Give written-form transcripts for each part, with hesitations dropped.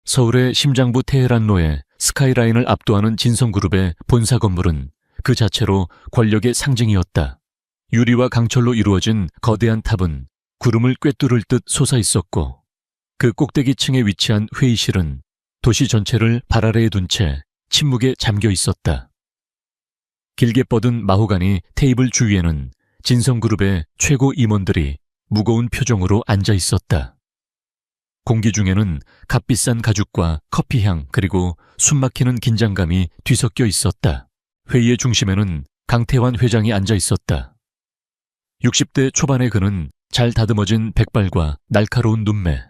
서울의 심장부 테헤란로에 스카이라인을 압도하는 진성그룹의 본사 건물은 그 자체로 권력의 상징이었다. 유리와 강철로 이루어진 거대한 탑은 구름을 꿰뚫을 듯 솟아 있었고, 그 꼭대기층에 위치한 회의실은 도시 전체를 발 아래에 둔 채 침묵에 잠겨 있었다. 길게 뻗은 마호가니 테이블 주위에는 진성그룹의 최고 임원들이 무거운 표정으로 앉아 있었다. 공기 중에는 값비싼 가죽과 커피향 그리고 숨막히는 긴장감이 뒤섞여 있었다. 회의의 중심에는 강태환 회장이 앉아 있었다. 60대 초반의 그는 잘 다듬어진 백발과 날카로운 눈매,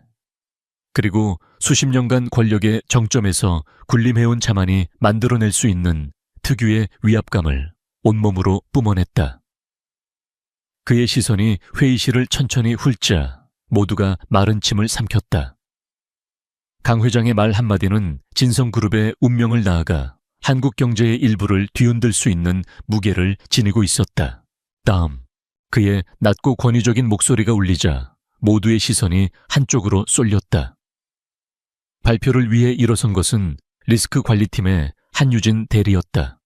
그리고 수십 년간 권력의 정점에서 군림해온 자만이 만들어낼 수 있는 특유의 위압감을 온몸으로 뿜어냈다. 그의 시선이 회의실을 천천히 훑자 모두가 마른 침을 삼켰다. 강 회장의 말 한마디는 진성그룹의 운명을 나아가 한국 경제의 일부를 뒤흔들 수 있는 무게를 지니고 있었다. 다음, 그의 낮고 권위적인 목소리가 울리자 모두의 시선이 한쪽으로 쏠렸다. 발표를 위해 일어선 것은 리스크 관리팀의 한유진 대리였다.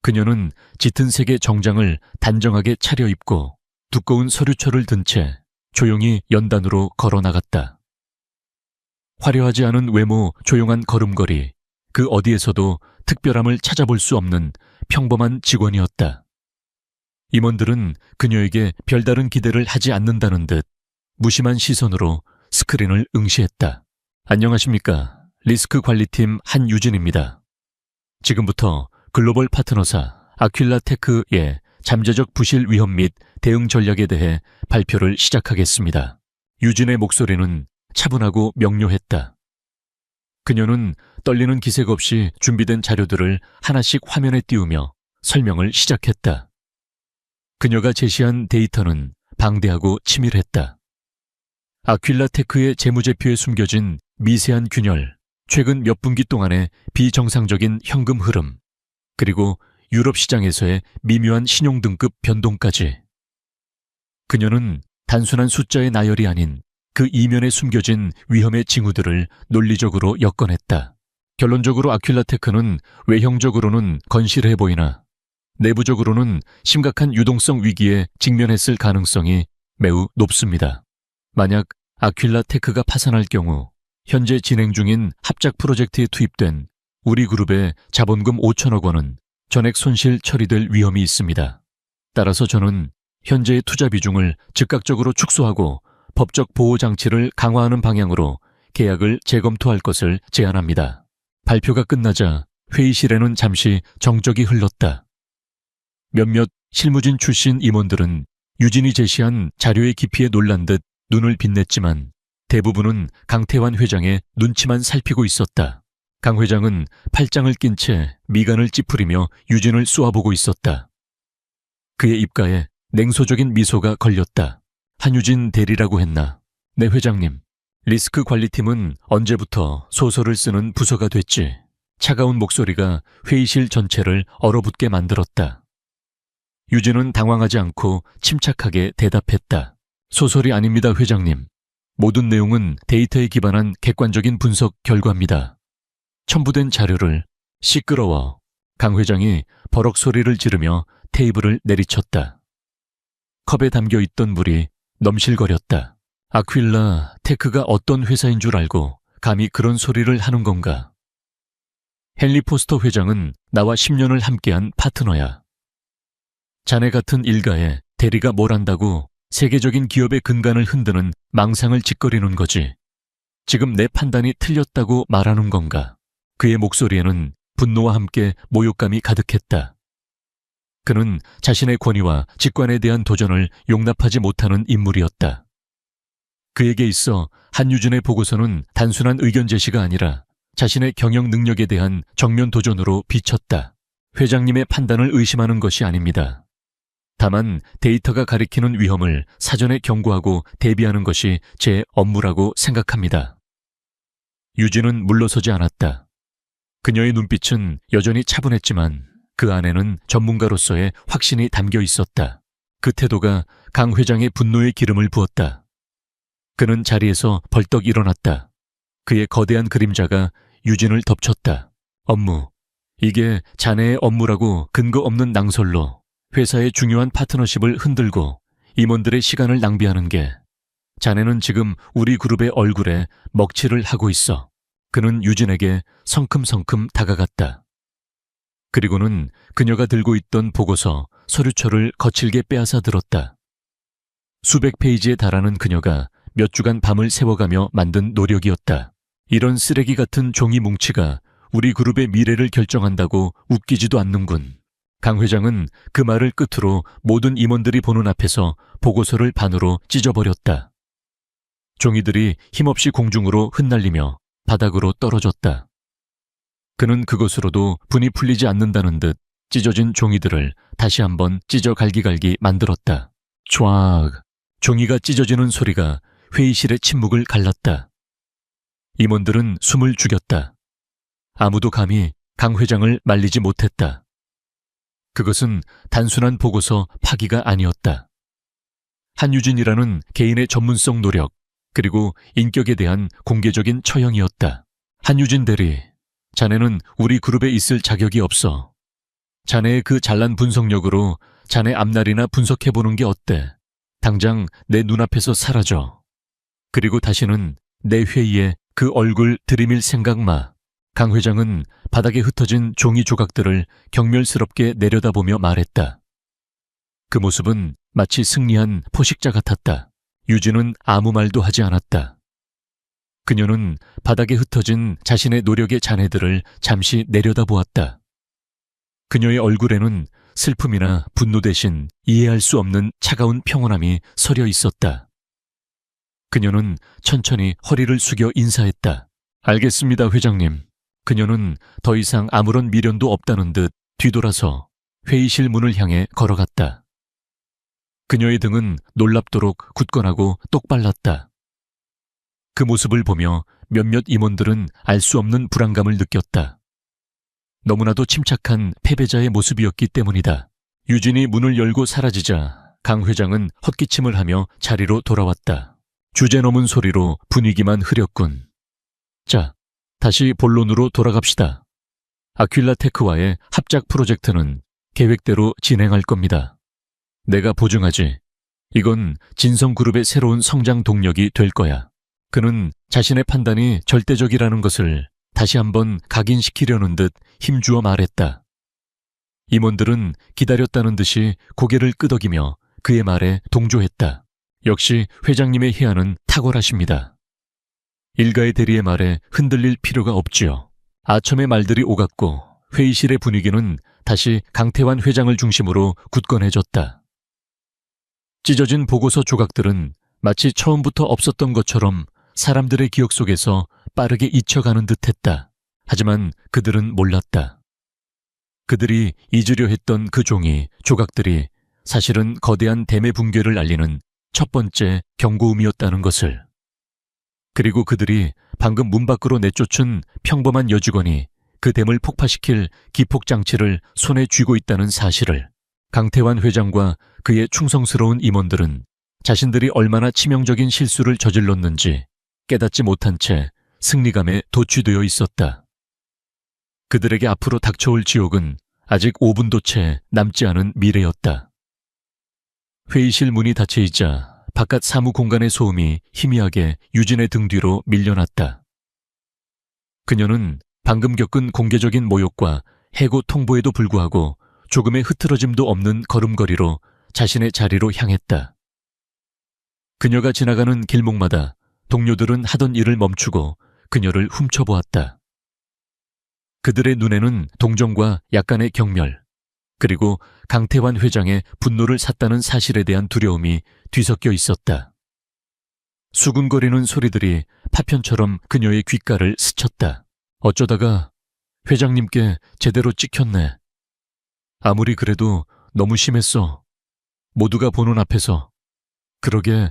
그녀는 짙은 색의 정장을 단정하게 차려입고 두꺼운 서류철을 든 채 조용히 연단으로 걸어 나갔다. 화려하지 않은 외모, 조용한 걸음걸이, 그 어디에서도 특별함을 찾아볼 수 없는 평범한 직원이었다. 임원들은 그녀에게 별다른 기대를 하지 않는다는 듯 무심한 시선으로 스크린을 응시했다. 안녕하십니까. 리스크 관리팀 한유진입니다. 지금부터 글로벌 파트너사 아퀼라 테크의 잠재적 부실 위험 및 대응 전략에 대해 발표를 시작하겠습니다. 유진의 목소리는 차분하고 명료했다. 그녀는 떨리는 기색 없이 준비된 자료들을 하나씩 화면에 띄우며 설명을 시작했다. 그녀가 제시한 데이터는 방대하고 치밀했다. 아퀼라 테크의 재무제표에 숨겨진 미세한 균열, 최근 몇 분기 동안의 비정상적인 현금 흐름, 그리고 유럽 시장에서의 미묘한 신용등급 변동까지. 그녀는 단순한 숫자의 나열이 아닌 그 이면에 숨겨진 위험의 징후들을 논리적으로 엮어냈다. 결론적으로 아퀼라 테크는 외형적으로는 건실해 보이나 내부적으로는 심각한 유동성 위기에 직면했을 가능성이 매우 높습니다. 만약 아퀼라 테크가 파산할 경우 현재 진행 중인 합작 프로젝트에 투입된 우리 그룹의 자본금 5천억 원은 전액 손실 처리될 위험이 있습니다. 따라서 저는 현재의 투자 비중을 즉각적으로 축소하고 법적 보호 장치를 강화하는 방향으로 계약을 재검토할 것을 제안합니다. 발표가 끝나자 회의실에는 잠시 정적이 흘렀다. 몇몇 실무진 출신 임원들은 유진이 제시한 자료의 깊이에 놀란 듯 눈을 빛냈지만 대부분은 강태환 회장의 눈치만 살피고 있었다. 강 회장은 팔짱을 낀 채 미간을 찌푸리며 유진을 쏘아보고 있었다. 그의 입가에 냉소적인 미소가 걸렸다. 한유진 대리라고 했나? 네 회장님. 리스크 관리팀은 언제부터 소설을 쓰는 부서가 됐지? 차가운 목소리가 회의실 전체를 얼어붙게 만들었다. 유진은 당황하지 않고 침착하게 대답했다. 소설이 아닙니다, 회장님. 모든 내용은 데이터에 기반한 객관적인 분석 결과입니다. 첨부된 자료를. 시끄러워. 강 회장이 버럭 소리를 지르며 테이블을 내리쳤다. 컵에 담겨있던 물이 넘실거렸다. 아퀼라 테크가 어떤 회사인 줄 알고 감히 그런 소리를 하는 건가? 헨리 포스터 회장은 나와 10년을 함께한 파트너야. 자네 같은 일가에 대리가 뭘 안다고 세계적인 기업의 근간을 흔드는 망상을 짓거리는 거지. 지금 내 판단이 틀렸다고 말하는 건가? 그의 목소리에는 분노와 함께 모욕감이 가득했다. 그는 자신의 권위와 직관에 대한 도전을 용납하지 못하는 인물이었다. 그에게 있어 한유진의 보고서는 단순한 의견 제시가 아니라 자신의 경영 능력에 대한 정면 도전으로 비쳤다. 회장님의 판단을 의심하는 것이 아닙니다. 다만 데이터가 가리키는 위험을 사전에 경고하고 대비하는 것이 제 업무라고 생각합니다. 유진은 물러서지 않았다. 그녀의 눈빛은 여전히 차분했지만 그 안에는 전문가로서의 확신이 담겨 있었다. 그 태도가 강 회장의 분노의 기름을 부었다. 그는 자리에서 벌떡 일어났다. 그의 거대한 그림자가 유진을 덮쳤다. 업무. 이게 자네의 업무라고 근거 없는 낭설로 회사의 중요한 파트너십을 흔들고 임원들의 시간을 낭비하는 게 자네는 지금 우리 그룹의 얼굴에 먹칠을 하고 있어. 그는 유진에게 성큼성큼 다가갔다. 그리고는 그녀가 들고 있던 보고서, 서류철을 거칠게 빼앗아 들었다. 수백 페이지에 달하는 그녀가 몇 주간 밤을 새워가며 만든 노력이었다. 이런 쓰레기 같은 종이 뭉치가 우리 그룹의 미래를 결정한다고 웃기지도 않는군. 강 회장은 그 말을 끝으로 모든 임원들이 보는 앞에서 보고서를 반으로 찢어버렸다. 종이들이 힘없이 공중으로 흩날리며 바닥으로 떨어졌다. 그는 그것으로도 분이 풀리지 않는다는 듯 찢어진 종이들을 다시 한번 찢어 갈기갈기 만들었다. 촤악! 종이가 찢어지는 소리가 회의실의 침묵을 갈랐다. 임원들은 숨을 죽였다. 아무도 감히 강 회장을 말리지 못했다. 그것은 단순한 보고서 파기가 아니었다. 한유진이라는 개인의 전문성 노력, 그리고 인격에 대한 공개적인 처형이었다. 한유진 대리, 자네는 우리 그룹에 있을 자격이 없어. 자네의 그 잘난 분석력으로 자네 앞날이나 분석해보는 게 어때? 당장 내 눈앞에서 사라져. 그리고 다시는 내 회의에 그 얼굴 들이밀 생각 마. 강 회장은 바닥에 흩어진 종이 조각들을 경멸스럽게 내려다보며 말했다. 그 모습은 마치 승리한 포식자 같았다. 유진은 아무 말도 하지 않았다. 그녀는 바닥에 흩어진 자신의 노력의 잔해들을 잠시 내려다보았다. 그녀의 얼굴에는 슬픔이나 분노 대신 이해할 수 없는 차가운 평온함이 서려 있었다. 그녀는 천천히 허리를 숙여 인사했다. 알겠습니다, 회장님. 그녀는 더 이상 아무런 미련도 없다는 듯 뒤돌아서 회의실 문을 향해 걸어갔다. 그녀의 등은 놀랍도록 굳건하고 똑발랐다. 그 모습을 보며 몇몇 임원들은 알 수 없는 불안감을 느꼈다. 너무나도 침착한 패배자의 모습이었기 때문이다. 유진이 문을 열고 사라지자 강 회장은 헛기침을 하며 자리로 돌아왔다. 주제넘은 소리로 분위기만 흐렸군. 자, 다시 본론으로 돌아갑시다. 아퀼라테크와의 합작 프로젝트는 계획대로 진행할 겁니다. 내가 보증하지. 이건 진성그룹의 새로운 성장 동력이 될 거야. 그는 자신의 판단이 절대적이라는 것을 다시 한번 각인시키려는 듯 힘주어 말했다. 임원들은 기다렸다는 듯이 고개를 끄덕이며 그의 말에 동조했다. 역시 회장님의 희안은 탁월하십니다. 일가의 대리의 말에 흔들릴 필요가 없지요. 아첨의 말들이 오갔고 회의실의 분위기는 다시 강태환 회장을 중심으로 굳건해졌다. 찢어진 보고서 조각들은 마치 처음부터 없었던 것처럼 사람들의 기억 속에서 빠르게 잊혀가는 듯했다. 하지만 그들은 몰랐다. 그들이 잊으려 했던 그 종이, 조각들이 사실은 거대한 댐의 붕괴를 알리는 첫 번째 경고음이었다는 것을. 그리고 그들이 방금 문 밖으로 내쫓은 평범한 여직원이 그 댐을 폭파시킬 기폭장치를 손에 쥐고 있다는 사실을. 강태환 회장과 그의 충성스러운 임원들은 자신들이 얼마나 치명적인 실수를 저질렀는지 깨닫지 못한 채 승리감에 도취되어 있었다. 그들에게 앞으로 닥쳐올 지옥은 아직 5분도 채 남지 않은 미래였다. 회의실 문이 닫혀있자 바깥 사무 공간의 소음이 희미하게 유진의 등 뒤로 밀려났다. 그녀는 방금 겪은 공개적인 모욕과 해고 통보에도 불구하고 조금의 흐트러짐도 없는 걸음걸이로 자신의 자리로 향했다. 그녀가 지나가는 길목마다 동료들은 하던 일을 멈추고 그녀를 훔쳐보았다. 그들의 눈에는 동정과 약간의 경멸, 그리고 강태환 회장의 분노를 샀다는 사실에 대한 두려움이 뒤섞여 있었다. 수군거리는 소리들이 파편처럼 그녀의 귓가를 스쳤다. 어쩌다가 회장님께 제대로 찍혔네. 아무리 그래도 너무 심했어. 모두가 보는 앞에서. 그러게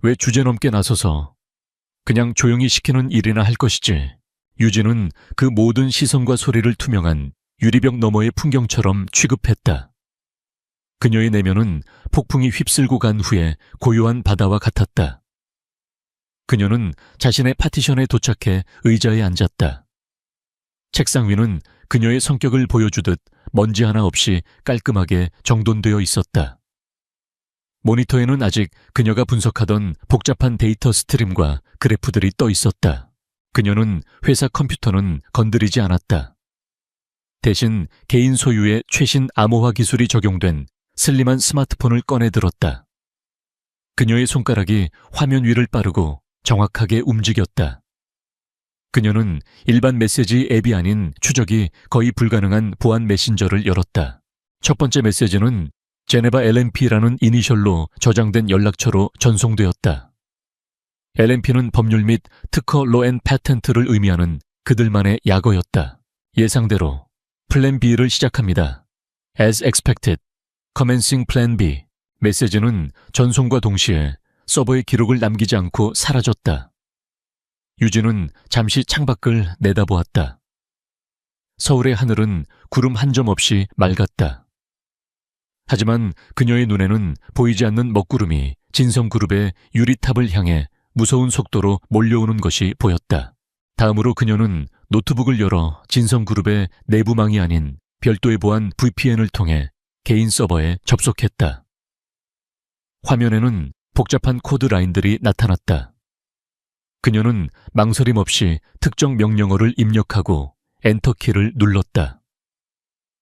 왜 주제넘게 나서서 그냥 조용히 시키는 일이나 할 것이지. 유진은 그 모든 시선과 소리를 투명한 유리벽 너머의 풍경처럼 취급했다. 그녀의 내면은 폭풍이 휩쓸고 간 후에 고요한 바다와 같았다. 그녀는 자신의 파티션에 도착해 의자에 앉았다. 책상 위는 그녀의 성격을 보여주듯 먼지 하나 없이 깔끔하게 정돈되어 있었다. 모니터에는 아직 그녀가 분석하던 복잡한 데이터 스트림과 그래프들이 떠 있었다. 그녀는 회사 컴퓨터는 건드리지 않았다. 대신 개인 소유의 최신 암호화 기술이 적용된 슬림한 스마트폰을 꺼내 들었다. 그녀의 손가락이 화면 위를 빠르고 정확하게 움직였다. 그녀는 일반 메시지 앱이 아닌 추적이 거의 불가능한 보안 메신저를 열었다. 첫 번째 메시지는 제네바 LMP라는 이니셜로 저장된 연락처로 전송되었다. LMP는 법률 및 특허 로 앤 패턴트를 의미하는 그들만의 약어였다. 예상대로 플랜 B를 시작합니다. As expected, commencing plan B. 메시지는 전송과 동시에 서버에 기록을 남기지 않고 사라졌다. 유진은 잠시 창밖을 내다보았다. 서울의 하늘은 구름 한 점 없이 맑았다. 하지만 그녀의 눈에는 보이지 않는 먹구름이 진성그룹의 유리탑을 향해 무서운 속도로 몰려오는 것이 보였다. 다음으로 그녀는 노트북을 열어 진성그룹의 내부망이 아닌 별도의 보안 VPN을 통해 개인 서버에 접속했다. 화면에는 복잡한 코드 라인들이 나타났다. 그녀는 망설임 없이 특정 명령어를 입력하고 엔터키를 눌렀다.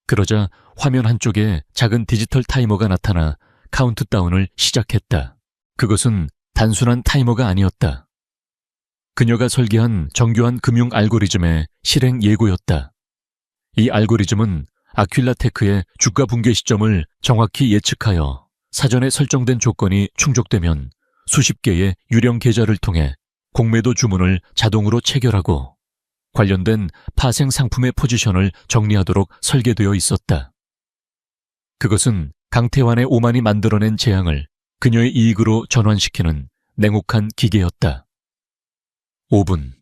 그러자 화면 한쪽에 작은 디지털 타이머가 나타나 카운트다운을 시작했다. 그것은 단순한 타이머가 아니었다. 그녀가 설계한 정교한 금융 알고리즘의 실행 예고였다. 이 알고리즘은 아퀼라테크의 주가 붕괴 시점을 정확히 예측하여 사전에 설정된 조건이 충족되면 수십 개의 유령 계좌를 통해 공매도 주문을 자동으로 체결하고 관련된 파생 상품의 포지션을 정리하도록 설계되어 있었다. 그것은 강태환의 오만이 만들어낸 재앙을 그녀의 이익으로 전환시키는 냉혹한 기계였다. 5분.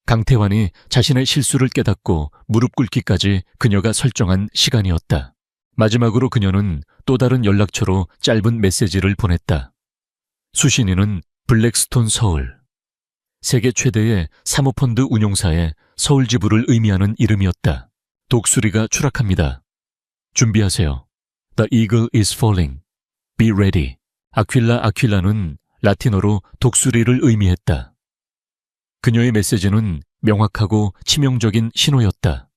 강태환이 자신의 실수를 깨닫고 무릎 꿇기까지 그녀가 설정한 시간이었다. 마지막으로 그녀는 또 다른 연락처로 짧은 메시지를 보냈다. 수신인은 블랙스톤 서울. 세계 최대의 사모펀드 운용사의 서울 지부를 의미하는 이름이었다. 독수리가 추락합니다. 준비하세요. The eagle is falling. Be ready. 아퀼라는 라틴어로 독수리를 의미했다. 그녀의 메시지는 명확하고 치명적인 신호였다.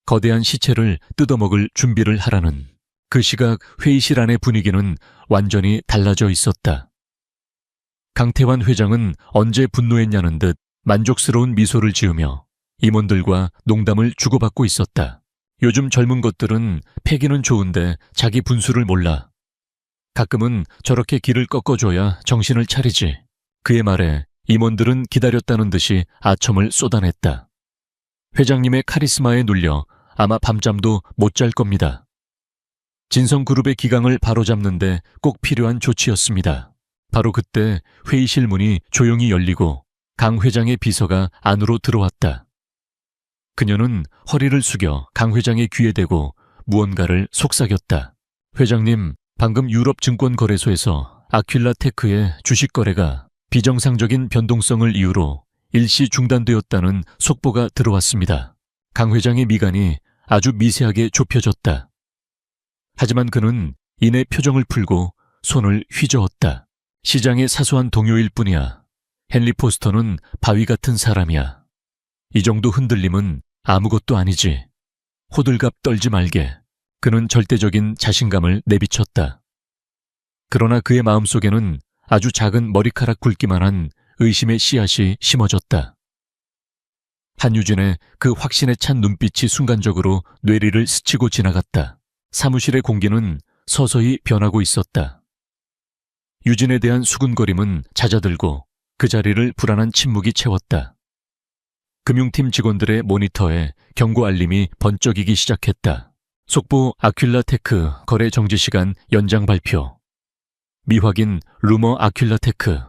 거대한 시체를 뜯어먹을 준비를 하라는. 그 시각 회의실 안의 분위기는 완전히 달라져 있었다. 강태환 회장은 언제 분노했냐는 듯 만족스러운 미소를 지으며 임원들과 농담을 주고받고 있었다. 요즘 젊은 것들은 패기는 좋은데 자기 분수를 몰라. 가끔은 저렇게 길을 꺾어줘야 정신을 차리지. 그의 말에 임원들은 기다렸다는 듯이 아첨을 쏟아냈다. 회장님의 카리스마에 눌려 아마 밤잠도 못 잘 겁니다. 진성그룹의 기강을 바로잡는데 꼭 필요한 조치였습니다. 바로 그때 회의실 문이 조용히 열리고 강 회장의 비서가 안으로 들어왔다. 그녀는 허리를 숙여 강 회장의 귀에 대고 무언가를 속삭였다. 회장님, 방금 유럽 증권거래소에서 아퀼라테크의 주식 거래가 비정상적인 변동성을 이유로 일시 중단되었다는 속보가 들어왔습니다. 강 회장의 미간이 아주 미세하게 좁혀졌다. 하지만 그는 이내 표정을 풀고 손을 휘저었다. 시장의 사소한 동요일 뿐이야. 헨리 포스터는 바위 같은 사람이야. 이 정도 흔들림은 아무것도 아니지. 호들갑 떨지 말게. 그는 절대적인 자신감을 내비쳤다. 그러나 그의 마음속에는 아주 작은 머리카락 굵기만 한 의심의 씨앗이 심어졌다. 한유진의 그 확신에 찬 눈빛이 순간적으로 뇌리를 스치고 지나갔다. 사무실의 공기는 서서히 변하고 있었다. 유진에 대한 수군거림은 잦아들고 그 자리를 불안한 침묵이 채웠다. 금융팀 직원들의 모니터에 경고 알림이 번쩍이기 시작했다. 속보 아퀼라테크 거래 정지 시간 연장 발표. 미확인 루머 아퀼라테크.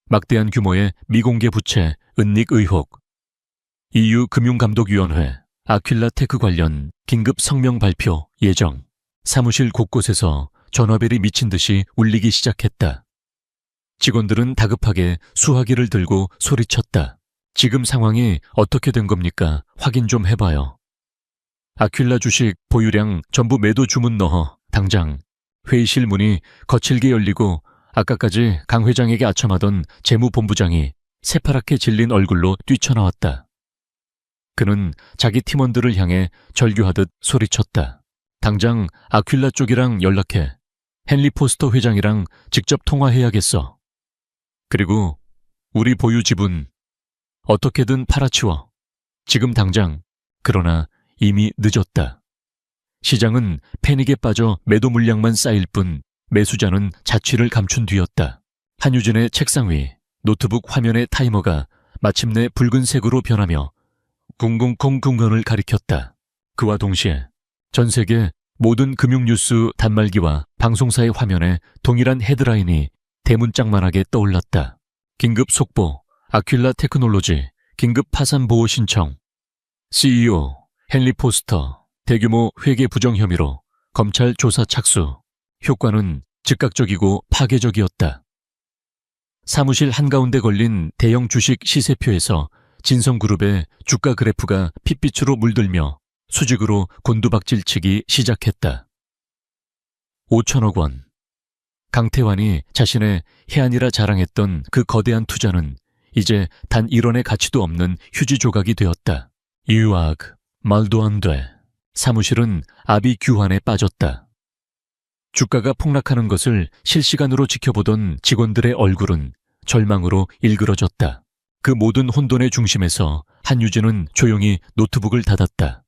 막대한 규모의 미공개 부채 은닉 의혹. EU 금융감독위원회 아퀼라테크 관련 긴급 성명 발표 예정. 사무실 곳곳에서 전화벨이 미친 듯이 울리기 시작했다. 직원들은 다급하게 수화기를 들고 소리쳤다. 지금 상황이 어떻게 된 겁니까? 확인 좀 해봐요. 아퀼라 주식 보유량 전부 매도 주문 넣어. 당장. 회의실 문이 거칠게 열리고 아까까지 강 회장에게 아첨하던 재무본부장이 새파랗게 질린 얼굴로 뛰쳐나왔다. 그는 자기 팀원들을 향해 절규하듯 소리쳤다. 당장 아퀼라 쪽이랑 연락해. 헨리 포스터 회장이랑 직접 통화해야겠어. 그리고 우리 보유 지분 어떻게든 팔아치워. 지금 당장. 그러나 이미 늦었다. 시장은 패닉에 빠져 매도 물량만 쌓일 뿐 매수자는 자취를 감춘 뒤였다. 한유진의 책상 위 노트북 화면의 타이머가 마침내 붉은색으로 변하며 쿵쿵쿵쿵건을 가리켰다. 그와 동시에 전 세계 모든 금융뉴스 단말기와 방송사의 화면에 동일한 헤드라인이 대문짝만하게 떠올랐다. 긴급 속보, 아퀼라 테크놀로지, 긴급 파산 보호 신청. CEO, 헨리 포스터, 대규모 회계 부정 혐의로 검찰 조사 착수. 효과는 즉각적이고 파괴적이었다. 사무실 한가운데 걸린 대형 주식 시세표에서 진성그룹의 주가 그래프가 핏빛으로 물들며 수직으로 곤두박질치기 시작했다. 5천억 원. 강태환이 자신의 해안이라 자랑했던 그 거대한 투자는 이제 단 1원의 가치도 없는 휴지 조각이 되었다. 유악, 말도 안 돼. 사무실은 아비규환에 빠졌다. 주가가 폭락하는 것을 실시간으로 지켜보던 직원들의 얼굴은 절망으로 일그러졌다. 그 모든 혼돈의 중심에서 한유진은 조용히 노트북을 닫았다.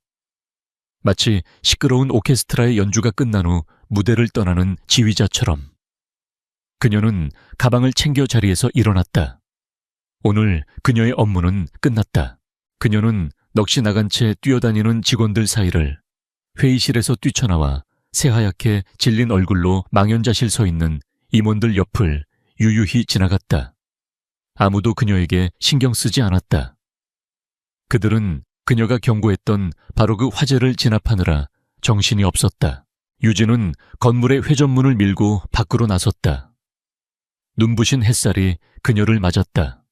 마치 시끄러운 오케스트라의 연주가 끝난 후 무대를 떠나는 지휘자처럼. 그녀는 가방을 챙겨 자리에서 일어났다. 오늘 그녀의 업무는 끝났다. 그녀는 넋이 나간 채 뛰어다니는 직원들 사이를 회의실에서 뛰쳐나와 새하얗게 질린 얼굴로 망연자실 서 있는 임원들 옆을 유유히 지나갔다. 아무도 그녀에게 신경 쓰지 않았다. 그들은 그녀가 경고했던 바로 그 화재를 진압하느라 정신이 없었다. 유진은 건물의 회전문을 밀고 밖으로 나섰다. 눈부신 햇살이 그녀를 맞았다.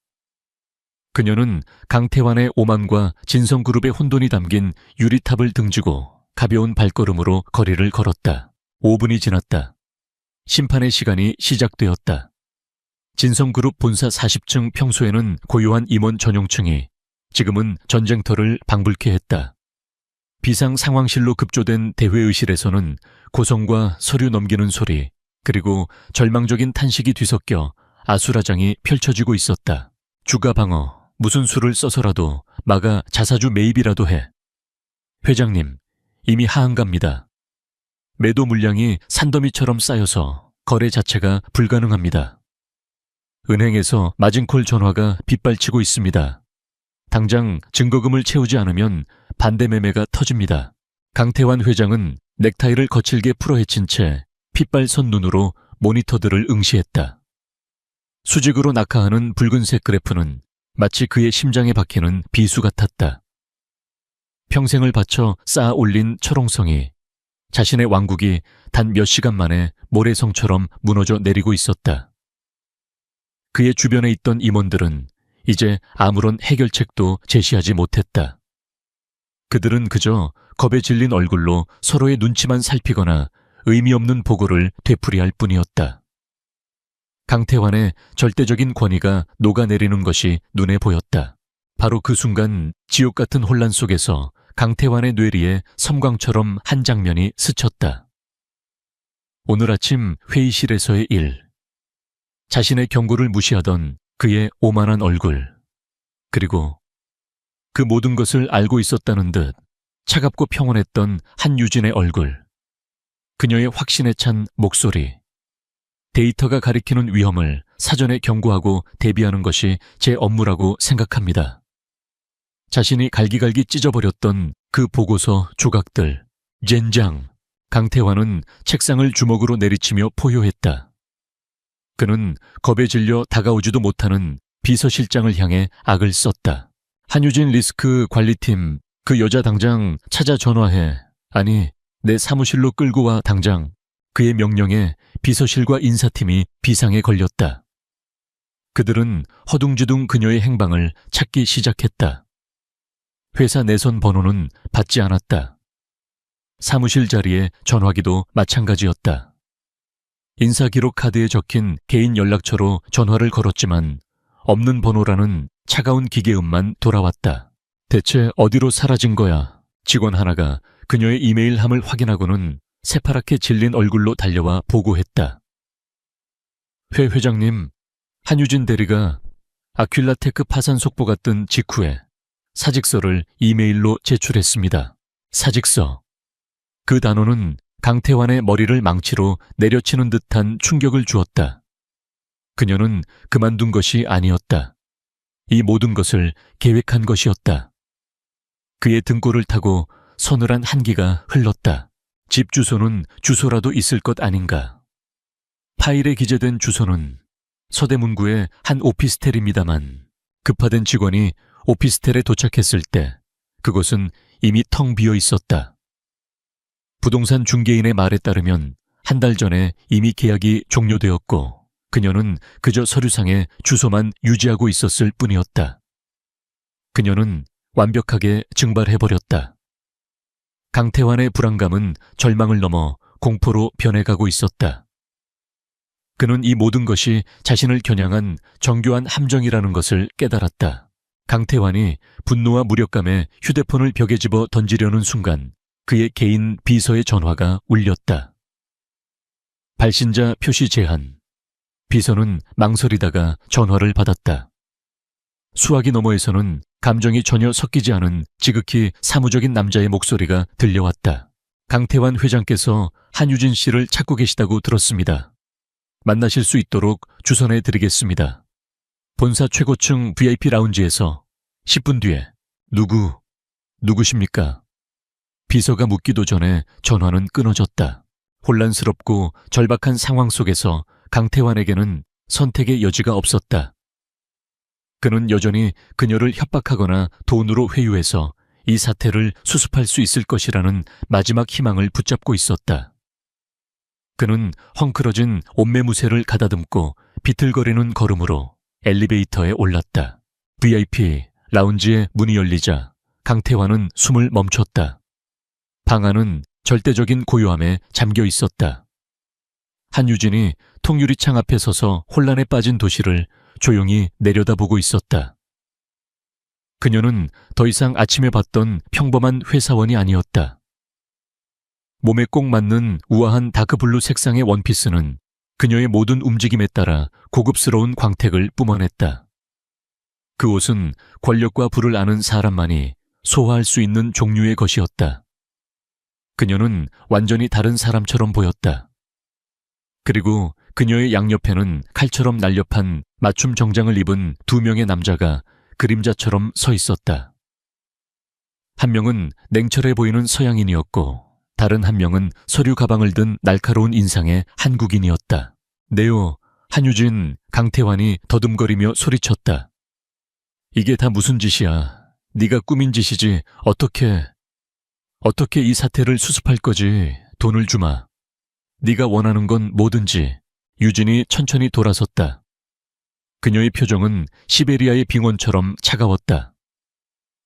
그녀는 강태환의 오만과 진성그룹의 혼돈이 담긴 유리탑을 등지고 가벼운 발걸음으로 거리를 걸었다. 5분이 지났다. 심판의 시간이 시작되었다. 진성그룹 본사 40층 평소에는 고요한 임원 전용층이 지금은 전쟁터를 방불케 했다. 비상 상황실로 급조된 대회의실에서는 고성과 서류 넘기는 소리, 그리고 절망적인 탄식이 뒤섞여 아수라장이 펼쳐지고 있었다. 주가 방어, 무슨 수를 써서라도 막아 자사주 매입이라도 해. 회장님, 이미 하한가입니다. 매도 물량이 산더미처럼 쌓여서 거래 자체가 불가능합니다. 은행에서 마진콜 전화가 빗발치고 있습니다. 당장 증거금을 채우지 않으면 반대 매매가 터집니다. 강태환 회장은 넥타이를 거칠게 풀어헤친 채 핏발선 눈으로 모니터들을 응시했다. 수직으로 낙하하는 붉은색 그래프는 마치 그의 심장에 박히는 비수 같았다. 평생을 바쳐 쌓아 올린 철옹성이 자신의 왕국이 단 몇 시간 만에 모래성처럼 무너져 내리고 있었다. 그의 주변에 있던 임원들은 이제 아무런 해결책도 제시하지 못했다. 그들은 그저 겁에 질린 얼굴로 서로의 눈치만 살피거나 의미 없는 보고를 되풀이할 뿐이었다. 강태환의 절대적인 권위가 녹아내리는 것이 눈에 보였다. 바로 그 순간 지옥 같은 혼란 속에서 강태환의 뇌리에 섬광처럼 한 장면이 스쳤다. 오늘 아침 회의실에서의 일. 자신의 경고를 무시하던 그의 오만한 얼굴. 그리고 그 모든 것을 알고 있었다는 듯 차갑고 평온했던 한유진의 얼굴. 그녀의 확신에 찬 목소리. 데이터가 가리키는 위험을 사전에 경고하고 대비하는 것이 제 업무라고 생각합니다. 자신이 갈기갈기 찢어버렸던 그 보고서 조각들. 젠장. 강태환은 책상을 주먹으로 내리치며 포효했다. 그는 겁에 질려 다가오지도 못하는 비서실장을 향해 악을 썼다. 한유진 리스크 관리팀, 그 여자 당장 찾아 전화해. 아니, 내 사무실로 끌고 와 당장. 그의 명령에 비서실과 인사팀이 비상에 걸렸다. 그들은 허둥지둥 그녀의 행방을 찾기 시작했다. 회사 내선 번호는 받지 않았다. 사무실 자리에 전화기도 마찬가지였다. 인사기록 카드에 적힌 개인 연락처로 전화를 걸었지만 없는 번호라는 차가운 기계음만 돌아왔다. 대체 어디로 사라진 거야? 직원 하나가 그녀의 이메일함을 확인하고는 새파랗게 질린 얼굴로 달려와 보고했다. 회 회장님, 한유진 대리가 아퀼라테크 파산 속보가 뜬 직후에 사직서를 이메일로 제출했습니다. 사직서. 그 단어는 강태환의 머리를 망치로 내려치는 듯한 충격을 주었다. 그녀는 그만둔 것이 아니었다. 이 모든 것을 계획한 것이었다. 그의 등골을 타고 서늘한 한기가 흘렀다. 집 주소는 주소라도 있을 것 아닌가. 파일에 기재된 주소는 서대문구의 한 오피스텔입니다만 급파된 직원이 오피스텔에 도착했을 때 그곳은 이미 텅 비어 있었다. 부동산 중개인의 말에 따르면 한 달 전에 이미 계약이 종료되었고 그녀는 그저 서류상의 주소만 유지하고 있었을 뿐이었다. 그녀는 완벽하게 증발해버렸다. 강태환의 불안감은 절망을 넘어 공포로 변해가고 있었다. 그는 이 모든 것이 자신을 겨냥한 정교한 함정이라는 것을 깨달았다. 강태환이 분노와 무력감에 휴대폰을 벽에 집어 던지려는 순간 그의 개인 비서의 전화가 울렸다. 발신자 표시 제한. 비서는 망설이다가 전화를 받았다. 수화기 너머에서는 감정이 전혀 섞이지 않은 지극히 사무적인 남자의 목소리가 들려왔다. 강태환 회장께서 한유진 씨를 찾고 계시다고 들었습니다. 만나실 수 있도록 주선해 드리겠습니다. 본사 최고층 VIP 라운지에서 10분 뒤에. 누구십니까? 비서가 묻기도 전에 전화는 끊어졌다. 혼란스럽고 절박한 상황 속에서 강태환에게는 선택의 여지가 없었다. 그는 여전히 그녀를 협박하거나 돈으로 회유해서 이 사태를 수습할 수 있을 것이라는 마지막 희망을 붙잡고 있었다. 그는 헝클어진 옷매무새를 가다듬고 비틀거리는 걸음으로 엘리베이터에 올랐다. VIP 라운지의 문이 열리자 강태환은 숨을 멈췄다. 방 안은 절대적인 고요함에 잠겨 있었다. 한유진이 통유리창 앞에 서서 혼란에 빠진 도시를 조용히 내려다보고 있었다. 그녀는 더 이상 아침에 봤던 평범한 회사원이 아니었다. 몸에 꼭 맞는 우아한 다크블루 색상의 원피스는 그녀의 모든 움직임에 따라 고급스러운 광택을 뿜어냈다. 그 옷은 권력과 부를 아는 사람만이 소화할 수 있는 종류의 것이었다. 그녀는 완전히 다른 사람처럼 보였다. 그리고 그녀의 양옆에는 칼처럼 날렵한 맞춤 정장을 입은 2명의 남자가 그림자처럼 서 있었다. 한 명은 냉철해 보이는 서양인이었고 다른 한 명은 서류 가방을 든 날카로운 인상의 한국인이었다. 네오, 한유진, 강태환이 더듬거리며 소리쳤다. 이게 다 무슨 짓이야. 네가 꾸민 짓이지. 어떻게 이 사태를 수습할 거지. 돈을 주마. 네가 원하는 건 뭐든지. 유진이 천천히 돌아섰다. 그녀의 표정은 시베리아의 빙원처럼 차가웠다.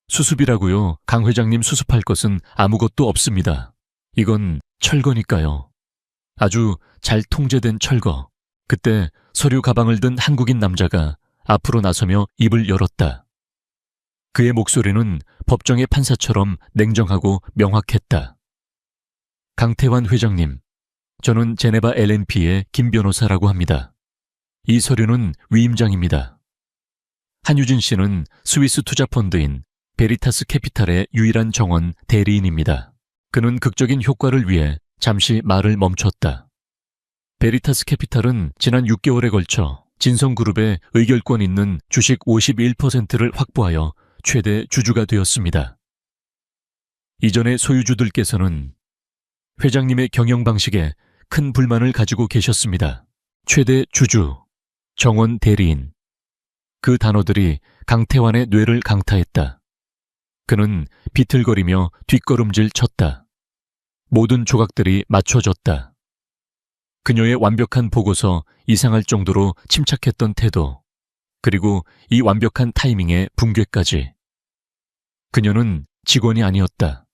수습이라고요. 강 회장님 수습할 것은 아무것도 없습니다. 이건 철거니까요. 아주 잘 통제된 철거. 그때 서류 가방을 든 한국인 남자가 앞으로 나서며 입을 열었다. 그의 목소리는 법정의 판사처럼 냉정하고 명확했다. 강태환 회장님, 저는 제네바 LNP의 김 변호사라고 합니다. 이 서류는 위임장입니다. 한유진 씨는 스위스 투자펀드인 베리타스 캐피탈의 유일한 정원 대리인입니다. 그는 극적인 효과를 위해 잠시 말을 멈췄다. 베리타스 캐피탈은 지난 6개월에 걸쳐 진성그룹의 의결권 있는 주식 51%를 확보하여 최대 주주가 되었습니다. 이전의 소유주들께서는 회장님의 경영 방식에 큰 불만을 가지고 계셨습니다. 최대 주주, 정원 대리인. 그 단어들이 강태환의 뇌를 강타했다. 그는 비틀거리며 뒷걸음질 쳤다. 모든 조각들이 맞춰졌다. 그녀의 완벽한 보고서 이상할 정도로 침착했던 태도, 그리고 이 완벽한 타이밍의 붕괴까지. 그녀는 직원이 아니었다.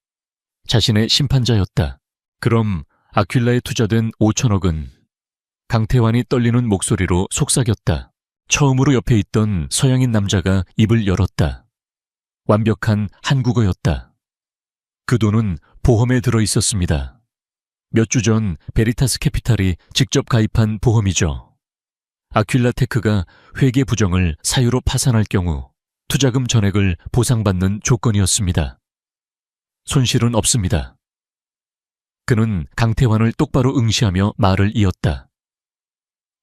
자신의 심판자였다. 그럼 아퀴라에 투자된 5천억은? 강태환이 떨리는 목소리로 속삭였다. 처음으로 옆에 있던 서양인 남자가 입을 열었다. 완벽한 한국어였다. 그 돈은 보험에 들어 있었습니다. 몇 주 전 베리타스 캐피탈이 직접 가입한 보험이죠. 아퀴라테크가 회계 부정을 사유로 파산할 경우 투자금 전액을 보상받는 조건이었습니다. 손실은 없습니다. 그는 강태환을 똑바로 응시하며 말을 이었다.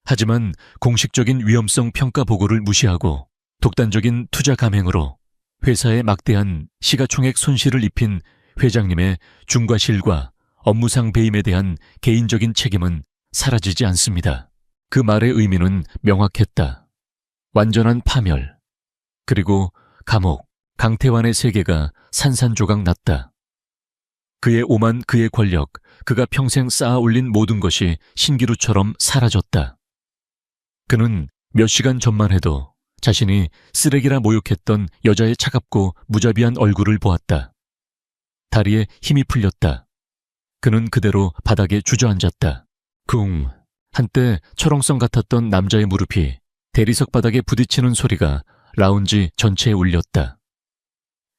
하지만 공식적인 위험성 평가 보고를 무시하고 독단적인 투자 감행으로 회사에 막대한 시가총액 손실을 입힌 회장님의 중과실과 업무상 배임에 대한 개인적인 책임은 사라지지 않습니다. 그 말의 의미는 명확했다. 완전한 파멸, 그리고 감옥, 강태환의 세계가 산산조각 났다. 그의 오만, 그의 권력, 그가 평생 쌓아 올린 모든 것이 신기루처럼 사라졌다. 그는 몇 시간 전만 해도 자신이 쓰레기라 모욕했던 여자의 차갑고 무자비한 얼굴을 보았다. 다리에 힘이 풀렸다. 그는 그대로 바닥에 주저앉았다. 쿵! 한때 철옹성 같았던 남자의 무릎이 대리석 바닥에 부딪히는 소리가 라운지 전체에 울렸다.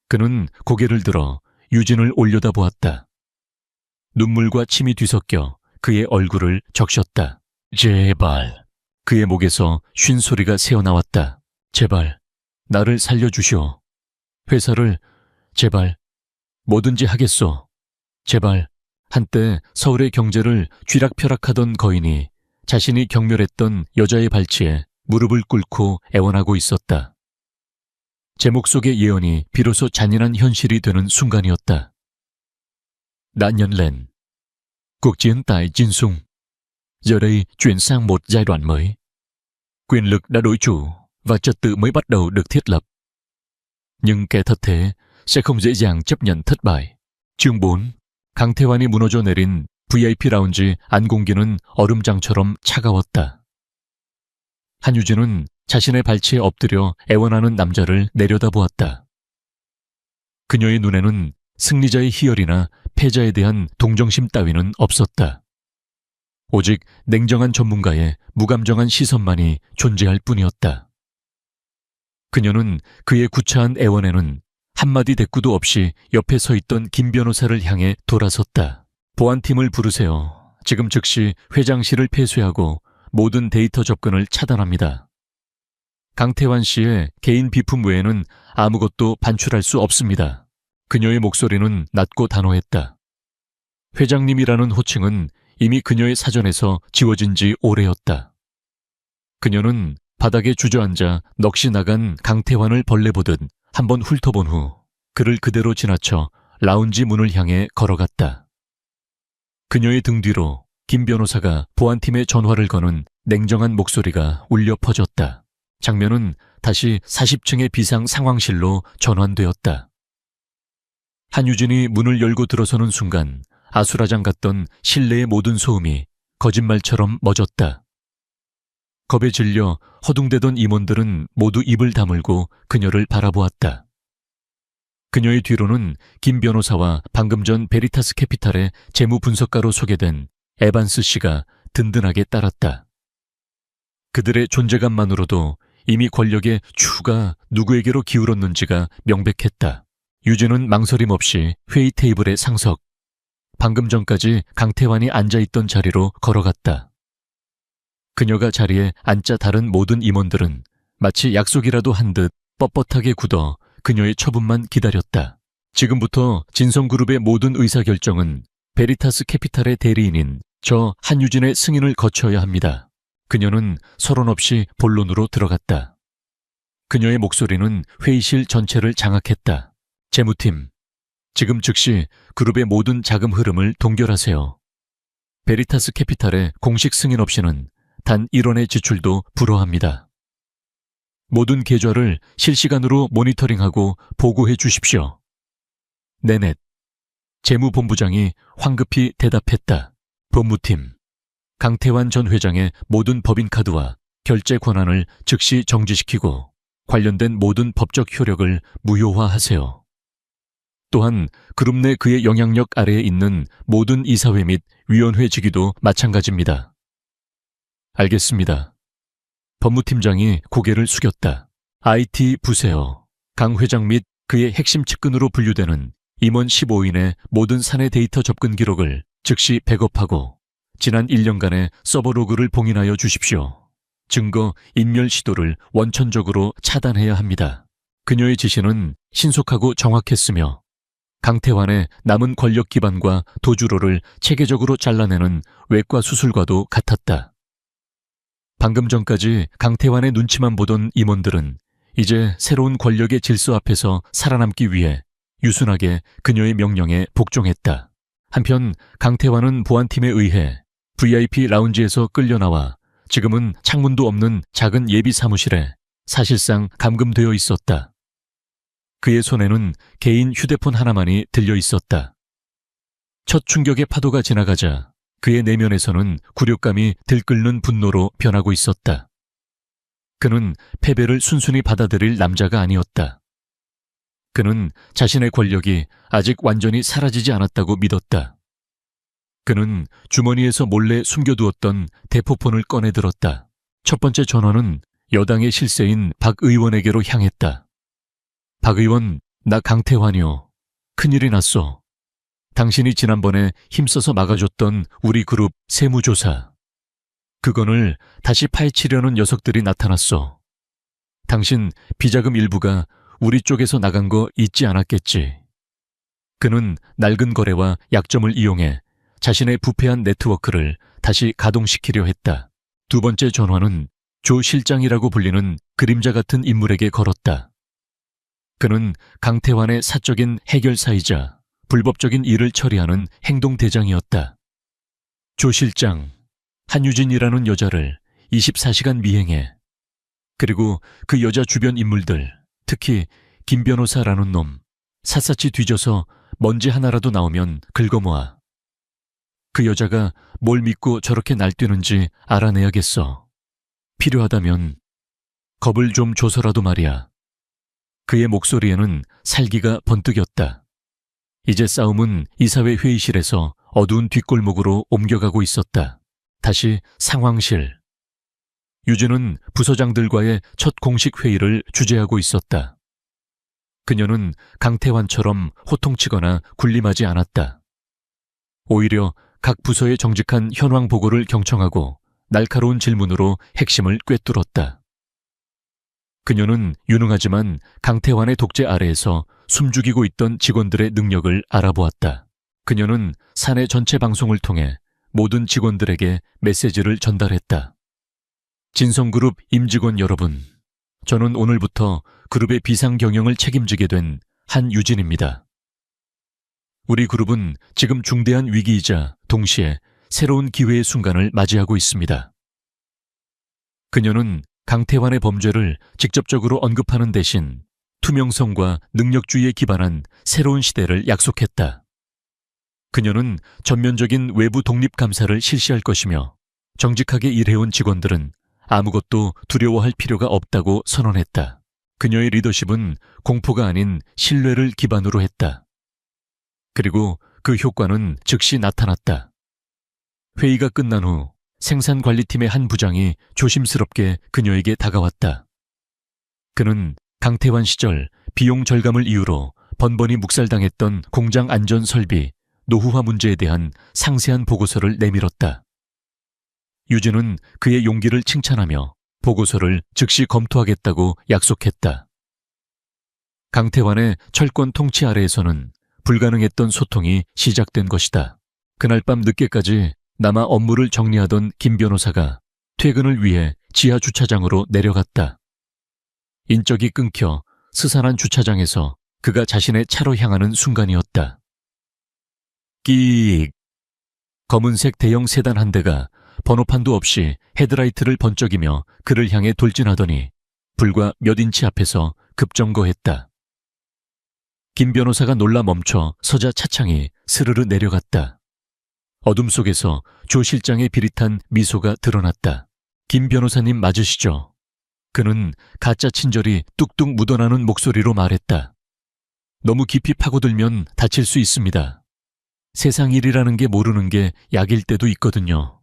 그는 고개를 들어 유진을 올려다보았다. 눈물과 침이 뒤섞여 그의 얼굴을 적셨다. 제발. 그의 목에서 쉰 소리가 새어나왔다. 제발, 나를 살려주시오. 회사를, 제발, 뭐든지 하겠소. 제발. 한때 서울의 경제를 쥐락펴락하던 거인이 자신이 경멸했던 여자의 발치에 무릎을 꿇고 애원하고 있었다. 제목 속의 예언이 비로소 잔인한 현실이 되는 순간이었다. Đã nhận lệnh. Cuộc chiến tại Jin Sung. Giờ đây chuyển sang một giai đoạn mới. Quyền lực đã đổi chủ và trật tự mới bắt đầu được thiết lập. Nhưng kẻ thật thế sẽ không dễ dàng chấp nhận thất bại. chương 4. 강태환이 무너져 내린 VIP 라운지 안공기는 얼음장처럼 차가웠다. 한유진은 자신의 발치에 엎드려 애원하는 남자를 내려다보았다. 그녀의 눈에는 승리자의 희열이나 패자에 대한 동정심 따위는 없었다. 오직 냉정한 전문가의 무감정한 시선만이 존재할 뿐이었다. 그녀는 그의 구차한 애원에는 한마디 대꾸도 없이 옆에 서 있던 김 변호사를 향해 돌아섰다. 보안팀을 부르세요. 지금 즉시 회장실을 폐쇄하고 모든 데이터 접근을 차단합니다. 강태환 씨의 개인 비품 외에는 아무것도 반출할 수 없습니다. 그녀의 목소리는 낮고 단호했다. 회장님이라는 호칭은 이미 그녀의 사전에서 지워진 지 오래였다. 그녀는 바닥에 주저앉아 넋이 나간 강태환을 벌레 보듯 한번 훑어본 후 그를 그대로 지나쳐 라운지 문을 향해 걸어갔다. 그녀의 등 뒤로 김 변호사가 보안팀에 전화를 거는 냉정한 목소리가 울려 퍼졌다. 장면은 다시 40층의 비상 상황실로 전환되었다. 한유진이 문을 열고 들어서는 순간 아수라장 같던 실내의 모든 소음이 거짓말처럼 멎었다. 겁에 질려 허둥대던 임원들은 모두 입을 다물고 그녀를 바라보았다. 그녀의 뒤로는 김 변호사와 방금 전 베리타스 캐피탈의 재무 분석가로 소개된 에반스 씨가 든든하게 따랐다. 그들의 존재감만으로도 이미 권력의 추가 누구에게로 기울었는지가 명백했다. 유진은 망설임 없이 회의 테이블에 상석, 방금 전까지 강태환이 앉아있던 자리로 걸어갔다. 그녀가 자리에 앉자 다른 모든 임원들은 마치 약속이라도 한 듯 뻣뻣하게 굳어 그녀의 처분만 기다렸다. 지금부터 진성그룹의 모든 의사결정은 베리타스 캐피탈의 대리인인 저 한유진의 승인을 거쳐야 합니다. 그녀는 서론 없이 본론으로 들어갔다. 그녀의 목소리는 회의실 전체를 장악했다. 재무팀, 지금 즉시 그룹의 모든 자금 흐름을 동결하세요. 베리타스 캐피탈의 공식 승인 없이는 단 1원의 지출도 불허합니다. 모든 계좌를 실시간으로 모니터링하고 보고해 주십시오. 네넷. 재무본부장이 황급히 대답했다. 법무팀, 강태환 전 회장의 모든 법인카드와 결재 권한을 즉시 정지시키고 관련된 모든 법적 효력을 무효화하세요. 또한 그룹 내 그의 영향력 아래에 있는 모든 이사회 및 위원회 직위도 마찬가지입니다. 알겠습니다. 법무팀장이 고개를 숙였다. IT 부세요. 강 회장 및 그의 핵심 측근으로 분류되는 임원 15인의 모든 사내 데이터 접근 기록을 즉시 백업하고 지난 1년간의 서버 로그를 봉인하여 주십시오. 증거 인멸 시도를 원천적으로 차단해야 합니다. 그녀의 지시는 신속하고 정확했으며 강태환의 남은 권력 기반과 도주로를 체계적으로 잘라내는 외과 수술과도 같았다. 방금 전까지 강태환의 눈치만 보던 임원들은 이제 새로운 권력의 질서 앞에서 살아남기 위해 유순하게 그녀의 명령에 복종했다. 한편 강태환은 보안팀에 의해 VIP 라운지에서 끌려나와 지금은 창문도 없는 작은 예비 사무실에 사실상 감금되어 있었다. 그의 손에는 개인 휴대폰 하나만이 들려 있었다. 첫 충격의 파도가 지나가자 그의 내면에서는 굴욕감이 들끓는 분노로 변하고 있었다. 그는 패배를 순순히 받아들일 남자가 아니었다. 그는 자신의 권력이 아직 완전히 사라지지 않았다고 믿었다. 그는 주머니에서 몰래 숨겨두었던 대포폰을 꺼내들었다. 첫 번째 전화는 여당의 실세인 박 의원에게로 향했다. 박 의원, 나 강태환이요. 큰일이 났어. 당신이 지난번에 힘써서 막아줬던 우리 그룹 세무조사. 그건을 다시 파헤치려는 녀석들이 나타났어. 당신 비자금 일부가 우리 쪽에서 나간 거 잊지 않았겠지. 그는 낡은 거래와 약점을 이용해 자신의 부패한 네트워크를 다시 가동시키려 했다. 두 번째 전화는 조 실장이라고 불리는 그림자 같은 인물에게 걸었다. 그는 강태환의 사적인 해결사이자 불법적인 일을 처리하는 행동대장이었다. 조 실장, 한유진이라는 여자를 24시간 미행해. 그리고 그 여자 주변 인물들, 특히 김 변호사라는 놈, 샅샅이 뒤져서 먼지 하나라도 나오면 긁어모아. 그 여자가 뭘 믿고 저렇게 날뛰는지 알아내야겠어. 필요하다면 겁을 좀 줘서라도 말이야. 그의 목소리에는 살기가 번뜩였다. 이제 싸움은 이사회 회의실에서 어두운 뒷골목으로 옮겨가고 있었다. 다시 상황실. 유진은 부서장들과의 첫 공식 회의를 주재하고 있었다. 그녀는 강태환처럼 호통치거나 군림하지 않았다. 오히려 각 부서의 정직한 현황 보고를 경청하고 날카로운 질문으로 핵심을 꿰뚫었다. 그녀는 유능하지만 강태환의 독재 아래에서 숨죽이고 있던 직원들의 능력을 알아보았다. 그녀는 사내 전체 방송을 통해 모든 직원들에게 메시지를 전달했다. 진성그룹 임직원 여러분, 저는 오늘부터 그룹의 비상 경영을 책임지게 된 한유진입니다. 우리 그룹은 지금 중대한 위기이자 동시에 새로운 기회의 순간을 맞이하고 있습니다. 그녀는 강태환의 범죄를 직접적으로 언급하는 대신 투명성과 능력주의에 기반한 새로운 시대를 약속했다. 그녀는 전면적인 외부 독립감사를 실시할 것이며 정직하게 일해온 직원들은 아무것도 두려워할 필요가 없다고 선언했다. 그녀의 리더십은 공포가 아닌 신뢰를 기반으로 했다. 그리고 그 효과는 즉시 나타났다. 회의가 끝난 후 생산관리팀의 한 부장이 조심스럽게 그녀에게 다가왔다. 그는 강태환 시절 비용 절감을 이유로 번번이 묵살당했던 공장 안전 설비, 노후화 문제에 대한 상세한 보고서를 내밀었다. 유진은 그의 용기를 칭찬하며 보고서를 즉시 검토하겠다고 약속했다. 강태환의 철권 통치 아래에서는 불가능했던 소통이 시작된 것이다. 그날 밤 늦게까지 남아 업무를 정리하던 김 변호사가 퇴근을 위해 지하 주차장으로 내려갔다. 인적이 끊겨 스산한 주차장에서 그가 자신의 차로 향하는 순간이었다. 끼익! 검은색 대형 세단 한 대가 번호판도 없이 헤드라이트를 번쩍이며 그를 향해 돌진하더니 불과 몇 인치 앞에서 급정거했다. 김 변호사가 놀라 멈춰 서자 차창이 스르르 내려갔다. 어둠 속에서 조 실장의 비릿한 미소가 드러났다. 김 변호사님 맞으시죠? 그는 가짜 친절이 뚝뚝 묻어나는 목소리로 말했다. 너무 깊이 파고들면 다칠 수 있습니다. 세상 일이라는 게 모르는 게 약일 때도 있거든요.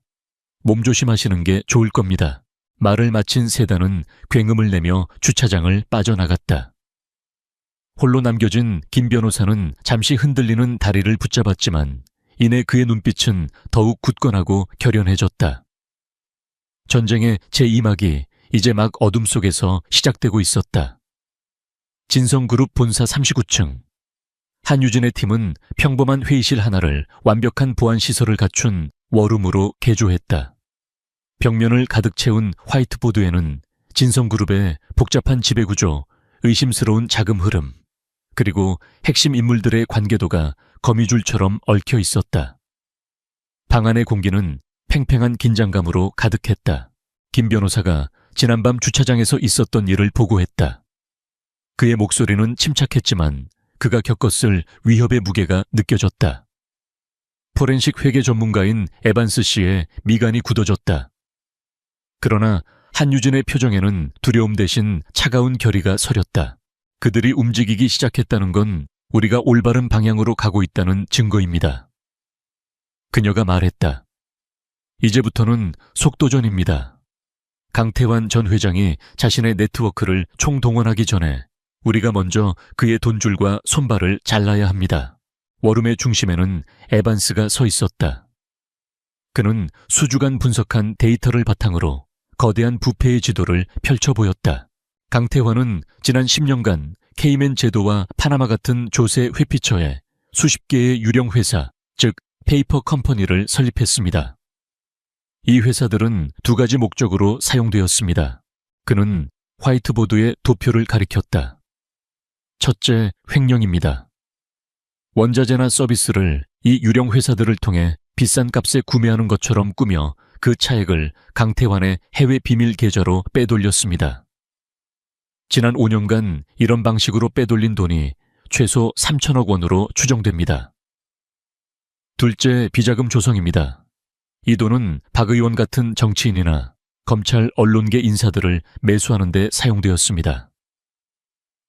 몸조심하시는 게 좋을 겁니다. 말을 마친 세단은 굉음을 내며 주차장을 빠져나갔다. 홀로 남겨진 김 변호사는 잠시 흔들리는 다리를 붙잡았지만 이내 그의 눈빛은 더욱 굳건하고 결연해졌다. 전쟁의 제2막이 이제 막 어둠 속에서 시작되고 있었다. 진성그룹 본사 39층. 한유진의 팀은 평범한 회의실 하나를 완벽한 보안시설을 갖춘 워룸으로 개조했다. 벽면을 가득 채운 화이트보드에는 진성그룹의 복잡한 지배구조, 의심스러운 자금 흐름, 그리고 핵심 인물들의 관계도가 거미줄처럼 얽혀 있었다. 방 안의 공기는 팽팽한 긴장감으로 가득했다. 김 변호사가 지난밤 주차장에서 있었던 일을 보고했다. 그의 목소리는 침착했지만 그가 겪었을 위협의 무게가 느껴졌다. 포렌식 회계 전문가인 에반스 씨의 미간이 굳어졌다. 그러나 한유진의 표정에는 두려움 대신 차가운 결의가 서렸다. 그들이 움직이기 시작했다는 건 우리가 올바른 방향으로 가고 있다는 증거입니다. 그녀가 말했다. 이제부터는 속도전입니다. 강태환 전 회장이 자신의 네트워크를 총동원하기 전에 우리가 먼저 그의 돈줄과 손발을 잘라야 합니다. 워룸의 중심에는 에반스가 서 있었다. 그는 수주간 분석한 데이터를 바탕으로 거대한 부패의 지도를 펼쳐 보였다. 강태환은 지난 10년간 케이맨 제도와 파나마 같은 조세 회피처에 수십 개의 유령 회사, 즉 페이퍼 컴퍼니를 설립했습니다. 이 회사들은 두 가지 목적으로 사용되었습니다. 그는 화이트보드에 도표를 가리켰다. 첫째, 횡령입니다. 원자재나 서비스를 이 유령 회사들을 통해 비싼 값에 구매하는 것처럼 꾸며 그 차액을 강태환의 해외 비밀 계좌로 빼돌렸습니다. 지난 5년간 이런 방식으로 빼돌린 돈이 최소 3천억 원으로 추정됩니다. 둘째, 비자금 조성입니다. 이 돈은 박 의원 같은 정치인이나 검찰 언론계 인사들을 매수하는 데 사용되었습니다.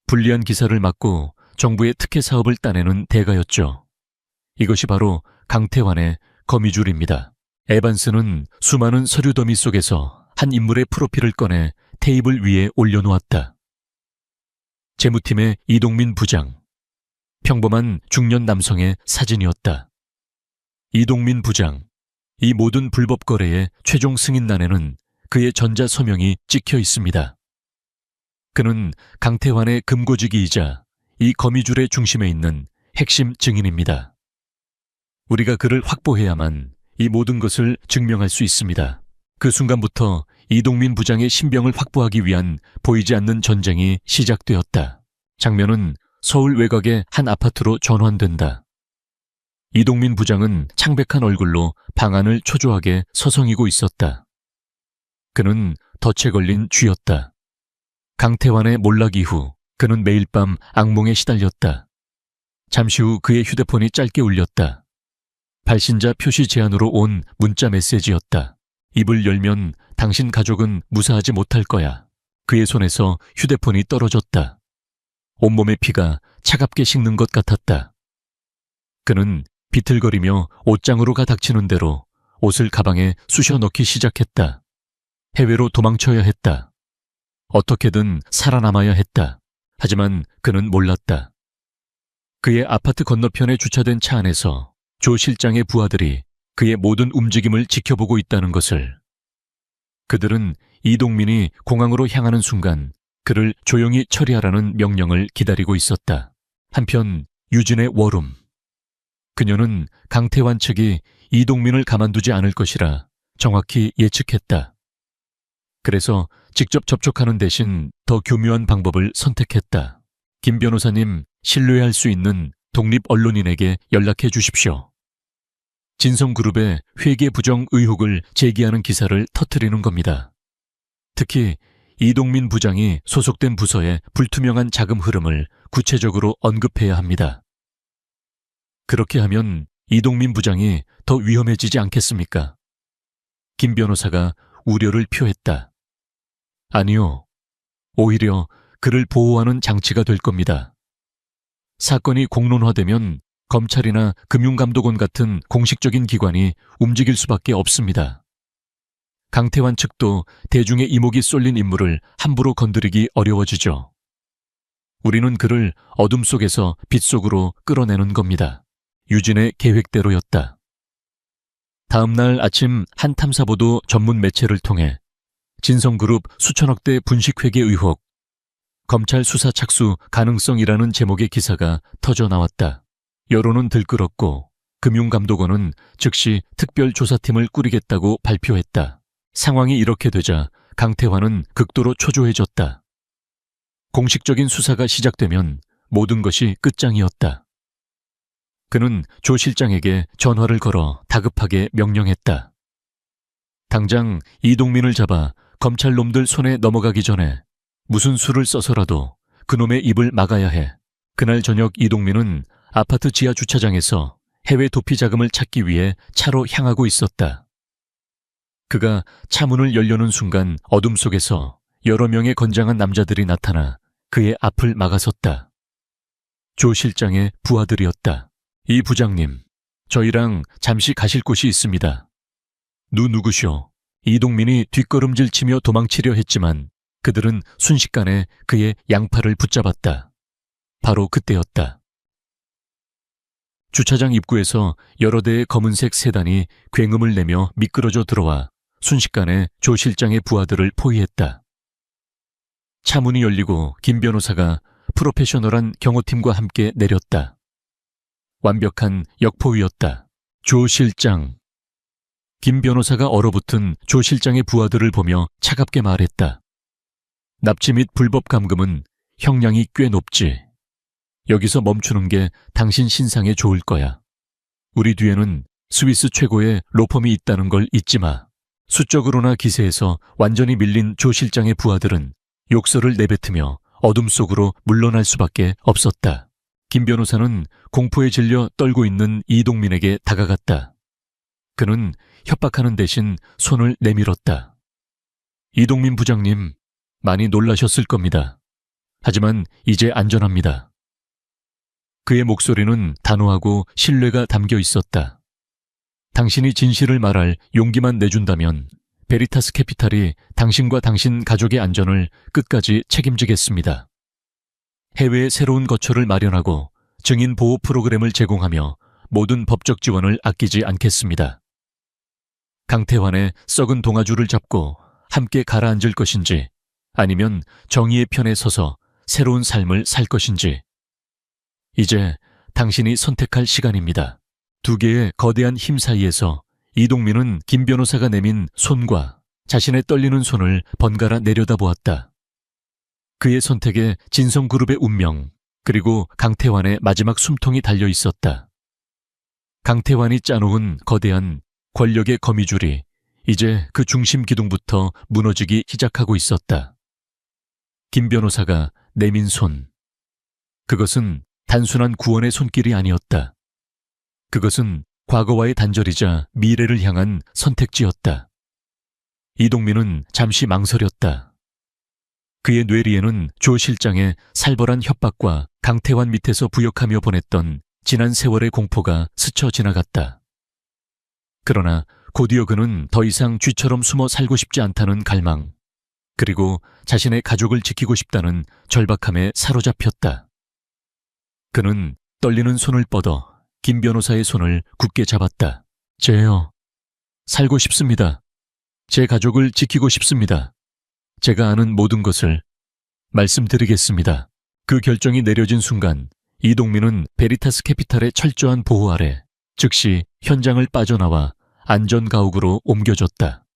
불리한 기사를 막고 정부의 특혜 사업을 따내는 대가였죠. 이것이 바로 강태환의 거미줄입니다. 에반스는 수많은 서류 더미 속에서 한 인물의 프로필을 꺼내 테이블 위에 올려놓았다. 재무팀의 이동민 부장. 평범한 중년 남성의 사진이었다. 이동민 부장. 이 모든 불법 거래의 최종 승인란에는 그의 전자 서명이 찍혀 있습니다. 그는 강태환의 금고지기이자 이 거미줄의 중심에 있는 핵심 증인입니다. 우리가 그를 확보해야만 이 모든 것을 증명할 수 있습니다. 그 순간부터 이동민 부장의 신병을 확보하기 위한 보이지 않는 전쟁이 시작되었다. 장면은 서울 외곽의 한 아파트로 전환된다. 이동민 부장은 창백한 얼굴로 방 안을 초조하게 서성이고 있었다. 그는 덫에 걸린 쥐였다. 강태환의 몰락 이후 그는 매일 밤 악몽에 시달렸다. 잠시 후 그의 휴대폰이 짧게 울렸다. 발신자 표시 제한으로 온 문자 메시지였다. 입을 열면 당신 가족은 무사하지 못할 거야. 그의 손에서 휴대폰이 떨어졌다. 온몸의 피가 차갑게 식는 것 같았다. 그는 비틀거리며 옷장으로 가 닥치는 대로 옷을 가방에 쑤셔 넣기 시작했다. 해외로 도망쳐야 했다. 어떻게든 살아남아야 했다. 하지만 그는 몰랐다. 그의 아파트 건너편에 주차된 차 안에서 조 실장의 부하들이 그의 모든 움직임을 지켜보고 있다는 것을. 그들은 이동민이 공항으로 향하는 순간 그를 조용히 처리하라는 명령을 기다리고 있었다. 한편 유진의 워룸. 그녀는 강태환 측이 이동민을 가만두지 않을 것이라 정확히 예측했다. 그래서 직접 접촉하는 대신 더 교묘한 방법을 선택했다. 김 변호사님, 신뢰할 수 있는 독립 언론인에게 연락해 주십시오. 진성그룹의 회계 부정 의혹을 제기하는 기사를 터뜨리는 겁니다. 특히 이동민 부장이 소속된 부서의 불투명한 자금 흐름을 구체적으로 언급해야 합니다. 그렇게 하면 이동민 부장이 더 위험해지지 않겠습니까? 김 변호사가 우려를 표했다. 아니요. 오히려 그를 보호하는 장치가 될 겁니다. 사건이 공론화되면 검찰이나 금융감독원 같은 공식적인 기관이 움직일 수밖에 없습니다. 강태환 측도 대중의 이목이 쏠린 인물을 함부로 건드리기 어려워지죠. 우리는 그를 어둠 속에서 빛 속으로 끌어내는 겁니다. 유진의 계획대로였다. 다음 날 아침 한 탐사보도 전문 매체를 통해 진성그룹 수천억대 분식회계 의혹, 검찰 수사 착수 가능성이라는 제목의 기사가 터져 나왔다. 여론은 들끓었고 금융감독원은 즉시 특별조사팀을 꾸리겠다고 발표했다. 상황이 이렇게 되자 강태환은 극도로 초조해졌다. 공식적인 수사가 시작되면 모든 것이 끝장이었다. 그는 조 실장에게 전화를 걸어 다급하게 명령했다. 당장 이동민을 잡아 검찰 놈들 손에 넘어가기 전에 무슨 수를 써서라도 그놈의 입을 막아야 해. 그날 저녁 이동민은 아파트 지하 주차장에서 해외 도피 자금을 찾기 위해 차로 향하고 있었다. 그가 차 문을 열려는 순간 어둠 속에서 여러 명의 건장한 남자들이 나타나 그의 앞을 막아섰다. 조 실장의 부하들이었다. 이 부장님, 저희랑 잠시 가실 곳이 있습니다. 누구쇼? 이동민이 뒷걸음질 치며 도망치려 했지만 그들은 순식간에 그의 양팔을 붙잡았다. 바로 그때였다. 주차장 입구에서 여러 대의 검은색 세단이 굉음을 내며 미끄러져 들어와 순식간에 조 실장의 부하들을 포위했다. 차 문이 열리고 김 변호사가 프로페셔널한 경호팀과 함께 내렸다. 완벽한 역포위였다. 조 실장. 김 변호사가 얼어붙은 조 실장의 부하들을 보며 차갑게 말했다. 납치 및 불법 감금은 형량이 꽤 높지. 여기서 멈추는 게 당신 신상에 좋을 거야. 우리 뒤에는 스위스 최고의 로펌이 있다는 걸 잊지 마. 수적으로나 기세에서 완전히 밀린 조 실장의 부하들은 욕설을 내뱉으며 어둠 속으로 물러날 수밖에 없었다. 김 변호사는 공포에 질려 떨고 있는 이동민에게 다가갔다. 그는 협박하는 대신 손을 내밀었다. 이동민 부장님, 많이 놀라셨을 겁니다. 하지만 이제 안전합니다. 그의 목소리는 단호하고 신뢰가 담겨 있었다. 당신이 진실을 말할 용기만 내준다면 베리타스 캐피탈이 당신과 당신 가족의 안전을 끝까지 책임지겠습니다. 해외에 새로운 거처를 마련하고 증인 보호 프로그램을 제공하며 모든 법적 지원을 아끼지 않겠습니다. 강태환의 썩은 동아줄을 잡고 함께 가라앉을 것인지 아니면 정의의 편에 서서 새로운 삶을 살 것인지 이제 당신이 선택할 시간입니다. 두 개의 거대한 힘 사이에서 이동민은 김 변호사가 내민 손과 자신의 떨리는 손을 번갈아 내려다보았다. 그의 선택에 진성그룹의 운명 그리고 강태환의 마지막 숨통이 달려 있었다. 강태환이 짜놓은 거대한 권력의 거미줄이 이제 그 중심 기둥부터 무너지기 시작하고 있었다. 김 변호사가 내민 손. 그것은 단순한 구원의 손길이 아니었다. 그것은 과거와의 단절이자 미래를 향한 선택지였다. 이동민은 잠시 망설였다. 그의 뇌리에는 조 실장의 살벌한 협박과 강태환 밑에서 부역하며 보냈던 지난 세월의 공포가 스쳐 지나갔다. 그러나 곧이어 그는 더 이상 쥐처럼 숨어 살고 싶지 않다는 갈망, 그리고 자신의 가족을 지키고 싶다는 절박함에 사로잡혔다. 그는 떨리는 손을 뻗어 김 변호사의 손을 굳게 잡았다. 제요. 살고 싶습니다. 제 가족을 지키고 싶습니다. 제가 아는 모든 것을 말씀드리겠습니다. 그 결정이 내려진 순간 이동민은 베리타스 캐피탈의 철저한 보호 아래 즉시 현장을 빠져나와 안전가옥으로 옮겨졌다.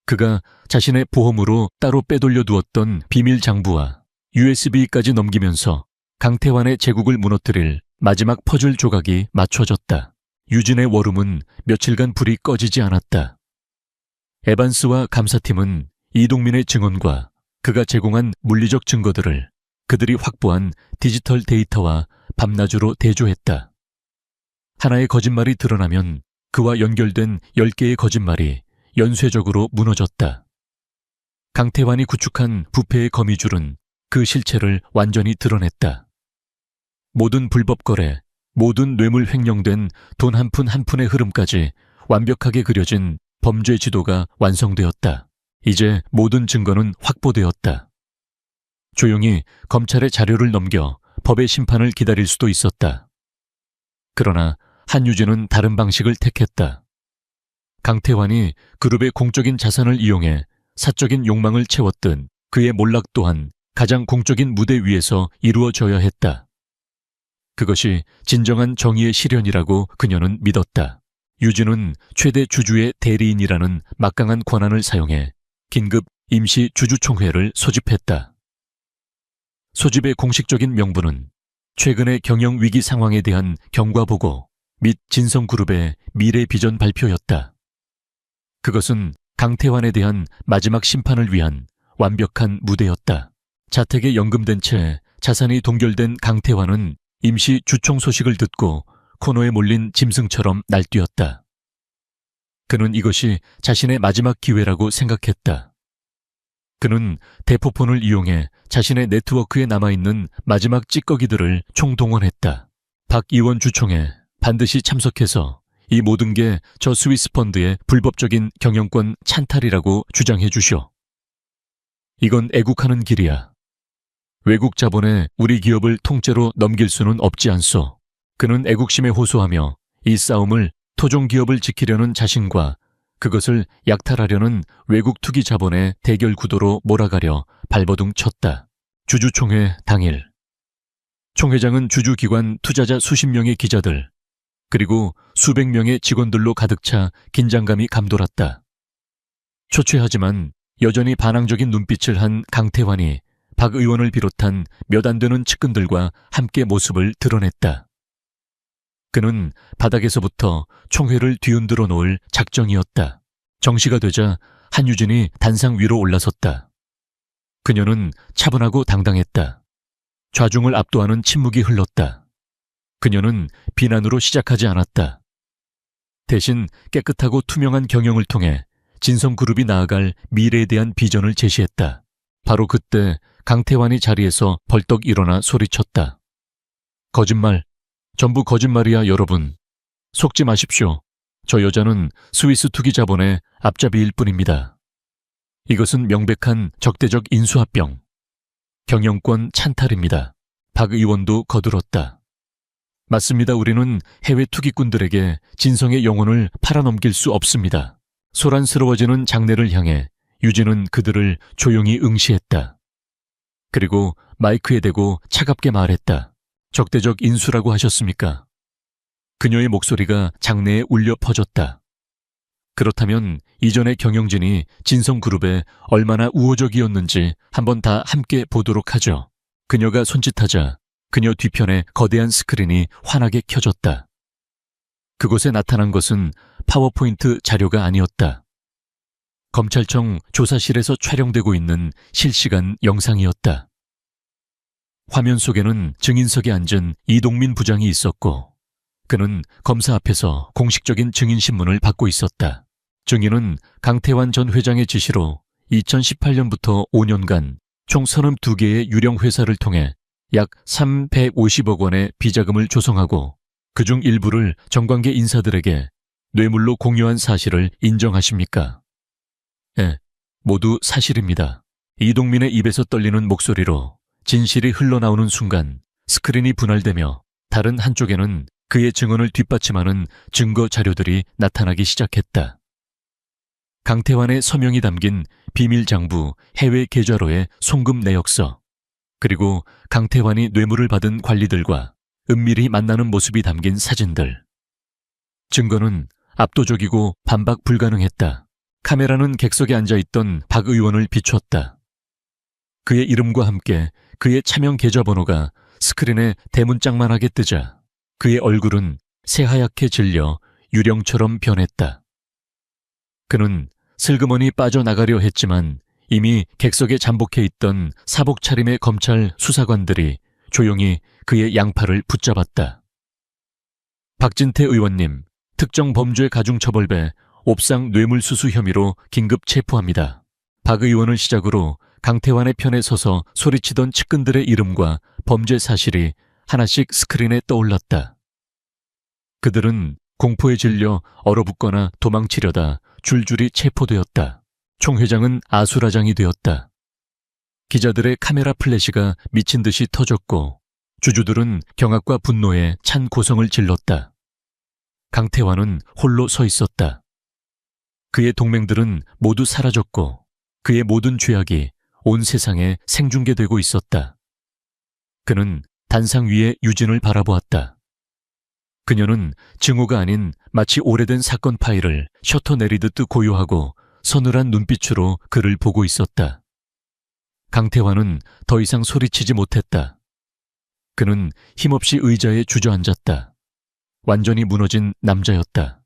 그가 자신의 보험으로 따로 빼돌려 두었던 비밀 장부와 USB까지 넘기면서 강태환의 제국을 무너뜨릴 마지막 퍼즐 조각이 맞춰졌다. 유진의 워룸은 며칠간 불이 꺼지지 않았다. 에반스와 감사팀은 이동민의 증언과 그가 제공한 물리적 증거들을 그들이 확보한 디지털 데이터와 밤낮으로 대조했다. 하나의 거짓말이 드러나면 그와 연결된 10개의 거짓말이 연쇄적으로 무너졌다. 강태환이 구축한 부패의 거미줄은 그 실체를 완전히 드러냈다. 모든 불법 거래, 모든 뇌물 횡령된 돈 한 푼 한 푼의 흐름까지 완벽하게 그려진 범죄 지도가 완성되었다. 이제 모든 증거는 확보되었다. 조용히 검찰의 자료를 넘겨 법의 심판을 기다릴 수도 있었다. 그러나 한유진은 다른 방식을 택했다. 강태환이 그룹의 공적인 자산을 이용해 사적인 욕망을 채웠던 그의 몰락 또한 가장 공적인 무대 위에서 이루어져야 했다. 그것이 진정한 정의의 실현이라고 그녀는 믿었다. 유진은 최대 주주의 대리인이라는 막강한 권한을 사용해 긴급 임시 주주총회를 소집했다. 소집의 공식적인 명분은 최근의 경영 위기 상황에 대한 경과보고 및 진성그룹의 미래 비전 발표였다. 그것은 강태환에 대한 마지막 심판을 위한 완벽한 무대였다. 자택에 연금된 채 자산이 동결된 강태환은 임시 주총 소식을 듣고 코너에 몰린 짐승처럼 날뛰었다. 그는 이것이 자신의 마지막 기회라고 생각했다. 그는 대포폰을 이용해 자신의 네트워크에 남아있는 마지막 찌꺼기들을 총동원했다. 박 의원 주총에 반드시 참석해서 이 모든 게 저 스위스 펀드의 불법적인 경영권 찬탈이라고 주장해 주시오. 이건 애국하는 길이야. 외국 자본에 우리 기업을 통째로 넘길 수는 없지 않소. 그는 애국심에 호소하며 이 싸움을 토종 기업을 지키려는 자신과 그것을 약탈하려는 외국 투기 자본의 대결 구도로 몰아가려 발버둥 쳤다. 주주총회 당일. 총회장은 주주기관 투자자 수십 명의 기자들 그리고 수백 명의 직원들로 가득 차 긴장감이 감돌았다. 초췌하지만 여전히 반항적인 눈빛을 한 강태환이 박 의원을 비롯한 몇 안 되는 측근들과 함께 모습을 드러냈다. 그는 바닥에서부터 총회를 뒤흔들어 놓을 작정이었다. 정시가 되자 한유진이 단상 위로 올라섰다. 그녀는 차분하고 당당했다. 좌중을 압도하는 침묵이 흘렀다. 그녀는 비난으로 시작하지 않았다. 대신 깨끗하고 투명한 경영을 통해 진성그룹이 나아갈 미래에 대한 비전을 제시했다. 바로 그때 강태환이 자리에서 벌떡 일어나 소리쳤다. 거짓말, 전부 거짓말이야 여러분. 속지 마십시오. 저 여자는 스위스 투기 자본의 앞잡이일 뿐입니다. 이것은 명백한 적대적 인수합병, 경영권 찬탈입니다. 박 의원도 거들었다. 맞습니다. 우리는 해외 투기꾼들에게 진성의 영혼을 팔아넘길 수 없습니다. 소란스러워지는 장내를 향해 유진은 그들을 조용히 응시했다. 그리고 마이크에 대고 차갑게 말했다. 적대적 인수라고 하셨습니까? 그녀의 목소리가 장내에 울려 퍼졌다. 그렇다면 이전의 경영진이 진성그룹에 얼마나 우호적이었는지 한번 다 함께 보도록 하죠. 그녀가 손짓하자 그녀 뒤편에 거대한 스크린이 환하게 켜졌다. 그곳에 나타난 것은 파워포인트 자료가 아니었다. 검찰청 조사실에서 촬영되고 있는 실시간 영상이었다. 화면 속에는 증인석에 앉은 이동민 부장이 있었고 그는 검사 앞에서 공식적인 증인신문을 받고 있었다. 증인은 강태환 전 회장의 지시로 2018년부터 5년간 총 32개의 유령 회사를 통해 약 350억 원의 비자금을 조성하고 그중 일부를 정관계 인사들에게 뇌물로 공유한 사실을 인정하십니까? 예, 모두 사실입니다. 이동민의 입에서 떨리는 목소리로 진실이 흘러나오는 순간 스크린이 분할되며 다른 한쪽에는 그의 증언을 뒷받침하는 증거 자료들이 나타나기 시작했다. 강태환의 서명이 담긴 비밀장부 해외 계좌로의 송금 내역서, 그리고 강태환이 뇌물을 받은 관리들과 은밀히 만나는 모습이 담긴 사진들. 증거는 압도적이고 반박 불가능했다. 카메라는 객석에 앉아있던 박 의원을 비췄다. 그의 이름과 함께 그의 차명 계좌번호가 스크린에 대문짝만하게 뜨자 그의 얼굴은 새하얗게 질려 유령처럼 변했다. 그는 슬그머니 빠져나가려 했지만 이미 객석에 잠복해 있던 사복 차림의 검찰 수사관들이 조용히 그의 양팔을 붙잡았다. 박진태 의원님, 특정 범죄 가중처벌배 옵상 뇌물수수 혐의로 긴급 체포합니다. 박 의원을 시작으로 강태환의 편에 서서 소리치던 측근들의 이름과 범죄 사실이 하나씩 스크린에 떠올랐다. 그들은 공포에 질려 얼어붙거나 도망치려다 줄줄이 체포되었다. 총 회장은 아수라장이 되었다. 기자들의 카메라 플래시가 미친 듯이 터졌고 주주들은 경악과 분노에 찬 고성을 질렀다. 강태환은 홀로 서 있었다. 그의 동맹들은 모두 사라졌고 그의 모든 죄악이 온 세상에 생중계되고 있었다. 그는 단상 위에 유진을 바라보았다. 그녀는 증오가 아닌 마치 오래된 사건 파일을 셔터 내리듯 고요하고 서늘한 눈빛으로 그를 보고 있었다. 강태환은 더 이상 소리치지 못했다. 그는 힘없이 의자에 주저앉았다. 완전히 무너진 남자였다.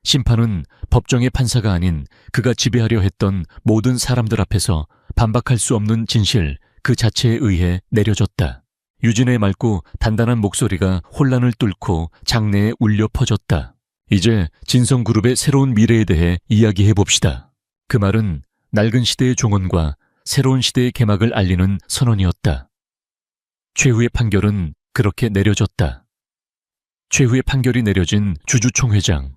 심판은 법정의 판사가 아닌 그가 지배하려 했던 모든 사람들 앞에서 반박할 수 없는 진실 그 자체에 의해 내려졌다. 유진의 맑고 단단한 목소리가 혼란을 뚫고 장내에 울려 퍼졌다. 이제 진성그룹의 새로운 미래에 대해 이야기해 봅시다. 그 말은 낡은 시대의 종언과 새로운 시대의 개막을 알리는 선언이었다. 최후의 판결은 그렇게 내려졌다. 최후의 판결이 내려진 주주총회장.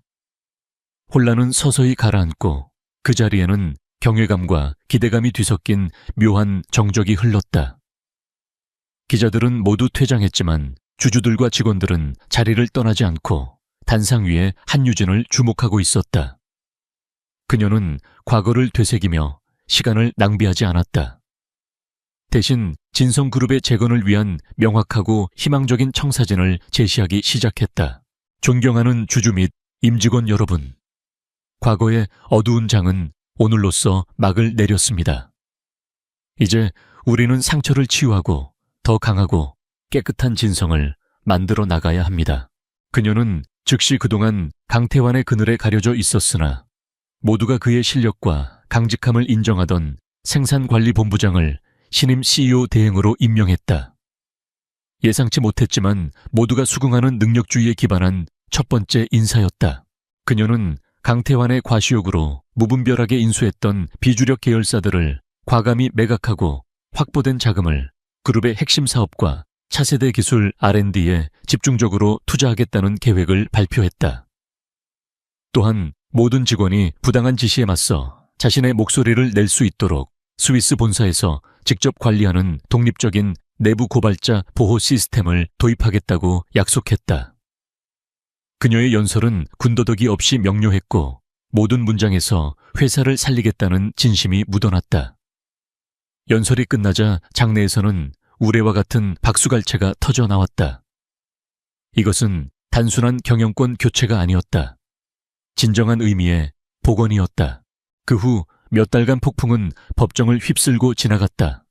혼란은 서서히 가라앉고 그 자리에는 경외감과 기대감이 뒤섞인 묘한 정적이 흘렀다. 기자들은 모두 퇴장했지만 주주들과 직원들은 자리를 떠나지 않고 단상 위에 한유진을 주목하고 있었다. 그녀는 과거를 되새기며 시간을 낭비하지 않았다. 대신 진성그룹의 재건을 위한 명확하고 희망적인 청사진을 제시하기 시작했다. 존경하는 주주 및 임직원 여러분, 과거의 어두운 장은 오늘로써 막을 내렸습니다. 이제 우리는 상처를 치유하고 더 강하고 깨끗한 진성을 만들어 나가야 합니다. 그녀는 즉시 그동안 강태환의 그늘에 가려져 있었으나 모두가 그의 실력과 강직함을 인정하던 생산관리본부장을 신임 CEO 대행으로 임명했다. 예상치 못했지만 모두가 수긍하는 능력주의에 기반한 첫 번째 인사였다. 그녀는 강태환의 과시욕으로 무분별하게 인수했던 비주력 계열사들을 과감히 매각하고 확보된 자금을 그룹의 핵심 사업과 차세대 기술 R&D에 집중적으로 투자하겠다는 계획을 발표했다. 또한 모든 직원이 부당한 지시에 맞서 자신의 목소리를 낼 수 있도록 스위스 본사에서 직접 관리하는 독립적인 내부 고발자 보호 시스템을 도입하겠다고 약속했다. 그녀의 연설은 군더더기 없이 명료했고 모든 문장에서 회사를 살리겠다는 진심이 묻어났다. 연설이 끝나자 장내에서는 우레와 같은 박수갈채가 터져 나왔다. 이것은 단순한 경영권 교체가 아니었다. 진정한 의미의 복원이었다. 그 후 몇 달간 폭풍은 법정을 휩쓸고 지나갔다.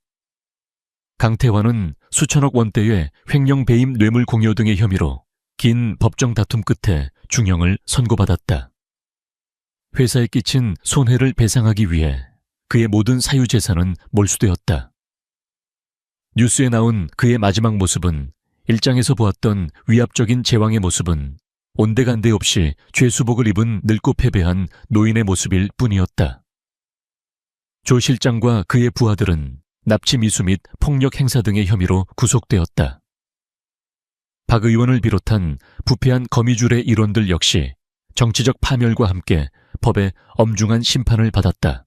강태환은 수천억 원대의 횡령 배임 뇌물 공여 등의 혐의로 긴 법정 다툼 끝에 중형을 선고받았다. 회사에 끼친 손해를 배상하기 위해 그의 모든 사유재산은 몰수되었다. 뉴스에 나온 그의 마지막 모습은 일장에서 보았던 위압적인 제왕의 모습은 온데간데 없이 죄수복을 입은 늙고 패배한 노인의 모습일 뿐이었다. 조 실장과 그의 부하들은 납치 미수 및 폭력 행사 등의 혐의로 구속되었다. 박 의원을 비롯한 부패한 거미줄의 일원들 역시 정치적 파멸과 함께 법의 엄중한 심판을 받았다.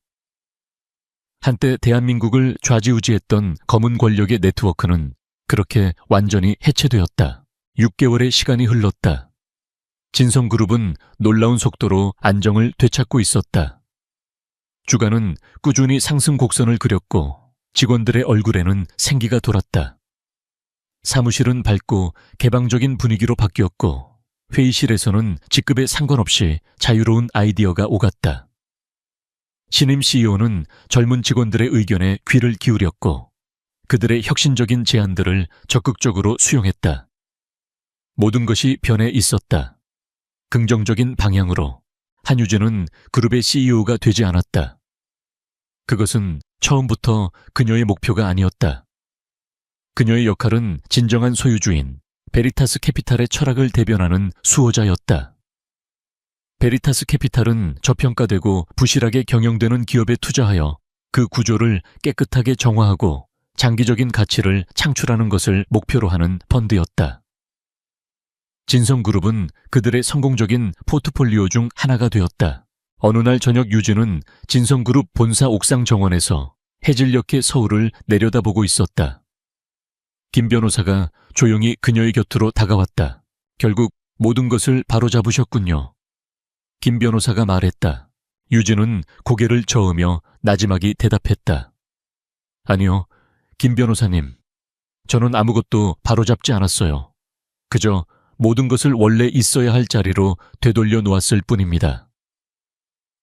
한때 대한민국을 좌지우지했던 검은 권력의 네트워크는 그렇게 완전히 해체되었다. 6개월의 시간이 흘렀다. 진성그룹은 놀라운 속도로 안정을 되찾고 있었다. 주가는 꾸준히 상승 곡선을 그렸고 직원들의 얼굴에는 생기가 돌았다. 사무실은 밝고 개방적인 분위기로 바뀌었고 회의실에서는 직급에 상관없이 자유로운 아이디어가 오갔다. 신임 CEO는 젊은 직원들의 의견에 귀를 기울였고 그들의 혁신적인 제안들을 적극적으로 수용했다. 모든 것이 변해 있었다. 긍정적인 방향으로. 한유진은 그룹의 CEO가 되지 않았다. 그것은 처음부터 그녀의 목표가 아니었다. 그녀의 역할은 진정한 소유주인 베리타스 캐피탈의 철학을 대변하는 수호자였다. 베리타스 캐피탈은 저평가되고 부실하게 경영되는 기업에 투자하여 그 구조를 깨끗하게 정화하고 장기적인 가치를 창출하는 것을 목표로 하는 펀드였다. 진성그룹은 그들의 성공적인 포트폴리오 중 하나가 되었다. 어느 날 저녁 유진은 진성그룹 본사 옥상 정원에서 해질녘의 서울을 내려다보고 있었다. 김 변호사가 조용히 그녀의 곁으로 다가왔다. 결국 모든 것을 바로잡으셨군요. 김 변호사가 말했다. 유진은 고개를 저으며 나지막이 대답했다. 아니요, 김 변호사님. 저는 아무것도 바로잡지 않았어요. 그저 모든 것을 원래 있어야 할 자리로 되돌려 놓았을 뿐입니다.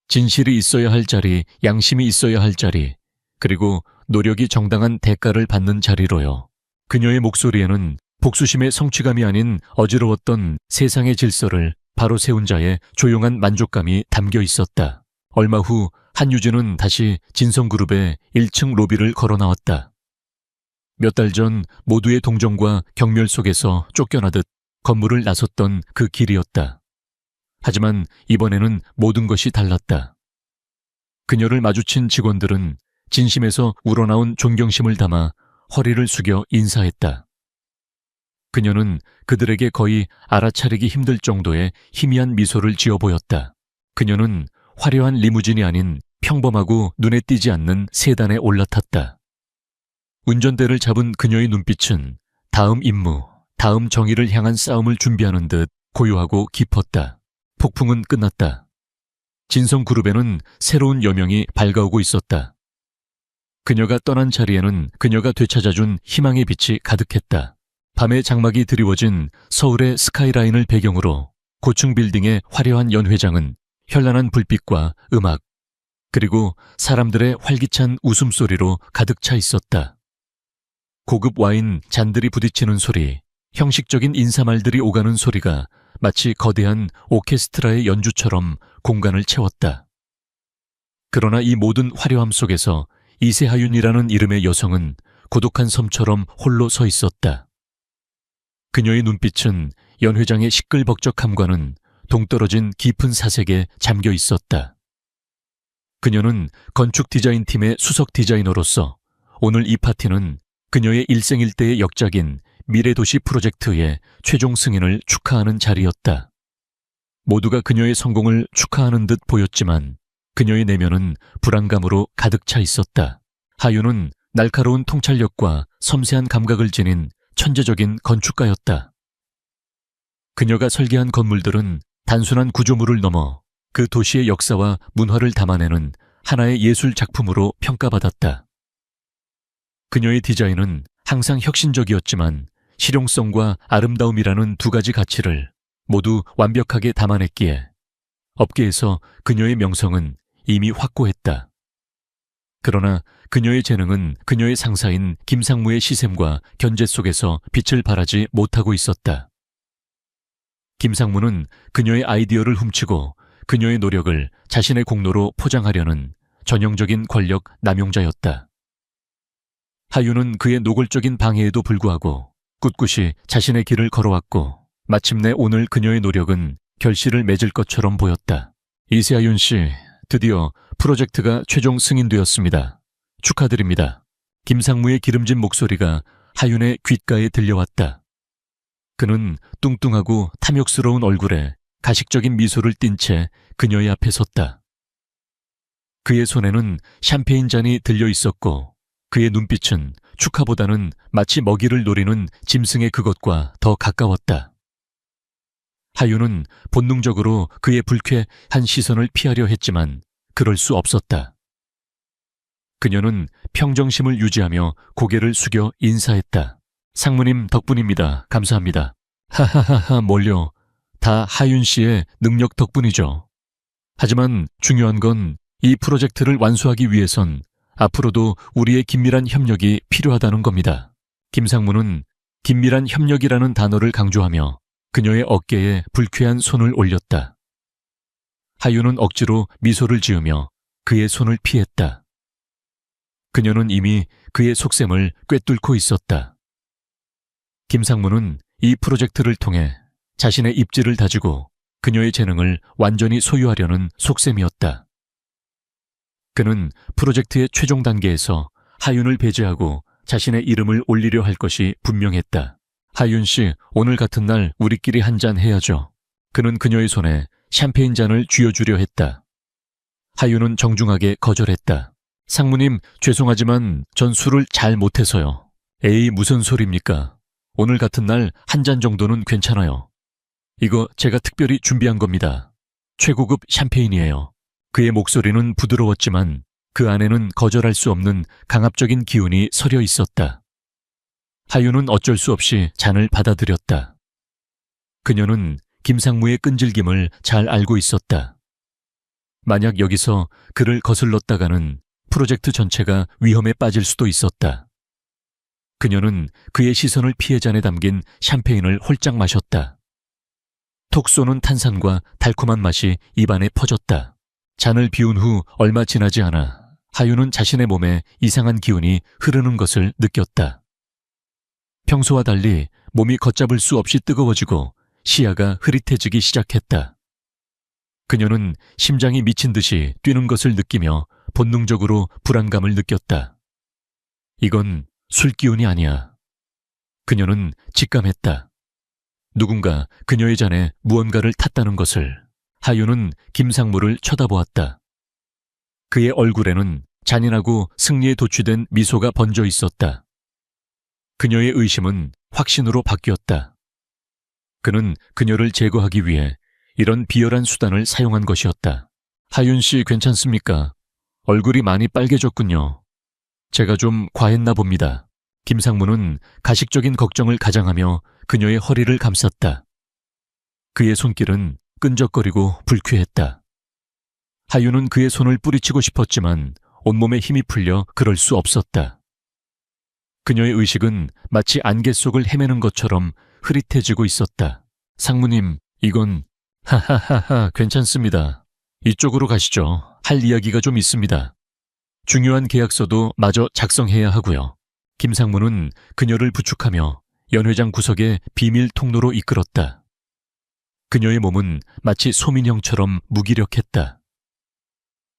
진실이 있어야 할 자리, 양심이 있어야 할 자리, 그리고 노력이 정당한 대가를 받는 자리로요. 그녀의 목소리에는 복수심의 성취감이 아닌 어지러웠던 세상의 질서를 바로 세운 자의 조용한 만족감이 담겨 있었다. 얼마 후 한유진은 다시 진성그룹의 1층 로비를 걸어 나왔다. 몇 달 전 모두의 동정과 경멸 속에서 쫓겨나듯 건물을 나섰던 그 길이었다. 하지만 이번에는 모든 것이 달랐다. 그녀를 마주친 직원들은 진심에서 우러나온 존경심을 담아 허리를 숙여 인사했다. 그녀는 그들에게 거의 알아차리기 힘들 정도의 희미한 미소를 지어 보였다. 그녀는 화려한 리무진이 아닌 평범하고 눈에 띄지 않는 세단에 올라탔다. 운전대를 잡은 그녀의 눈빛은 다음 임무, 다음 정의를 향한 싸움을 준비하는 듯 고요하고 깊었다. 폭풍은 끝났다. 진성그룹에는 새로운 여명이 밝아오고 있었다. 그녀가 떠난 자리에는 그녀가 되찾아준 희망의 빛이 가득했다. 밤의 장막이 드리워진 서울의 스카이라인을 배경으로 고층 빌딩의 화려한 연회장은 현란한 불빛과 음악, 그리고 사람들의 활기찬 웃음소리로 가득 차 있었다. 고급 와인 잔들이 부딪히는 소리, 형식적인 인사말들이 오가는 소리가 마치 거대한 오케스트라의 연주처럼 공간을 채웠다. 그러나 이 모든 화려함 속에서 이세하윤이라는 이름의 여성은 고독한 섬처럼 홀로 서 있었다. 그녀의 눈빛은 연회장의 시끌벅적함과는 동떨어진 깊은 사색에 잠겨 있었다. 그녀는 건축 디자인팀의 수석 디자이너로서 오늘 이 파티는 그녀의 일생일대의 역작인 미래도시 프로젝트의 최종 승인을 축하하는 자리였다. 모두가 그녀의 성공을 축하하는 듯 보였지만 그녀의 내면은 불안감으로 가득 차 있었다. 하윤은 날카로운 통찰력과 섬세한 감각을 지닌 천재적인 건축가였다. 그녀가 설계한 건물들은 단순한 구조물을 넘어 그 도시의 역사와 문화를 담아내는 하나의 예술 작품으로 평가받았다. 그녀의 디자인은 항상 혁신적이었지만 실용성과 아름다움이라는 두 가지 가치를 모두 완벽하게 담아냈기에 업계에서 그녀의 명성은 이미 확고했다. 그러나 그녀의 재능은 그녀의 상사인 김상무의 시샘과 견제 속에서 빛을 발하지 못하고 있었다. 김상무는 그녀의 아이디어를 훔치고 그녀의 노력을 자신의 공로로 포장하려는 전형적인 권력 남용자였다. 하윤은 그의 노골적인 방해에도 불구하고 꿋꿋이 자신의 길을 걸어왔고 마침내 오늘 그녀의 노력은 결실을 맺을 것처럼 보였다. 이세하윤 씨, 드디어 프로젝트가 최종 승인되었습니다. 축하드립니다. 김상무의 기름진 목소리가 하윤의 귓가에 들려왔다. 그는 뚱뚱하고 탐욕스러운 얼굴에 가식적인 미소를 띤 채 그녀의 앞에 섰다. 그의 손에는 샴페인 잔이 들려 있었고 그의 눈빛은 축하보다는 마치 먹이를 노리는 짐승의 그것과 더 가까웠다. 하윤은 본능적으로 그의 불쾌한 시선을 피하려 했지만 그럴 수 없었다. 그녀는 평정심을 유지하며 고개를 숙여 인사했다. 상무님 덕분입니다. 감사합니다. 하하하하 뭘요. 다 하윤 씨의 능력 덕분이죠. 하지만 중요한 건 이 프로젝트를 완수하기 위해선 앞으로도 우리의 긴밀한 협력이 필요하다는 겁니다. 김상무는 긴밀한 협력이라는 단어를 강조하며 그녀의 어깨에 불쾌한 손을 올렸다. 하윤은 억지로 미소를 지으며 그의 손을 피했다. 그녀는 이미 그의 속셈을 꿰뚫고 있었다. 김상무는 이 프로젝트를 통해 자신의 입지를 다지고 그녀의 재능을 완전히 소유하려는 속셈이었다. 그는 프로젝트의 최종 단계에서 하윤을 배제하고 자신의 이름을 올리려 할 것이 분명했다. 하윤 씨, 오늘 같은 날 우리끼리 한잔 해야죠. 그는 그녀의 손에 샴페인 잔을 쥐어주려 했다. 하윤은 정중하게 거절했다. 상무님, 죄송하지만 전 술을 잘 못해서요. 에이, 무슨 소리입니까? 오늘 같은 날 한 잔 정도는 괜찮아요. 이거 제가 특별히 준비한 겁니다. 최고급 샴페인이에요. 그의 목소리는 부드러웠지만 그 안에는 거절할 수 없는 강압적인 기운이 서려 있었다. 하윤은 어쩔 수 없이 잔을 받아들였다. 그녀는 김상무의 끈질김을 잘 알고 있었다. 만약 여기서 그를 거슬렀다가는 프로젝트 전체가 위험에 빠질 수도 있었다. 그녀는 그의 시선을 피해 잔에 담긴 샴페인을 홀짝 마셨다. 톡 쏘는 탄산과 달콤한 맛이 입안에 퍼졌다. 잔을 비운 후 얼마 지나지 않아 하윤은 자신의 몸에 이상한 기운이 흐르는 것을 느꼈다. 평소와 달리 몸이 걷잡을 수 없이 뜨거워지고 시야가 흐릿해지기 시작했다. 그녀는 심장이 미친 듯이 뛰는 것을 느끼며 본능적으로 불안감을 느꼈다. 이건 술기운이 아니야. 그녀는 직감했다. 누군가 그녀의 잔에 무언가를 탔다는 것을. 하윤은 김상무를 쳐다보았다. 그의 얼굴에는 잔인하고 승리에 도취된 미소가 번져 있었다. 그녀의 의심은 확신으로 바뀌었다. 그는 그녀를 제거하기 위해 이런 비열한 수단을 사용한 것이었다. 하윤 씨 괜찮습니까? 얼굴이 많이 빨개졌군요. 제가 좀 과했나 봅니다. 김상무는 가식적인 걱정을 가장하며 그녀의 허리를 감쌌다. 그의 손길은 끈적거리고 불쾌했다. 하윤은 그의 손을 뿌리치고 싶었지만 온몸에 힘이 풀려 그럴 수 없었다. 그녀의 의식은 마치 안개 속을 헤매는 것처럼 흐릿해지고 있었다. 상무님, 이건... 하하하하, 괜찮습니다. 이쪽으로 가시죠. 할 이야기가 좀 있습니다. 중요한 계약서도 마저 작성해야 하고요. 김상무는 그녀를 부축하며 연회장 구석의 비밀 통로로 이끌었다. 그녀의 몸은 마치 소민형처럼 무기력했다.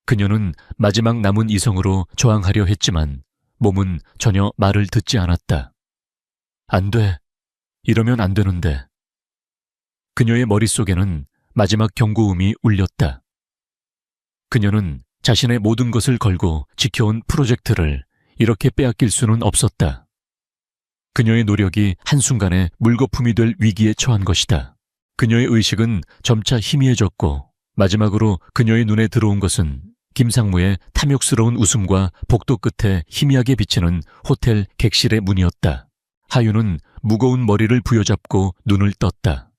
그녀는 마지막 남은 이성으로 저항하려 했지만 몸은 전혀 말을 듣지 않았다. 안 돼. 이러면 안 되는데. 그녀의 머릿속에는 마지막 경고음이 울렸다. 그녀는 자신의 모든 것을 걸고 지켜온 프로젝트를 이렇게 빼앗길 수는 없었다. 그녀의 노력이 한순간에 물거품이 될 위기에 처한 것이다. 그녀의 의식은 점차 희미해졌고 마지막으로 그녀의 눈에 들어온 것은 김상무의 탐욕스러운 웃음과 복도 끝에 희미하게 비치는 호텔 객실의 문이었다. 하윤은 무거운 머리를 부여잡고 눈을 떴다.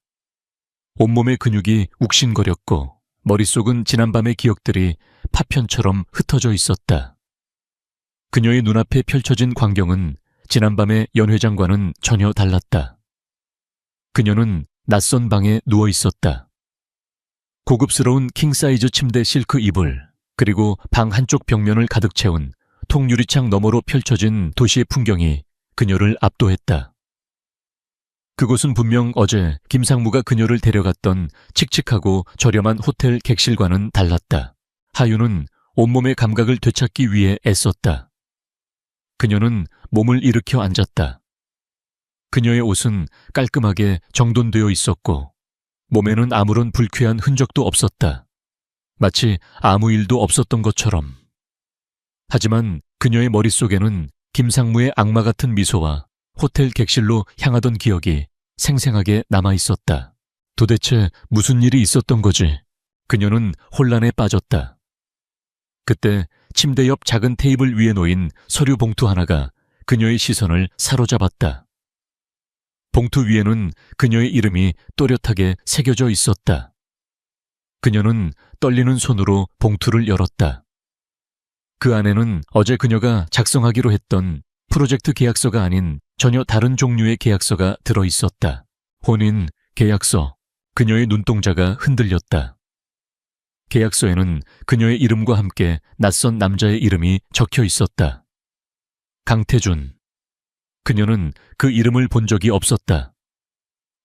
온몸의 근육이 욱신거렸고 머릿속은 지난밤의 기억들이 파편처럼 흩어져 있었다. 그녀의 눈앞에 펼쳐진 광경은 지난밤의 연회장과는 전혀 달랐다. 그녀는 낯선 방에 누워 있었다. 고급스러운 킹사이즈 침대 실크 이불, 그리고 방 한쪽 벽면을 가득 채운 통유리창 너머로 펼쳐진 도시의 풍경이 그녀를 압도했다. 그곳은 분명 어제 김상무가 그녀를 데려갔던 칙칙하고 저렴한 호텔 객실과는 달랐다. 하윤은 온몸의 감각을 되찾기 위해 애썼다. 그녀는 몸을 일으켜 앉았다. 그녀의 옷은 깔끔하게 정돈되어 있었고 몸에는 아무런 불쾌한 흔적도 없었다. 마치 아무 일도 없었던 것처럼. 하지만 그녀의 머릿속에는 김상무의 악마 같은 미소와 호텔 객실로 향하던 기억이 생생하게 남아있었다. 도대체 무슨 일이 있었던 거지? 그녀는 혼란에 빠졌다. 그때 침대 옆 작은 테이블 위에 놓인 서류 봉투 하나가 그녀의 시선을 사로잡았다. 봉투 위에는 그녀의 이름이 또렷하게 새겨져 있었다. 그녀는 떨리는 손으로 봉투를 열었다. 그 안에는 어제 그녀가 작성하기로 했던 프로젝트 계약서가 아닌 전혀 다른 종류의 계약서가 들어있었다. 혼인, 계약서. 그녀의 눈동자가 흔들렸다. 계약서에는 그녀의 이름과 함께 낯선 남자의 이름이 적혀 있었다. 강태준. 그녀는 그 이름을 본 적이 없었다.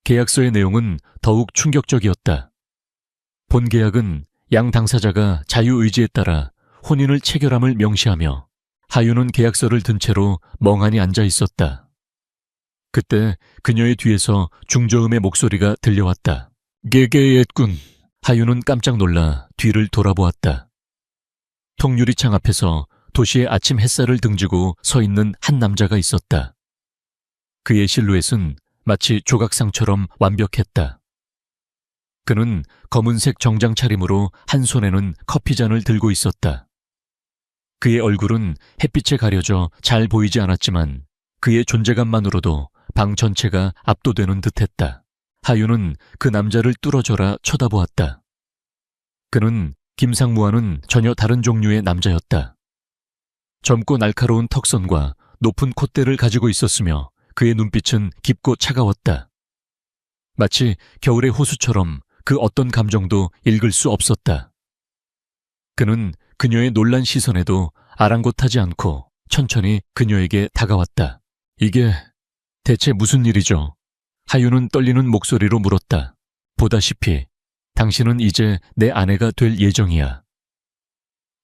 계약서의 내용은 더욱 충격적이었다. 본 계약은 양 당사자가 자유의지에 따라 혼인을 체결함을 명시하며 하윤은 계약서를 든 채로 멍하니 앉아 있었다. 그때 그녀의 뒤에서 중저음의 목소리가 들려왔다. 개개했군. 하윤은 깜짝 놀라 뒤를 돌아보았다. 통유리창 앞에서 도시의 아침 햇살을 등지고 서 있는 한 남자가 있었다. 그의 실루엣은 마치 조각상처럼 완벽했다. 그는 검은색 정장 차림으로 한 손에는 커피잔을 들고 있었다. 그의 얼굴은 햇빛에 가려져 잘 보이지 않았지만 그의 존재감만으로도 방 전체가 압도되는 듯했다. 하윤은 그 남자를 뚫어져라 쳐다보았다. 그는 김상무와는 전혀 다른 종류의 남자였다. 젊고 날카로운 턱선과 높은 콧대를 가지고 있었으며 그의 눈빛은 깊고 차가웠다. 마치 겨울의 호수처럼 그 어떤 감정도 읽을 수 없었다. 그는 그녀의 놀란 시선에도 아랑곳하지 않고 천천히 그녀에게 다가왔다. 이게 대체 무슨 일이죠? 하윤은 떨리는 목소리로 물었다. 보다시피 당신은 이제 내 아내가 될 예정이야.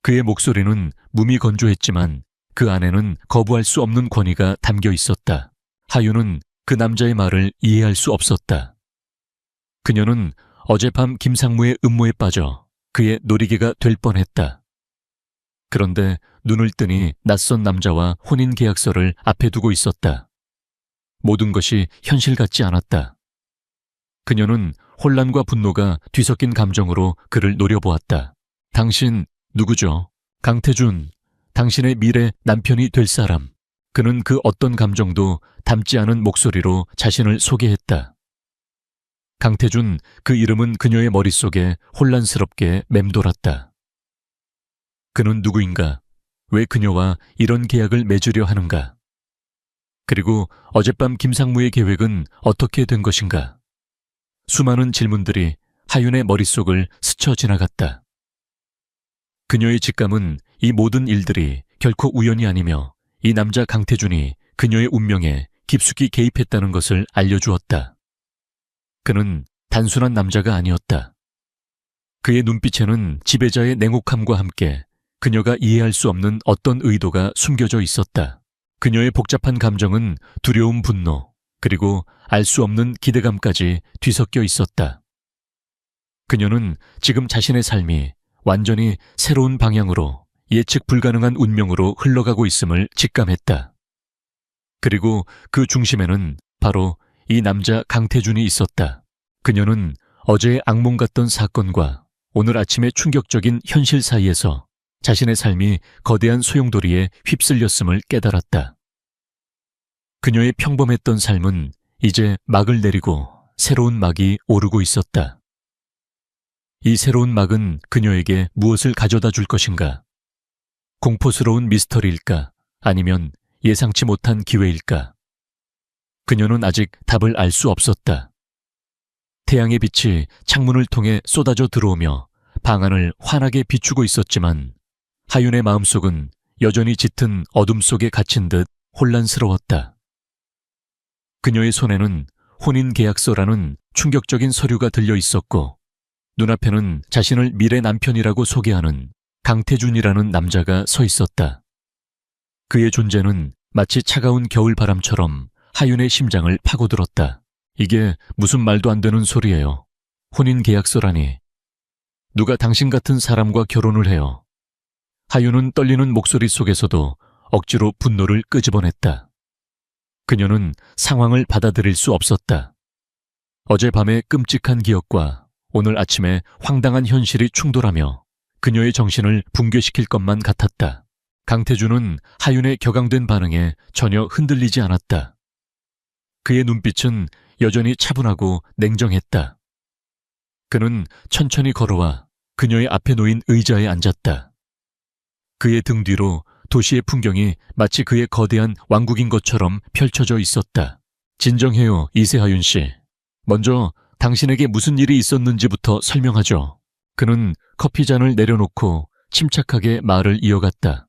그의 목소리는 무미건조했지만 그 안에는 거부할 수 없는 권위가 담겨 있었다. 하윤은 그 남자의 말을 이해할 수 없었다. 그녀는 어젯밤 김상무의 음모에 빠져 그의 놀이개가 될 뻔했다. 그런데 눈을 뜨니 낯선 남자와 혼인 계약서를 앞에 두고 있었다. 모든 것이 현실 같지 않았다. 그녀는 혼란과 분노가 뒤섞인 감정으로 그를 노려보았다. 당신 누구죠? 강태준, 당신의 미래 남편이 될 사람. 그는 그 어떤 감정도 담지 않은 목소리로 자신을 소개했다. 강태준, 그 이름은 그녀의 머릿속에 혼란스럽게 맴돌았다. 그는 누구인가? 왜 그녀와 이런 계약을 맺으려 하는가? 그리고 어젯밤 김상무의 계획은 어떻게 된 것인가? 수많은 질문들이 하윤의 머릿속을 스쳐 지나갔다. 그녀의 직감은 이 모든 일들이 결코 우연이 아니며 이 남자 강태준이 그녀의 운명에 깊숙이 개입했다는 것을 알려주었다. 그는 단순한 남자가 아니었다. 그의 눈빛에는 지배자의 냉혹함과 함께 그녀가 이해할 수 없는 어떤 의도가 숨겨져 있었다. 그녀의 복잡한 감정은 두려움, 분노, 그리고 알 수 없는 기대감까지 뒤섞여 있었다. 그녀는 지금 자신의 삶이 완전히 새로운 방향으로 예측 불가능한 운명으로 흘러가고 있음을 직감했다. 그리고 그 중심에는 바로 이 남자 강태준이 있었다. 그녀는 어제의 악몽 같던 사건과 오늘 아침의 충격적인 현실 사이에서 자신의 삶이 거대한 소용돌이에 휩쓸렸음을 깨달았다. 그녀의 평범했던 삶은 이제 막을 내리고 새로운 막이 오르고 있었다. 이 새로운 막은 그녀에게 무엇을 가져다 줄 것인가? 공포스러운 미스터리일까? 아니면 예상치 못한 기회일까? 그녀는 아직 답을 알 수 없었다. 태양의 빛이 창문을 통해 쏟아져 들어오며 방 안을 환하게 비추고 있었지만 하윤의 마음속은 여전히 짙은 어둠 속에 갇힌 듯 혼란스러웠다. 그녀의 손에는 혼인 계약서라는 충격적인 서류가 들려 있었고 눈앞에는 자신을 미래 남편이라고 소개하는 강태준이라는 남자가 서 있었다. 그의 존재는 마치 차가운 겨울바람처럼 하윤의 심장을 파고들었다. 이게 무슨 말도 안 되는 소리예요. 혼인 계약서라니. 누가 당신 같은 사람과 결혼을 해요. 하윤은 떨리는 목소리 속에서도 억지로 분노를 끄집어냈다. 그녀는 상황을 받아들일 수 없었다. 어젯밤의 끔찍한 기억과 오늘 아침의 황당한 현실이 충돌하며 그녀의 정신을 붕괴시킬 것만 같았다. 강태준은 하윤의 격앙된 반응에 전혀 흔들리지 않았다. 그의 눈빛은 여전히 차분하고 냉정했다. 그는 천천히 걸어와 그녀의 앞에 놓인 의자에 앉았다. 그의 등 뒤로 도시의 풍경이 마치 그의 거대한 왕국인 것처럼 펼쳐져 있었다. 진정해요, 이세하윤 씨. 먼저 당신에게 무슨 일이 있었는지부터 설명하죠. 그는 커피잔을 내려놓고 침착하게 말을 이어갔다.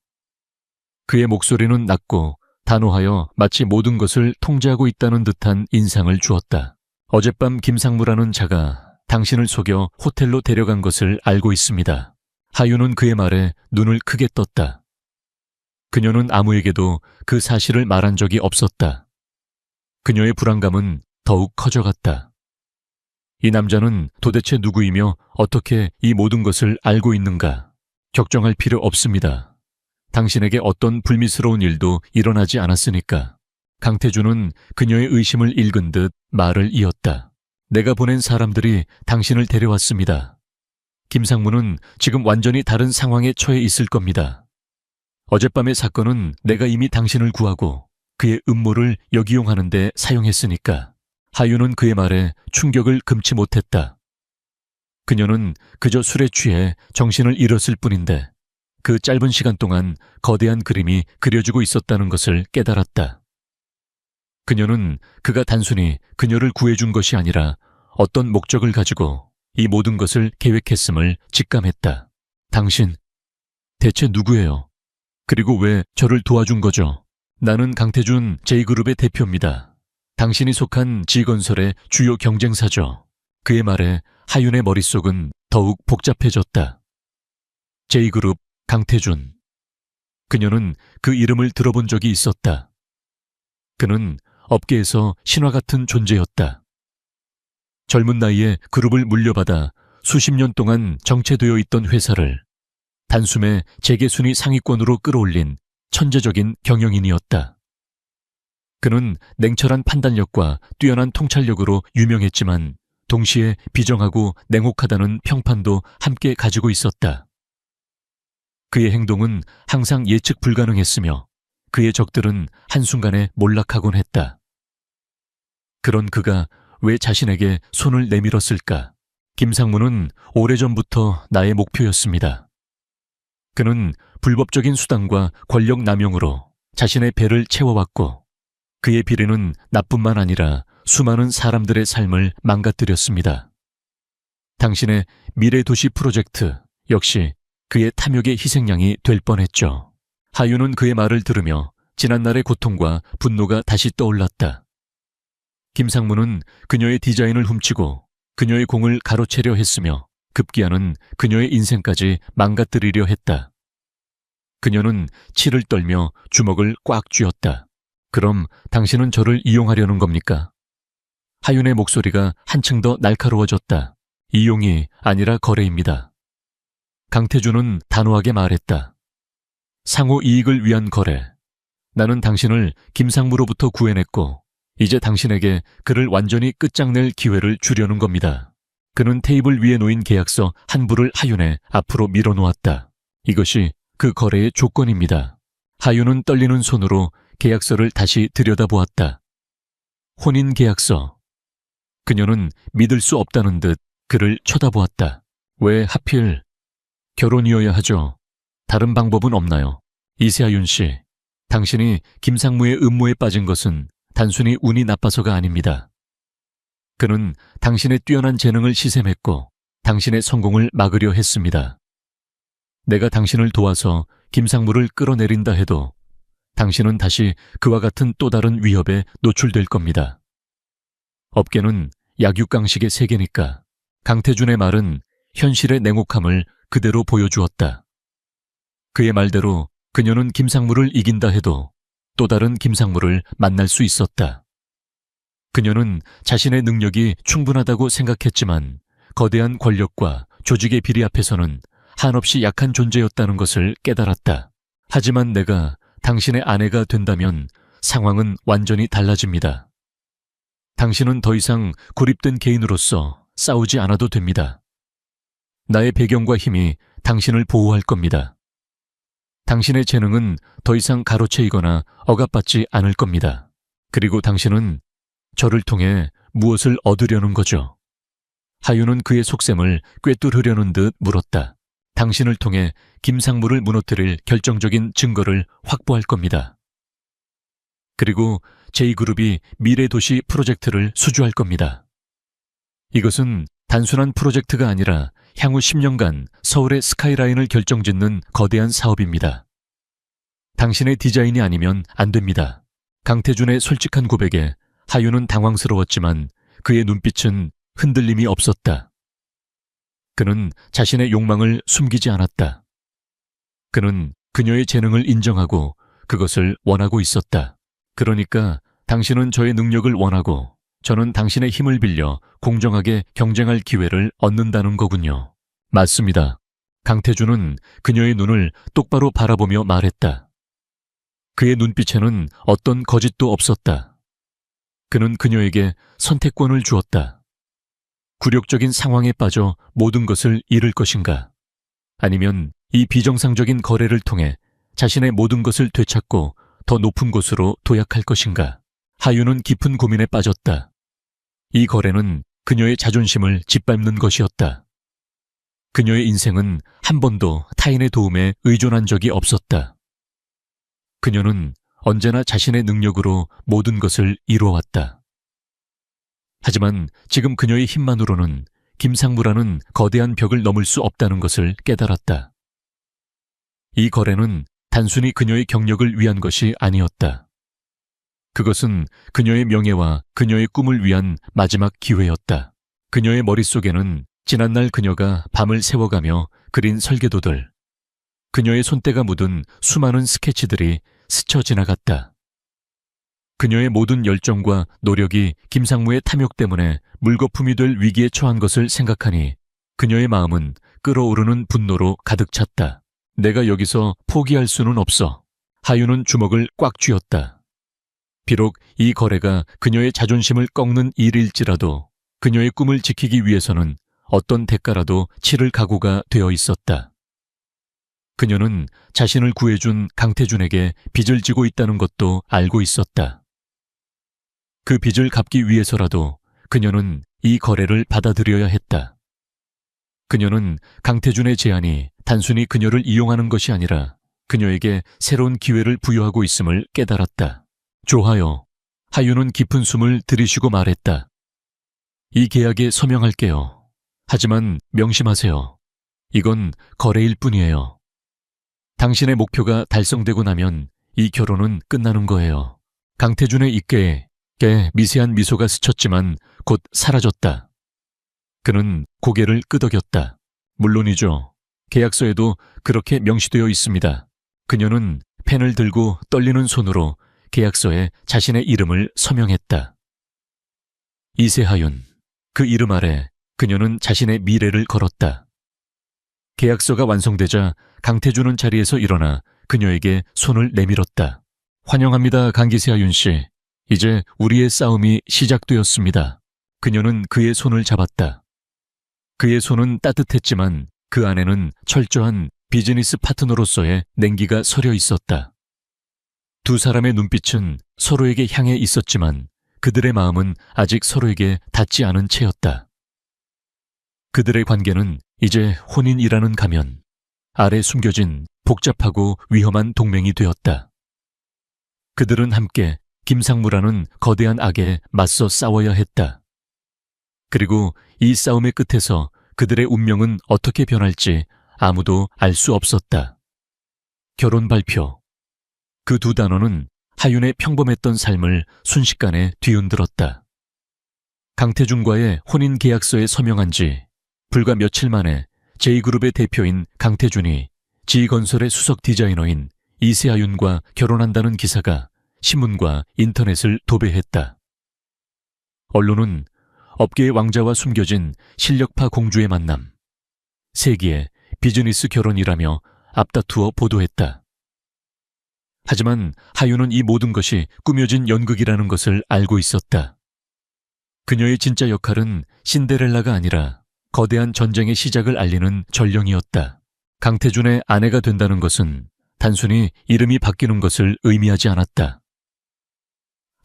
그의 목소리는 낮고 단호하여 마치 모든 것을 통제하고 있다는 듯한 인상을 주었다. 어젯밤 김상무라는 자가 당신을 속여 호텔로 데려간 것을 알고 있습니다. 하윤은 그의 말에 눈을 크게 떴다. 그녀는 아무에게도 그 사실을 말한 적이 없었다. 그녀의 불안감은 더욱 커져갔다. 이 남자는 도대체 누구이며 어떻게 이 모든 것을 알고 있는가? 걱정할 필요 없습니다. 당신에게 어떤 불미스러운 일도 일어나지 않았으니까. 강태준은 그녀의 의심을 읽은 듯 말을 이었다. 내가 보낸 사람들이 당신을 데려왔습니다. 김상무는 지금 완전히 다른 상황에 처해 있을 겁니다. 어젯밤의 사건은 내가 이미 당신을 구하고 그의 음모를 역이용하는 데 사용했으니까. 하윤은 그의 말에 충격을 금치 못했다. 그녀는 그저 술에 취해 정신을 잃었을 뿐인데 그 짧은 시간 동안 거대한 그림이 그려지고 있었다는 것을 깨달았다. 그녀는 그가 단순히 그녀를 구해준 것이 아니라 어떤 목적을 가지고 이 모든 것을 계획했음을 직감했다. 당신, 대체 누구예요? 그리고 왜 저를 도와준 거죠? 나는 강태준 J그룹의 대표입니다. 당신이 속한 G건설의 주요 경쟁사죠. 그의 말에 하윤의 머릿속은 더욱 복잡해졌다. J그룹 강태준. 그녀는 그 이름을 들어본 적이 있었다. 그는 업계에서 신화 같은 존재였다. 젊은 나이에 그룹을 물려받아 수십 년 동안 정체되어 있던 회사를 단숨에 재계순위 상위권으로 끌어올린 천재적인 경영인이었다. 그는 냉철한 판단력과 뛰어난 통찰력으로 유명했지만 동시에 비정하고 냉혹하다는 평판도 함께 가지고 있었다. 그의 행동은 항상 예측 불가능했으며 그의 적들은 한순간에 몰락하곤 했다. 그런 그가 왜 자신에게 손을 내밀었을까? 김상무는 오래전부터 나의 목표였습니다. 그는 불법적인 수단과 권력 남용으로 자신의 배를 채워왔고 그의 비리는 나뿐만 아니라 수많은 사람들의 삶을 망가뜨렸습니다. 당신의 미래도시 프로젝트 역시 그의 탐욕의 희생양이 될 뻔했죠. 하윤은 그의 말을 들으며 지난날의 고통과 분노가 다시 떠올랐다. 김상무는 그녀의 디자인을 훔치고 그녀의 공을 가로채려 했으며 급기야는 그녀의 인생까지 망가뜨리려 했다. 그녀는 치를 떨며 주먹을 꽉 쥐었다. 그럼 당신은 저를 이용하려는 겁니까? 하윤의 목소리가 한층 더 날카로워졌다. 이용이 아니라 거래입니다. 강태준은 단호하게 말했다. 상호 이익을 위한 거래. 나는 당신을 김상무로부터 구해냈고 이제 당신에게 그를 완전히 끝장낼 기회를 주려는 겁니다. 그는 테이블 위에 놓인 계약서 한 부를 하윤의 앞으로 밀어놓았다. 이것이 그 거래의 조건입니다. 하윤은 떨리는 손으로 계약서를 다시 들여다보았다. 혼인계약서. 그녀는 믿을 수 없다는 듯 그를 쳐다보았다. 왜 하필 결혼이어야 하죠? 다른 방법은 없나요? 이세하윤 씨, 당신이 김상무의 음모에 빠진 것은 단순히 운이 나빠서가 아닙니다. 그는 당신의 뛰어난 재능을 시샘했고 당신의 성공을 막으려 했습니다. 내가 당신을 도와서 김상무를 끌어내린다 해도 당신은 다시 그와 같은 또 다른 위협에 노출될 겁니다. 업계는 약육강식의 세계니까. 강태준의 말은 현실의 냉혹함을 그대로 보여주었다. 그의 말대로 그녀는 김상무를 이긴다 해도 또 다른 김상무를 만날 수 있었다. 그녀는 자신의 능력이 충분하다고 생각했지만 거대한 권력과 조직의 비리 앞에서는 한없이 약한 존재였다는 것을 깨달았다. 하지만 내가 당신의 아내가 된다면 상황은 완전히 달라집니다. 당신은 더 이상 고립된 개인으로서 싸우지 않아도 됩니다. 나의 배경과 힘이 당신을 보호할 겁니다. 당신의 재능은 더 이상 가로채이거나 억압받지 않을 겁니다. 그리고 당신은 저를 통해 무엇을 얻으려는 거죠? 하윤은 그의 속셈을 꿰뚫으려는 듯 물었다. 당신을 통해 김상무를 무너뜨릴 결정적인 증거를 확보할 겁니다. 그리고 J그룹이 미래도시 프로젝트를 수주할 겁니다. 이것은 단순한 프로젝트가 아니라 향후 10년간 서울의 스카이라인을 결정짓는 거대한 사업입니다. 당신의 디자인이 아니면 안 됩니다. 강태준의 솔직한 고백에 하윤은 당황스러웠지만 그의 눈빛은 흔들림이 없었다. 그는 자신의 욕망을 숨기지 않았다. 그는 그녀의 재능을 인정하고 그것을 원하고 있었다. 그러니까 당신은 저의 능력을 원하고 저는 당신의 힘을 빌려 공정하게 경쟁할 기회를 얻는다는 거군요. 맞습니다. 강태준은 그녀의 눈을 똑바로 바라보며 말했다. 그의 눈빛에는 어떤 거짓도 없었다. 그는 그녀에게 선택권을 주었다. 굴욕적인 상황에 빠져 모든 것을 잃을 것인가? 아니면 이 비정상적인 거래를 통해 자신의 모든 것을 되찾고 더 높은 곳으로 도약할 것인가? 하윤은 깊은 고민에 빠졌다. 이 거래는 그녀의 자존심을 짓밟는 것이었다. 그녀의 인생은 한 번도 타인의 도움에 의존한 적이 없었다. 그녀는 언제나 자신의 능력으로 모든 것을 이루어왔다. 하지만 지금 그녀의 힘만으로는 김상무라는 거대한 벽을 넘을 수 없다는 것을 깨달았다. 이 거래는 단순히 그녀의 경력을 위한 것이 아니었다. 그것은 그녀의 명예와 그녀의 꿈을 위한 마지막 기회였다. 그녀의 머릿속에는 지난날 그녀가 밤을 새워가며 그린 설계도들, 그녀의 손때가 묻은 수많은 스케치들이 스쳐 지나갔다. 그녀의 모든 열정과 노력이 김상무의 탐욕 때문에 물거품이 될 위기에 처한 것을 생각하니 그녀의 마음은 끓어오르는 분노로 가득 찼다. 내가 여기서 포기할 수는 없어. 하윤은 주먹을 꽉 쥐었다. 비록 이 거래가 그녀의 자존심을 꺾는 일일지라도 그녀의 꿈을 지키기 위해서는 어떤 대가라도 치를 각오가 되어 있었다. 그녀는 자신을 구해준 강태준에게 빚을 지고 있다는 것도 알고 있었다. 그 빚을 갚기 위해서라도 그녀는 이 거래를 받아들여야 했다. 그녀는 강태준의 제안이 단순히 그녀를 이용하는 것이 아니라 그녀에게 새로운 기회를 부여하고 있음을 깨달았다. 좋아요. 하윤은 깊은 숨을 들이쉬고 말했다. 이 계약에 서명할게요. 하지만 명심하세요. 이건 거래일 뿐이에요. 당신의 목표가 달성되고 나면 이 결혼은 끝나는 거예요. 강태준의 입가에 미세한 미소가 스쳤지만 곧 사라졌다. 그는 고개를 끄덕였다. 물론이죠. 계약서에도 그렇게 명시되어 있습니다. 그녀는 펜을 들고 떨리는 손으로 계약서에 자신의 이름을 서명했다. 이세하윤. 그 이름 아래 그녀는 자신의 미래를 걸었다. 계약서가 완성되자 강태준은 자리에서 일어나 그녀에게 손을 내밀었다. 환영합니다, 강기세하윤 씨. 이제 우리의 싸움이 시작되었습니다. 그녀는 그의 손을 잡았다. 그의 손은 따뜻했지만 그 안에는 철저한 비즈니스 파트너로서의 냉기가 서려 있었다. 두 사람의 눈빛은 서로에게 향해 있었지만 그들의 마음은 아직 서로에게 닿지 않은 채였다. 그들의 관계는 이제 혼인이라는 가면 아래 숨겨진 복잡하고 위험한 동맹이 되었다. 그들은 함께 김상무라는 거대한 악에 맞서 싸워야 했다. 그리고 이 싸움의 끝에서 그들의 운명은 어떻게 변할지 아무도 알 수 없었다. 결혼 발표. 그 두 단어는 하윤의 평범했던 삶을 순식간에 뒤흔들었다. 강태준과의 혼인 계약서에 서명한 지 불과 며칠 만에 J그룹의 대표인 강태준이 G건설의 수석 디자이너인 이세하윤과 결혼한다는 기사가 신문과 인터넷을 도배했다. 언론은 업계의 왕자와 숨겨진 실력파 공주의 만남, 세기의 비즈니스 결혼이라며 앞다투어 보도했다. 하지만 하윤은 이 모든 것이 꾸며진 연극이라는 것을 알고 있었다. 그녀의 진짜 역할은 신데렐라가 아니라 거대한 전쟁의 시작을 알리는 전령이었다. 강태준의 아내가 된다는 것은 단순히 이름이 바뀌는 것을 의미하지 않았다.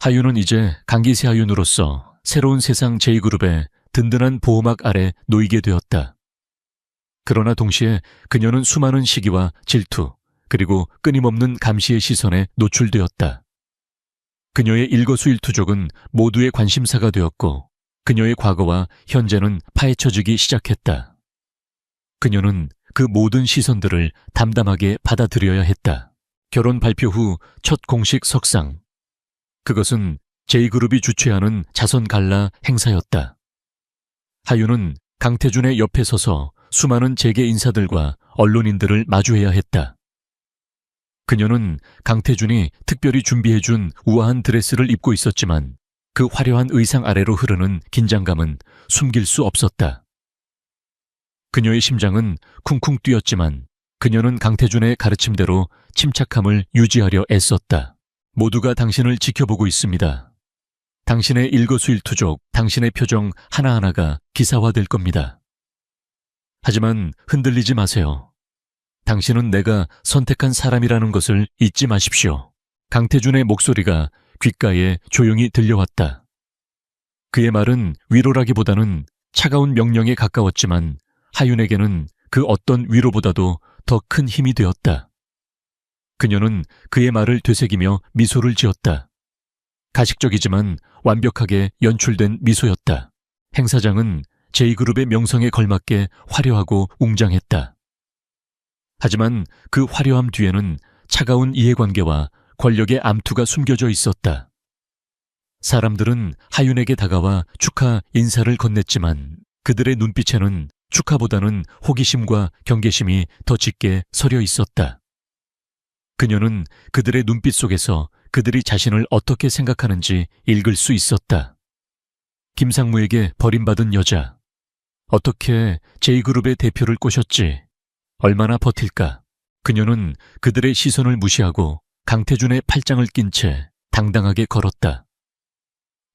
하윤은 이제 강기세 하윤으로서 새로운 세상 J그룹의 든든한 보호막 아래 놓이게 되었다. 그러나 동시에 그녀는 수많은 시기와 질투, 그리고 끊임없는 감시의 시선에 노출되었다. 그녀의 일거수일투족은 모두의 관심사가 되었고 그녀의 과거와 현재는 파헤쳐지기 시작했다. 그녀는 그 모든 시선들을 담담하게 받아들여야 했다. 결혼 발표 후 첫 공식 석상. 그것은 J그룹이 주최하는 자선 갈라 행사였다. 하윤은 강태준의 옆에 서서 수많은 재계 인사들과 언론인들을 마주해야 했다. 그녀는 강태준이 특별히 준비해준 우아한 드레스를 입고 있었지만 그 화려한 의상 아래로 흐르는 긴장감은 숨길 수 없었다. 그녀의 심장은 쿵쿵 뛰었지만 그녀는 강태준의 가르침대로 침착함을 유지하려 애썼다. 모두가 당신을 지켜보고 있습니다. 당신의 일거수일투족, 당신의 표정 하나하나가 기사화될 겁니다. 하지만 흔들리지 마세요. 당신은 내가 선택한 사람이라는 것을 잊지 마십시오. 강태준의 목소리가 귓가에 조용히 들려왔다. 그의 말은 위로라기보다는 차가운 명령에 가까웠지만 하윤에게는 그 어떤 위로보다도 더 큰 힘이 되었다. 그녀는 그의 말을 되새기며 미소를 지었다. 가식적이지만 완벽하게 연출된 미소였다. 행사장은 제2그룹의 명성에 걸맞게 화려하고 웅장했다. 하지만 그 화려함 뒤에는 차가운 이해관계와 권력의 암투가 숨겨져 있었다. 사람들은 하윤에게 다가와 축하 인사를 건넸지만 그들의 눈빛에는 축하보다는 호기심과 경계심이 더 짙게 서려 있었다. 그녀는 그들의 눈빛 속에서 그들이 자신을 어떻게 생각하는지 읽을 수 있었다. 김상무에게 버림받은 여자. 어떻게 제2그룹의 대표를 꼬셨지? 얼마나 버틸까? 그녀는 그들의 시선을 무시하고 강태준의 팔짱을 낀 채 당당하게 걸었다.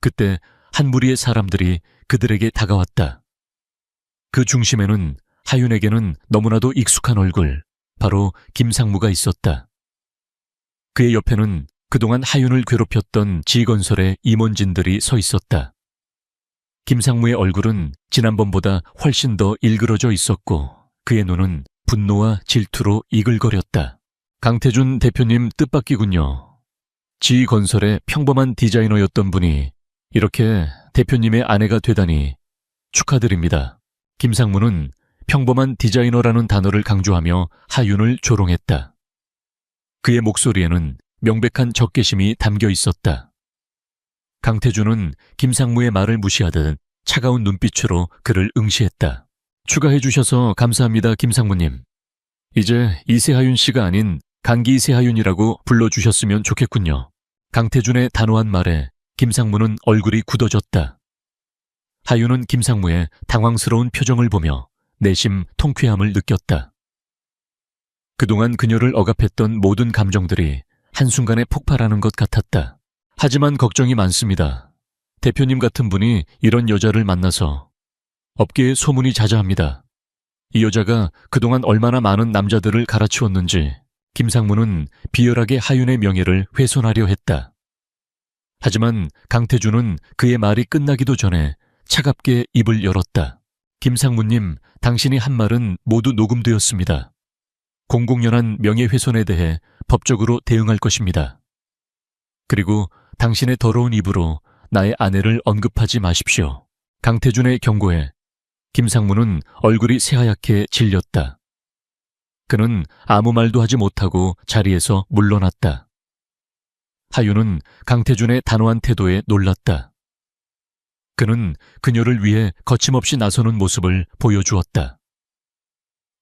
그때 한 무리의 사람들이 그들에게 다가왔다. 그 중심에는 하윤에게는 너무나도 익숙한 얼굴, 바로 김상무가 있었다. 그의 옆에는 그동안 하윤을 괴롭혔던 지건설의 임원진들이 서 있었다. 김상무의 얼굴은 지난번보다 훨씬 더 일그러져 있었고 그의 눈은 분노와 질투로 이글거렸다. 강태준 대표님 뜻밖이군요. 지건설의 평범한 디자이너였던 분이 이렇게 대표님의 아내가 되다니 축하드립니다. 김상무는 평범한 디자이너라는 단어를 강조하며 하윤을 조롱했다. 그의 목소리에는 명백한 적개심이 담겨 있었다. 강태준은 김상무의 말을 무시하듯 차가운 눈빛으로 그를 응시했다. 추가해 주셔서 감사합니다, 김상무님. 이제 이세하윤 씨가 아닌 강기세하윤이라고 불러주셨으면 좋겠군요. 강태준의 단호한 말에 김상무는 얼굴이 굳어졌다. 하윤은 김상무의 당황스러운 표정을 보며 내심 통쾌함을 느꼈다. 그동안 그녀를 억압했던 모든 감정들이 한순간에 폭발하는 것 같았다. 하지만 걱정이 많습니다. 대표님 같은 분이 이런 여자를 만나서 업계에 소문이 자자합니다. 이 여자가 그동안 얼마나 많은 남자들을 갈아치웠는지 김상무는 비열하게 하윤의 명예를 훼손하려 했다. 하지만 강태준은 그의 말이 끝나기도 전에 차갑게 입을 열었다. 김상무님, 당신이 한 말은 모두 녹음되었습니다. 공공연한 명예훼손에 대해 법적으로 대응할 것입니다. 그리고 당신의 더러운 입으로 나의 아내를 언급하지 마십시오. 강태준의 경고에 김상무는 얼굴이 새하얗게 질렸다. 그는 아무 말도 하지 못하고 자리에서 물러났다. 하윤은 강태준의 단호한 태도에 놀랐다. 그는 그녀를 위해 거침없이 나서는 모습을 보여주었다.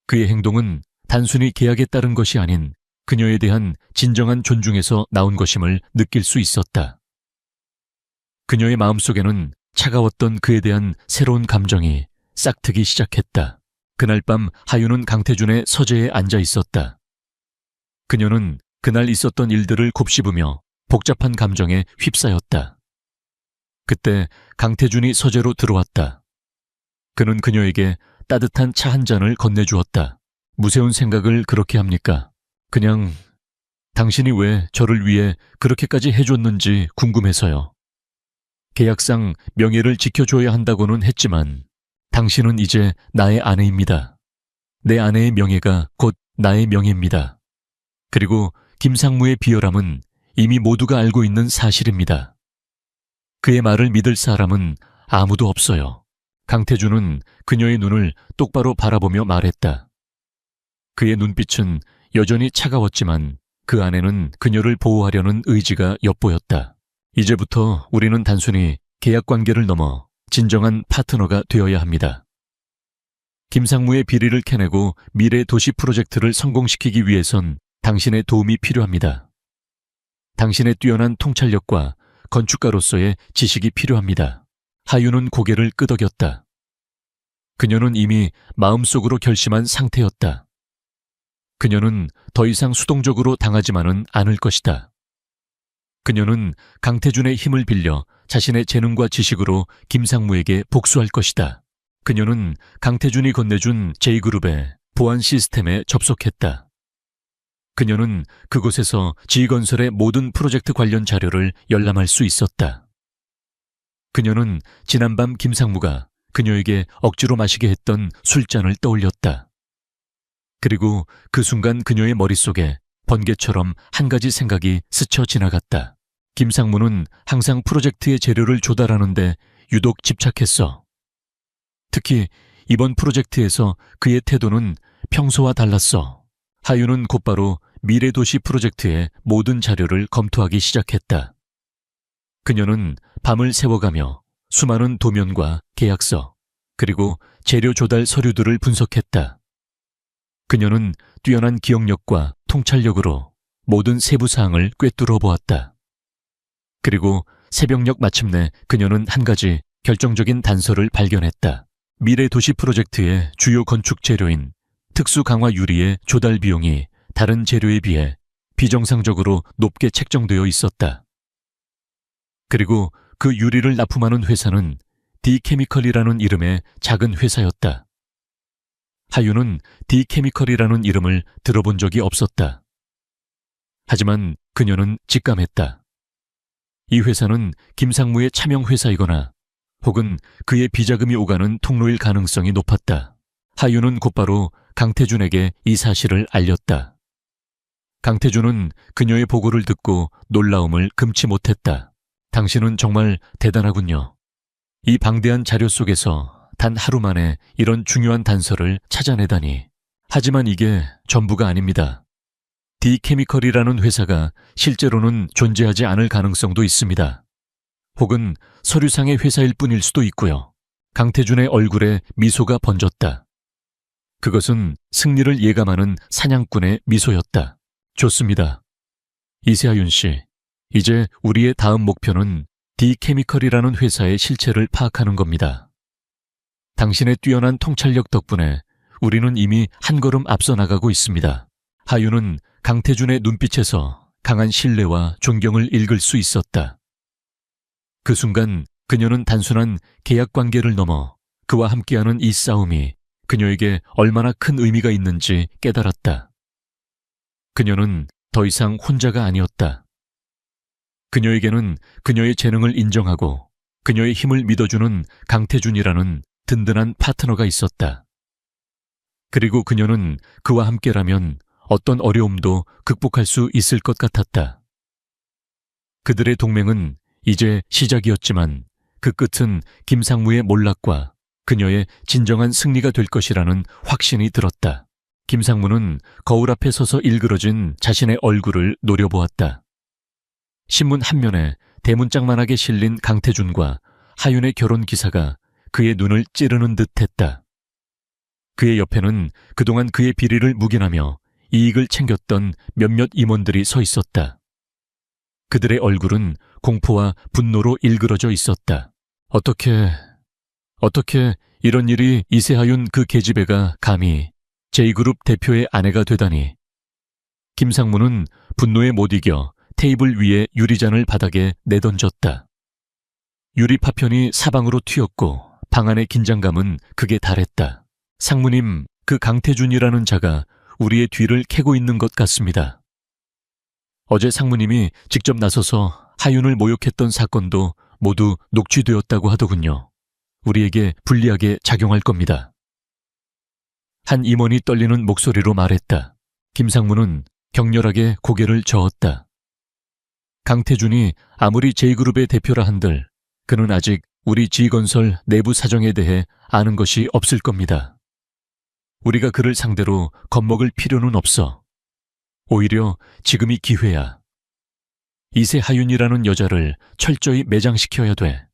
그의 행동은 단순히 계약에 따른 것이 아닌 그녀에 대한 진정한 존중에서 나온 것임을 느낄 수 있었다. 그녀의 마음속에는 차가웠던 그에 대한 새로운 감정이 싹트기 시작했다. 그날 밤 하윤은 강태준의 서재에 앉아 있었다. 그녀는 그날 있었던 일들을 곱씹으며 복잡한 감정에 휩싸였다. 그때 강태준이 서재로 들어왔다. 그는 그녀에게 따뜻한 차 한 잔을 건네주었다. 무서운 생각을 그렇게 합니까? 그냥 당신이 왜 저를 위해 그렇게까지 해줬는지 궁금해서요. 계약상 명예를 지켜줘야 한다고는 했지만 당신은 이제 나의 아내입니다. 내 아내의 명예가 곧 나의 명예입니다. 그리고 김상무의 비열함은 이미 모두가 알고 있는 사실입니다. 그의 말을 믿을 사람은 아무도 없어요. 강태준은 그녀의 눈을 똑바로 바라보며 말했다. 그의 눈빛은 여전히 차가웠지만 그 안에는 그녀를 보호하려는 의지가 엿보였다. 이제부터 우리는 단순히 계약 관계를 넘어 진정한 파트너가 되어야 합니다. 김상무의 비리를 캐내고 미래 도시 프로젝트를 성공시키기 위해선 당신의 도움이 필요합니다. 당신의 뛰어난 통찰력과 건축가로서의 지식이 필요합니다. 하윤은 고개를 끄덕였다. 그녀는 이미 마음속으로 결심한 상태였다. 그녀는 더 이상 수동적으로 당하지만은 않을 것이다. 그녀는 강태준의 힘을 빌려 자신의 재능과 지식으로 김상무에게 복수할 것이다. 그녀는 강태준이 건네준 J그룹의 보안 시스템에 접속했다. 그녀는 그곳에서 G건설의 모든 프로젝트 관련 자료를 열람할 수 있었다. 그녀는 지난밤 김상무가 그녀에게 억지로 마시게 했던 술잔을 떠올렸다. 그리고 그 순간 그녀의 머릿속에 번개처럼 한 가지 생각이 스쳐 지나갔다. 김상무는 항상 프로젝트의 재료를 조달하는데 유독 집착했어. 특히 이번 프로젝트에서 그의 태도는 평소와 달랐어. 하윤은 곧바로 미래도시 프로젝트의 모든 자료를 검토하기 시작했다. 그녀는 밤을 새워가며 수많은 도면과 계약서, 그리고 재료 조달 서류들을 분석했다. 그녀는 뛰어난 기억력과 통찰력으로 모든 세부 사항을 꿰뚫어 보았다. 그리고 새벽녘 마침내 그녀는 한 가지 결정적인 단서를 발견했다. 미래 도시 프로젝트의 주요 건축 재료인 특수 강화 유리의 조달 비용이 다른 재료에 비해 비정상적으로 높게 책정되어 있었다. 그리고 그 유리를 납품하는 회사는 D케미컬이라는 이름의 작은 회사였다. 하윤은 D케미컬이라는 이름을 들어본 적이 없었다. 하지만 그녀는 직감했다. 이 회사는 김상무의 차명 회사이거나 혹은 그의 비자금이 오가는 통로일 가능성이 높았다. 하윤은 곧바로 강태준에게 이 사실을 알렸다. 강태준은 그녀의 보고를 듣고 놀라움을 금치 못했다. 당신은 정말 대단하군요. 이 방대한 자료 속에서 단 하루 만에 이런 중요한 단서를 찾아내다니. 하지만 이게 전부가 아닙니다. D케미컬이라는 회사가 실제로는 존재하지 않을 가능성도 있습니다. 혹은 서류상의 회사일 뿐일 수도 있고요. 강태준의 얼굴에 미소가 번졌다. 그것은 승리를 예감하는 사냥꾼의 미소였다. 좋습니다. 이세하윤 씨, 이제 우리의 다음 목표는 D케미컬이라는 회사의 실체를 파악하는 겁니다. 당신의 뛰어난 통찰력 덕분에 우리는 이미 한 걸음 앞서 나가고 있습니다. 하윤은 강태준의 눈빛에서 강한 신뢰와 존경을 읽을 수 있었다. 그 순간 그녀는 단순한 계약 관계를 넘어 그와 함께하는 이 싸움이 그녀에게 얼마나 큰 의미가 있는지 깨달았다. 그녀는 더 이상 혼자가 아니었다. 그녀에게는 그녀의 재능을 인정하고 그녀의 힘을 믿어주는 강태준이라는 든든한 파트너가 있었다. 그리고 그녀는 그와 함께라면 어떤 어려움도 극복할 수 있을 것 같았다. 그들의 동맹은 이제 시작이었지만 그 끝은 김상무의 몰락과 그녀의 진정한 승리가 될 것이라는 확신이 들었다. 김상무는 거울 앞에 서서 일그러진 자신의 얼굴을 노려보았다. 신문 한 면에 대문짝만하게 실린 강태준과 하윤의 결혼 기사가 그의 눈을 찌르는 듯했다. 그의 옆에는 그동안 그의 비리를 묵인하며 이익을 챙겼던 몇몇 임원들이 서 있었다. 그들의 얼굴은 공포와 분노로 일그러져 있었다. 어떻게 이런 일이 이세하윤 그 계집애가 감히 J그룹 대표의 아내가 되다니. 김상무는 분노에 못 이겨 테이블 위에 유리잔을 바닥에 내던졌다. 유리 파편이 사방으로 튀었고 방 안의 긴장감은 극에 달했다. 상무님, 그 강태준이라는 자가 우리의 뒤를 캐고 있는 것 같습니다. 어제 상무님이 직접 나서서 하윤을 모욕했던 사건도 모두 녹취되었다고 하더군요. 우리에게 불리하게 작용할 겁니다. 한 임원이 떨리는 목소리로 말했다. 김상무는 격렬하게 고개를 저었다. 강태준이 아무리 J그룹의 대표라 한들 그는 아직 우리 G건설 내부 사정에 대해 아는 것이 없을 겁니다. 우리가 그를 상대로 겁먹을 필요는 없어. 오히려 지금이 기회야. 이세하윤이라는 여자를 철저히 매장시켜야 돼.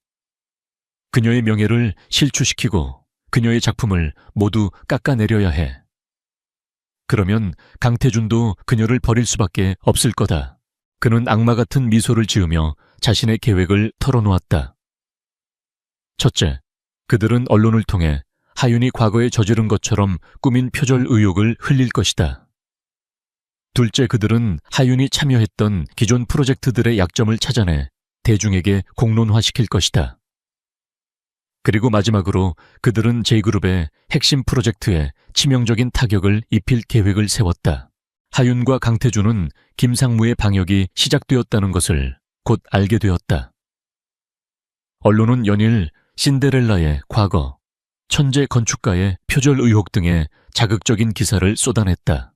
그녀의 명예를 실추시키고 그녀의 작품을 모두 깎아내려야 해. 그러면 강태준도 그녀를 버릴 수밖에 없을 거다. 그는 악마 같은 미소를 지으며 자신의 계획을 털어놓았다. 첫째, 그들은 언론을 통해 하윤이 과거에 저지른 것처럼 꾸민 표절 의혹을 흘릴 것이다. 둘째, 그들은 하윤이 참여했던 기존 프로젝트들의 약점을 찾아내 대중에게 공론화시킬 것이다. 그리고 마지막으로 그들은 J그룹의 핵심 프로젝트에 치명적인 타격을 입힐 계획을 세웠다. 하윤과 강태준은 김상무의 방역이 시작되었다는 것을 곧 알게 되었다. 언론은 연일 신데렐라의 과거, 천재 건축가의 표절 의혹 등의 자극적인 기사를 쏟아냈다.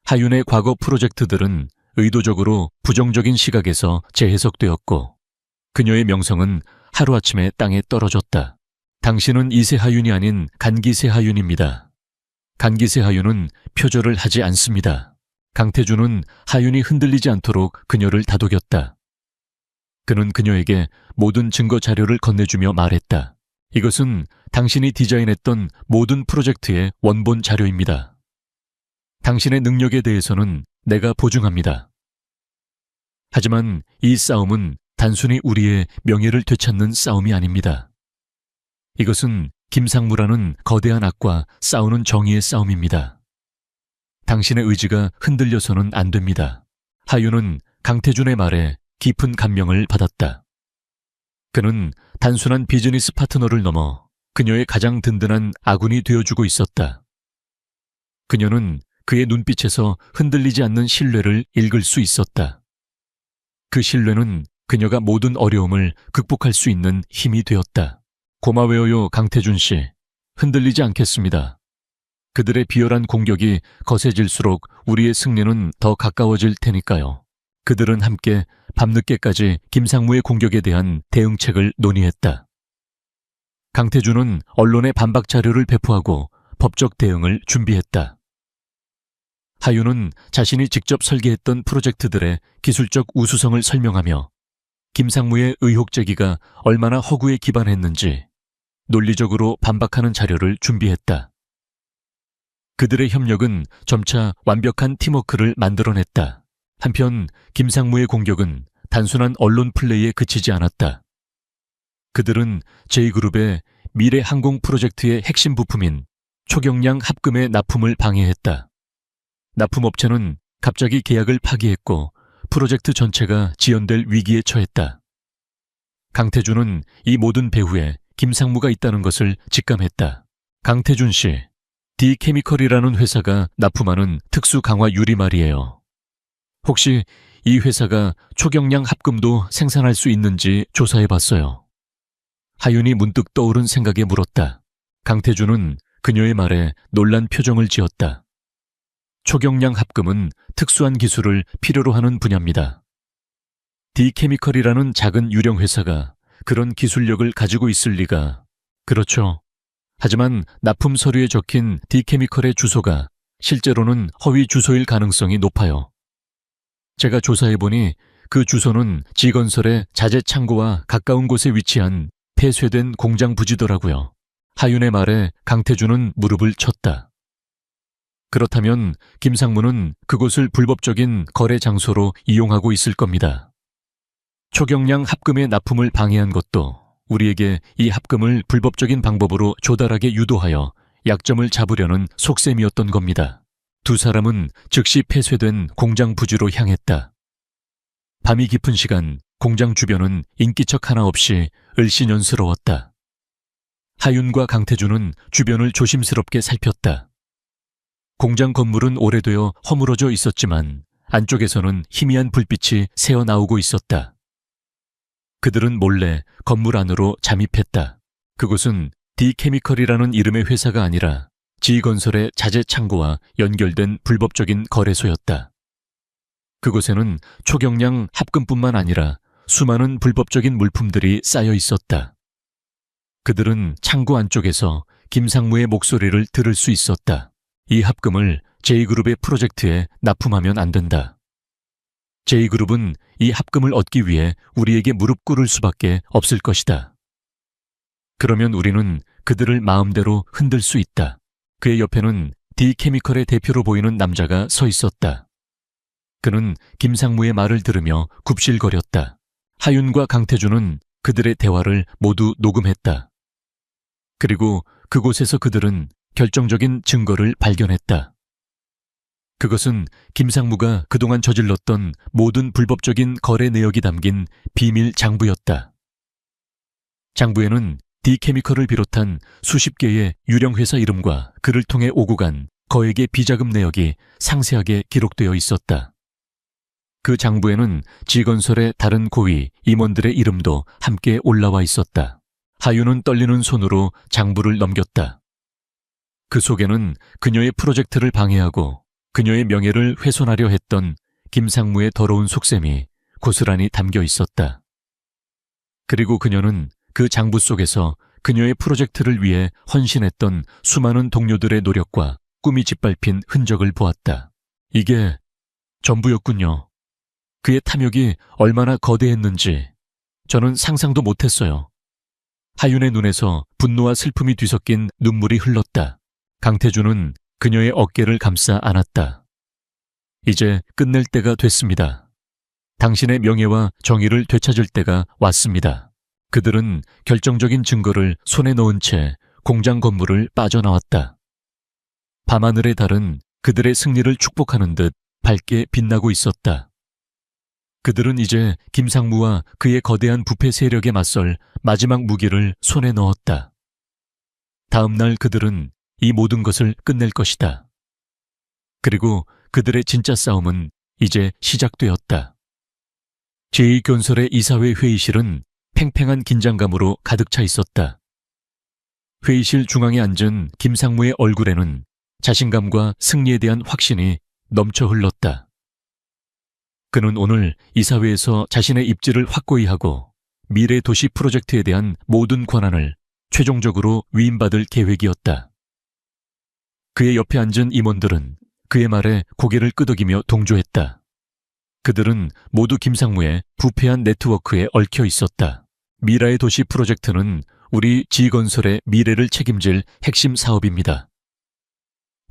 하윤의 과거 프로젝트들은 의도적으로 부정적인 시각에서 재해석되었고 그녀의 명성은 하루아침에 땅에 떨어졌다. 당신은 이세 하윤이 아닌 간기세 하윤입니다. 간기세 하윤은 표절을 하지 않습니다. 강태준은 하윤이 흔들리지 않도록 그녀를 다독였다. 그는 그녀에게 모든 증거 자료를 건네주며 말했다. 이것은 당신이 디자인했던 모든 프로젝트의 원본 자료입니다. 당신의 능력에 대해서는 내가 보증합니다. 하지만 이 싸움은 단순히 우리의 명예를 되찾는 싸움이 아닙니다. 이것은 김상무라는 거대한 악과 싸우는 정의의 싸움입니다. 당신의 의지가 흔들려서는 안 됩니다. 하윤은 강태준의 말에 깊은 감명을 받았다. 그는 단순한 비즈니스 파트너를 넘어 그녀의 가장 든든한 아군이 되어주고 있었다. 그녀는 그의 눈빛에서 흔들리지 않는 신뢰를 읽을 수 있었다. 그 신뢰는 그녀가 모든 어려움을 극복할 수 있는 힘이 되었다. 고마워요, 강태준 씨. 흔들리지 않겠습니다. 그들의 비열한 공격이 거세질수록 우리의 승리는 더 가까워질 테니까요. 그들은 함께 밤늦게까지 김상무의 공격에 대한 대응책을 논의했다. 강태준은 언론에 반박 자료를 배포하고 법적 대응을 준비했다. 하윤은 자신이 직접 설계했던 프로젝트들의 기술적 우수성을 설명하며 김상무의 의혹 제기가 얼마나 허구에 기반했는지 논리적으로 반박하는 자료를 준비했다. 그들의 협력은 점차 완벽한 팀워크를 만들어냈다. 한편 김상무의 공격은 단순한 언론 플레이에 그치지 않았다. 그들은 J그룹의 미래 항공 프로젝트의 핵심 부품인 초경량 합금의 납품을 방해했다. 납품업체는 갑자기 계약을 파기했고 프로젝트 전체가 지연될 위기에 처했다. 강태준은 이 모든 배후에 김상무가 있다는 것을 직감했다. 강태준 씨, D케미컬이라는 회사가 납품하는 특수 강화 유리말이에요. 혹시 이 회사가 초경량 합금도 생산할 수 있는지 조사해봤어요. 하윤이 문득 떠오른 생각에 물었다. 강태준은 그녀의 말에 놀란 표정을 지었다. 초경량 합금은 특수한 기술을 필요로 하는 분야입니다. D케미컬이라는 작은 유령 회사가 그런 기술력을 가지고 있을 리가. 그렇죠. 하지만 납품 서류에 적힌 D케미컬의 주소가 실제로는 허위 주소일 가능성이 높아요. 제가 조사해보니 그 주소는 G건설의 자재 창고와 가까운 곳에 위치한 폐쇄된 공장 부지더라고요. 하윤의 말에 강태준은 무릎을 쳤다. 그렇다면 김상무는 그곳을 불법적인 거래 장소로 이용하고 있을 겁니다. 초경량 합금의 납품을 방해한 것도 우리에게 이 합금을 불법적인 방법으로 조달하게 유도하여 약점을 잡으려는 속셈이었던 겁니다. 두 사람은 즉시 폐쇄된 공장 부지로 향했다. 밤이 깊은 시간 공장 주변은 인기척 하나 없이 을씨년스러웠다. 하윤과 강태준은 주변을 조심스럽게 살폈다. 공장 건물은 오래되어 허물어져 있었지만 안쪽에서는 희미한 불빛이 새어나오고 있었다. 그들은 몰래 건물 안으로 잠입했다. 그곳은 D케미컬이라는 이름의 회사가 아니라 G건설의 자재 창고와 연결된 불법적인 거래소였다. 그곳에는 초경량 합금뿐만 아니라 수많은 불법적인 물품들이 쌓여 있었다. 그들은 창고 안쪽에서 김상무의 목소리를 들을 수 있었다. 이 합금을 J그룹의 프로젝트에 납품하면 안 된다. J그룹은 이 합금을 얻기 위해 우리에게 무릎 꿇을 수밖에 없을 것이다. 그러면 우리는 그들을 마음대로 흔들 수 있다. 그의 옆에는 D케미컬의 대표로 보이는 남자가 서 있었다. 그는 김상무의 말을 들으며 굽실거렸다. 하윤과 강태준은 그들의 대화를 모두 녹음했다. 그리고 그곳에서 그들은 결정적인 증거를 발견했다. 그것은 김상무가 그동안 저질렀던 모든 불법적인 거래 내역이 담긴 비밀 장부였다. 장부에는 D케미컬을 비롯한 수십 개의 유령 회사 이름과 그를 통해 오고 간 거액의 비자금 내역이 상세하게 기록되어 있었다. 그 장부에는 지건설의 다른 고위 임원들의 이름도 함께 올라와 있었다. 하윤은 떨리는 손으로 장부를 넘겼다. 그 속에는 그녀의 프로젝트를 방해하고 그녀의 명예를 훼손하려 했던 김상무의 더러운 속셈이 고스란히 담겨 있었다. 그리고 그녀는 그 장부 속에서 그녀의 프로젝트를 위해 헌신했던 수많은 동료들의 노력과 꿈이 짓밟힌 흔적을 보았다. 이게 전부였군요. 그의 탐욕이 얼마나 거대했는지 저는 상상도 못했어요. 하윤의 눈에서 분노와 슬픔이 뒤섞인 눈물이 흘렀다. 강태준은 그녀의 어깨를 감싸 안았다. 이제 끝낼 때가 됐습니다. 당신의 명예와 정의를 되찾을 때가 왔습니다. 그들은 결정적인 증거를 손에 넣은 채 공장 건물을 빠져나왔다. 밤하늘의 달은 그들의 승리를 축복하는 듯 밝게 빛나고 있었다. 그들은 이제 김상무와 그의 거대한 부패 세력에 맞설 마지막 무기를 손에 넣었다. 다음 날 그들은 이 모든 것을 끝낼 것이다. 그리고 그들의 진짜 싸움은 이제 시작되었다. 제2건설의 이사회 회의실은 팽팽한 긴장감으로 가득 차 있었다. 회의실 중앙에 앉은 김상무의 얼굴에는 자신감과 승리에 대한 확신이 넘쳐 흘렀다. 그는 오늘 이사회에서 자신의 입지를 확고히 하고 미래 도시 프로젝트에 대한 모든 권한을 최종적으로 위임받을 계획이었다. 그의 옆에 앉은 임원들은 그의 말에 고개를 끄덕이며 동조했다. 그들은 모두 김상무의 부패한 네트워크에 얽혀 있었다. 미라의 도시 프로젝트는 우리 지건설의 미래를 책임질 핵심 사업입니다.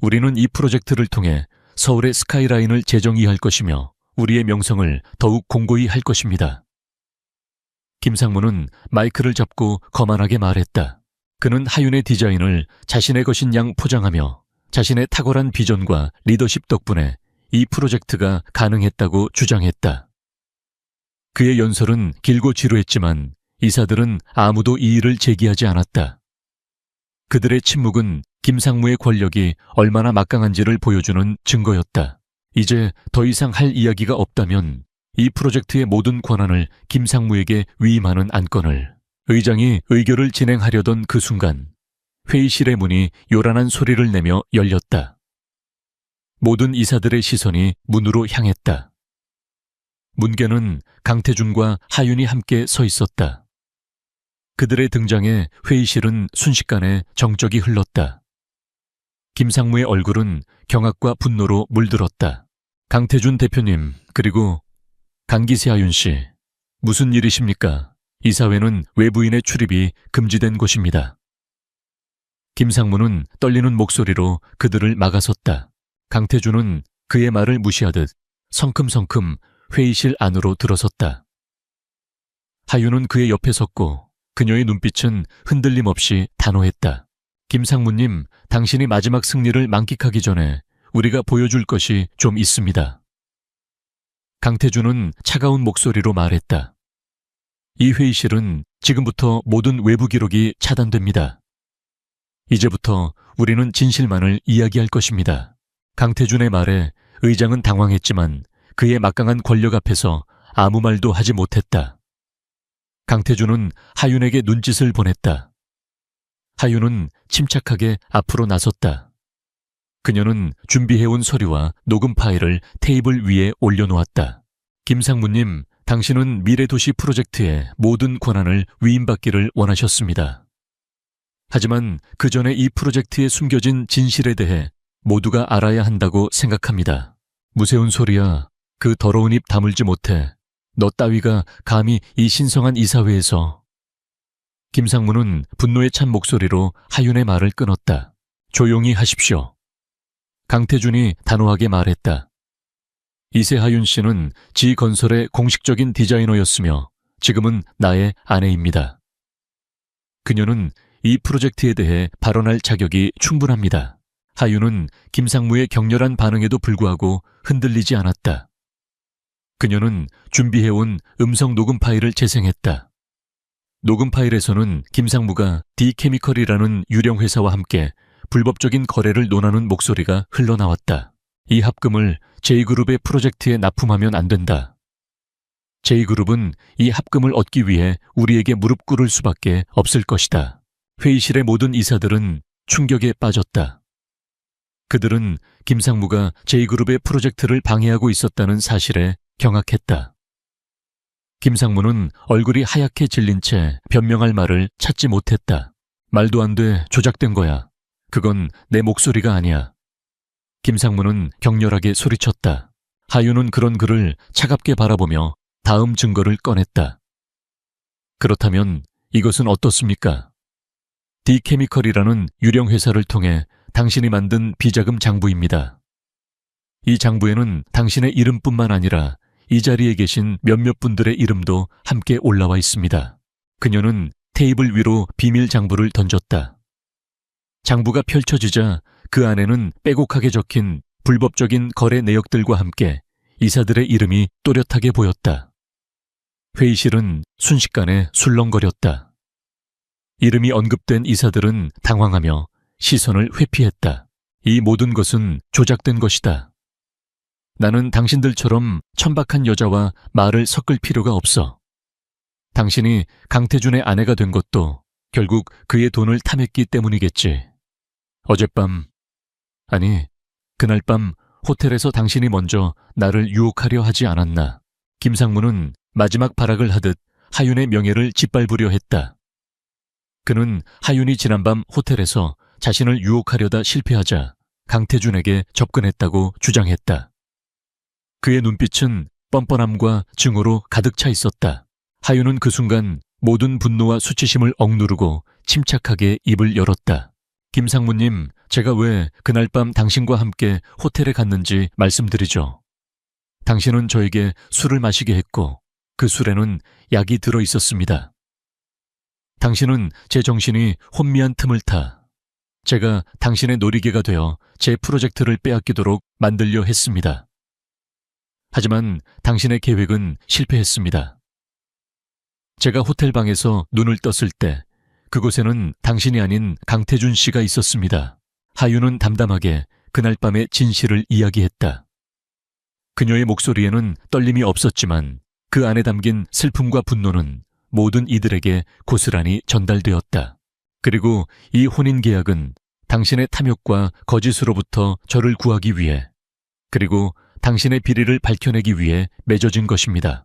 우리는 이 프로젝트를 통해 서울의 스카이라인을 재정의할 것이며 우리의 명성을 더욱 공고히 할 것입니다. 김상무는 마이크를 잡고 거만하게 말했다. 그는 하윤의 디자인을 자신의 것인 양 포장하며 자신의 탁월한 비전과 리더십 덕분에 이 프로젝트가 가능했다고 주장했다. 그의 연설은 길고 지루했지만 이사들은 아무도 이의를 제기하지 않았다. 그들의 침묵은 김상무의 권력이 얼마나 막강한지를 보여주는 증거였다. 이제 더 이상 할 이야기가 없다면 이 프로젝트의 모든 권한을 김상무에게 위임하는 안건을 의장이 의결을 진행하려던 그 순간 회의실의 문이 요란한 소리를 내며 열렸다. 모든 이사들의 시선이 문으로 향했다. 문개는 강태준과 하윤이 함께 서 있었다. 그들의 등장에 회의실은 순식간에 정적이 흘렀다. 김상무의 얼굴은 경악과 분노로 물들었다. 강태준 대표님, 그리고 강기세 하윤 씨, 무슨 일이십니까? 이사회는 외부인의 출입이 금지된 곳입니다. 김상무는 떨리는 목소리로 그들을 막아섰다. 강태준은 그의 말을 무시하듯 성큼성큼 회의실 안으로 들어섰다. 하윤은 그의 옆에 섰고 그녀의 눈빛은 흔들림 없이 단호했다. 김상무님, 당신이 마지막 승리를 만끽하기 전에 우리가 보여줄 것이 좀 있습니다. 강태준은 차가운 목소리로 말했다. 이 회의실은 지금부터 모든 외부 기록이 차단됩니다. 이제부터 우리는 진실만을 이야기할 것입니다. 강태준의 말에 의장은 당황했지만 그의 막강한 권력 앞에서 아무 말도 하지 못했다. 강태준은 하윤에게 눈짓을 보냈다. 하윤은 침착하게 앞으로 나섰다. 그녀는 준비해온 서류와 녹음 파일을 테이블 위에 올려놓았다. 김상무님, 당신은 미래도시 프로젝트의 모든 권한을 위임받기를 원하셨습니다. 하지만 그 전에 이 프로젝트에 숨겨진 진실에 대해 모두가 알아야 한다고 생각합니다. 무세운 소리야. 그 더러운 입 다물지 못해. 너 따위가 감히 이 신성한 이사회에서. 김상무는 분노에 찬 목소리로 하윤의 말을 끊었다. 조용히 하십시오. 강태준이 단호하게 말했다. 이세하윤 씨는 지건설의 공식적인 디자이너였으며 지금은 나의 아내입니다. 그녀는 이 프로젝트에 대해 발언할 자격이 충분합니다. 하윤은 김상무의 격렬한 반응에도 불구하고 흔들리지 않았다. 그녀는 준비해온 음성 녹음 파일을 재생했다. 녹음 파일에서는 김상무가 D케미컬이라는 유령 회사와 함께 불법적인 거래를 논하는 목소리가 흘러나왔다. 이 합금을 J그룹의 프로젝트에 납품하면 안 된다. J그룹은 이 합금을 얻기 위해 우리에게 무릎 꿇을 수밖에 없을 것이다. 회의실의 모든 이사들은 충격에 빠졌다. 그들은 김상무가 J그룹의 프로젝트를 방해하고 있었다는 사실에 경악했다. 김상무는 얼굴이 하얗게 질린 채 변명할 말을 찾지 못했다. 말도 안 돼, 조작된 거야. 그건 내 목소리가 아니야. 김상무는 격렬하게 소리쳤다. 하윤은 그런 그를 차갑게 바라보며 다음 증거를 꺼냈다. 그렇다면 이것은 어떻습니까? D케미컬이라는 유령 회사를 통해 당신이 만든 비자금 장부입니다. 이 장부에는 당신의 이름뿐만 아니라 이 자리에 계신 몇몇 분들의 이름도 함께 올라와 있습니다. 그녀는 테이블 위로 비밀 장부를 던졌다. 장부가 펼쳐지자 그 안에는 빼곡하게 적힌 불법적인 거래 내역들과 함께 이사들의 이름이 또렷하게 보였다. 회의실은 순식간에 술렁거렸다. 이름이 언급된 이사들은 당황하며 시선을 회피했다. 이 모든 것은 조작된 것이다. 나는 당신들처럼 천박한 여자와 말을 섞을 필요가 없어. 당신이 강태준의 아내가 된 것도 결국 그의 돈을 탐했기 때문이겠지. 어젯밤, 아니, 그날 밤 호텔에서 당신이 먼저 나를 유혹하려 하지 않았나. 김상무는 마지막 발악을 하듯 하윤의 명예를 짓밟으려 했다. 그는 하윤이 지난밤 호텔에서 자신을 유혹하려다 실패하자 강태준에게 접근했다고 주장했다. 그의 눈빛은 뻔뻔함과 증오로 가득 차 있었다. 하윤은 그 순간 모든 분노와 수치심을 억누르고 침착하게 입을 열었다. 김상무님, 제가 왜 그날 밤 당신과 함께 호텔에 갔는지 말씀드리죠. 당신은 저에게 술을 마시게 했고 그 술에는 약이 들어 있었습니다. 당신은 제 정신이 혼미한 틈을 타 제가 당신의 놀이개가 되어 제 프로젝트를 빼앗기도록 만들려 했습니다. 하지만 당신의 계획은 실패했습니다. 제가 호텔 방에서 눈을 떴을 때 그곳에는 당신이 아닌 강태준 씨가 있었습니다. 하윤은 담담하게 그날 밤의 진실을 이야기했다. 그녀의 목소리에는 떨림이 없었지만 그 안에 담긴 슬픔과 분노는 모든 이들에게 고스란히 전달되었다. 그리고 이 혼인계약은 당신의 탐욕과 거짓으로부터 저를 구하기 위해, 그리고 당신의 비리를 밝혀내기 위해 맺어진 것입니다.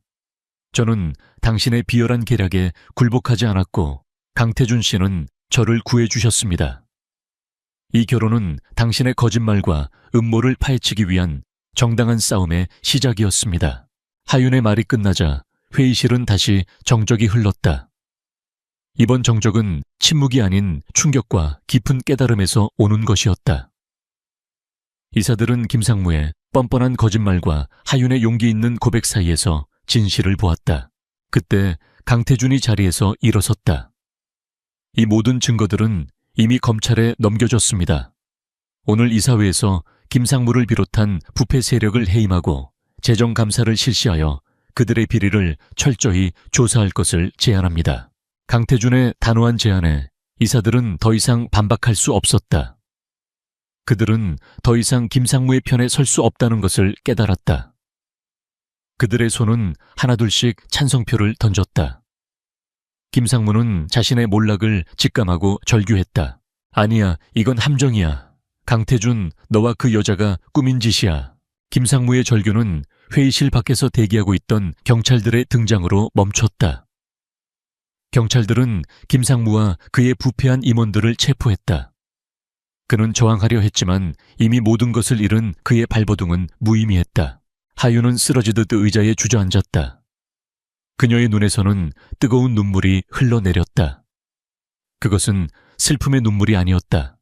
저는 당신의 비열한 계략에 굴복하지 않았고 강태준 씨는 저를 구해주셨습니다. 이 결혼은 당신의 거짓말과 음모를 파헤치기 위한 정당한 싸움의 시작이었습니다. 하윤의 말이 끝나자 회의실은 다시 정적이 흘렀다. 이번 정적은 침묵이 아닌 충격과 깊은 깨달음에서 오는 것이었다. 이사들은 김상무의 뻔뻔한 거짓말과 하윤의 용기 있는 고백 사이에서 진실을 보았다. 그때 강태준이 자리에서 일어섰다. 이 모든 증거들은 이미 검찰에 넘겨졌습니다. 오늘 이사회에서 김상무를 비롯한 부패 세력을 해임하고 재정감사를 실시하여 그들의 비리를 철저히 조사할 것을 제안합니다. 강태준의 단호한 제안에 이사들은 더 이상 반박할 수 없었다. 그들은 더 이상 김상무의 편에 설 수 없다는 것을 깨달았다. 그들의 손은 하나둘씩 찬성표를 던졌다. 김상무는 자신의 몰락을 직감하고 절규했다. 아니야, 이건 함정이야. 강태준, 너와 그 여자가 꾸민 짓이야. 김상무의 절규는 회의실 밖에서 대기하고 있던 경찰들의 등장으로 멈췄다. 경찰들은 김상무와 그의 부패한 임원들을 체포했다. 그는 저항하려 했지만 이미 모든 것을 잃은 그의 발버둥은 무의미했다. 하윤은 쓰러지듯 의자에 주저앉았다. 그녀의 눈에서는 뜨거운 눈물이 흘러내렸다. 그것은 슬픔의 눈물이 아니었다.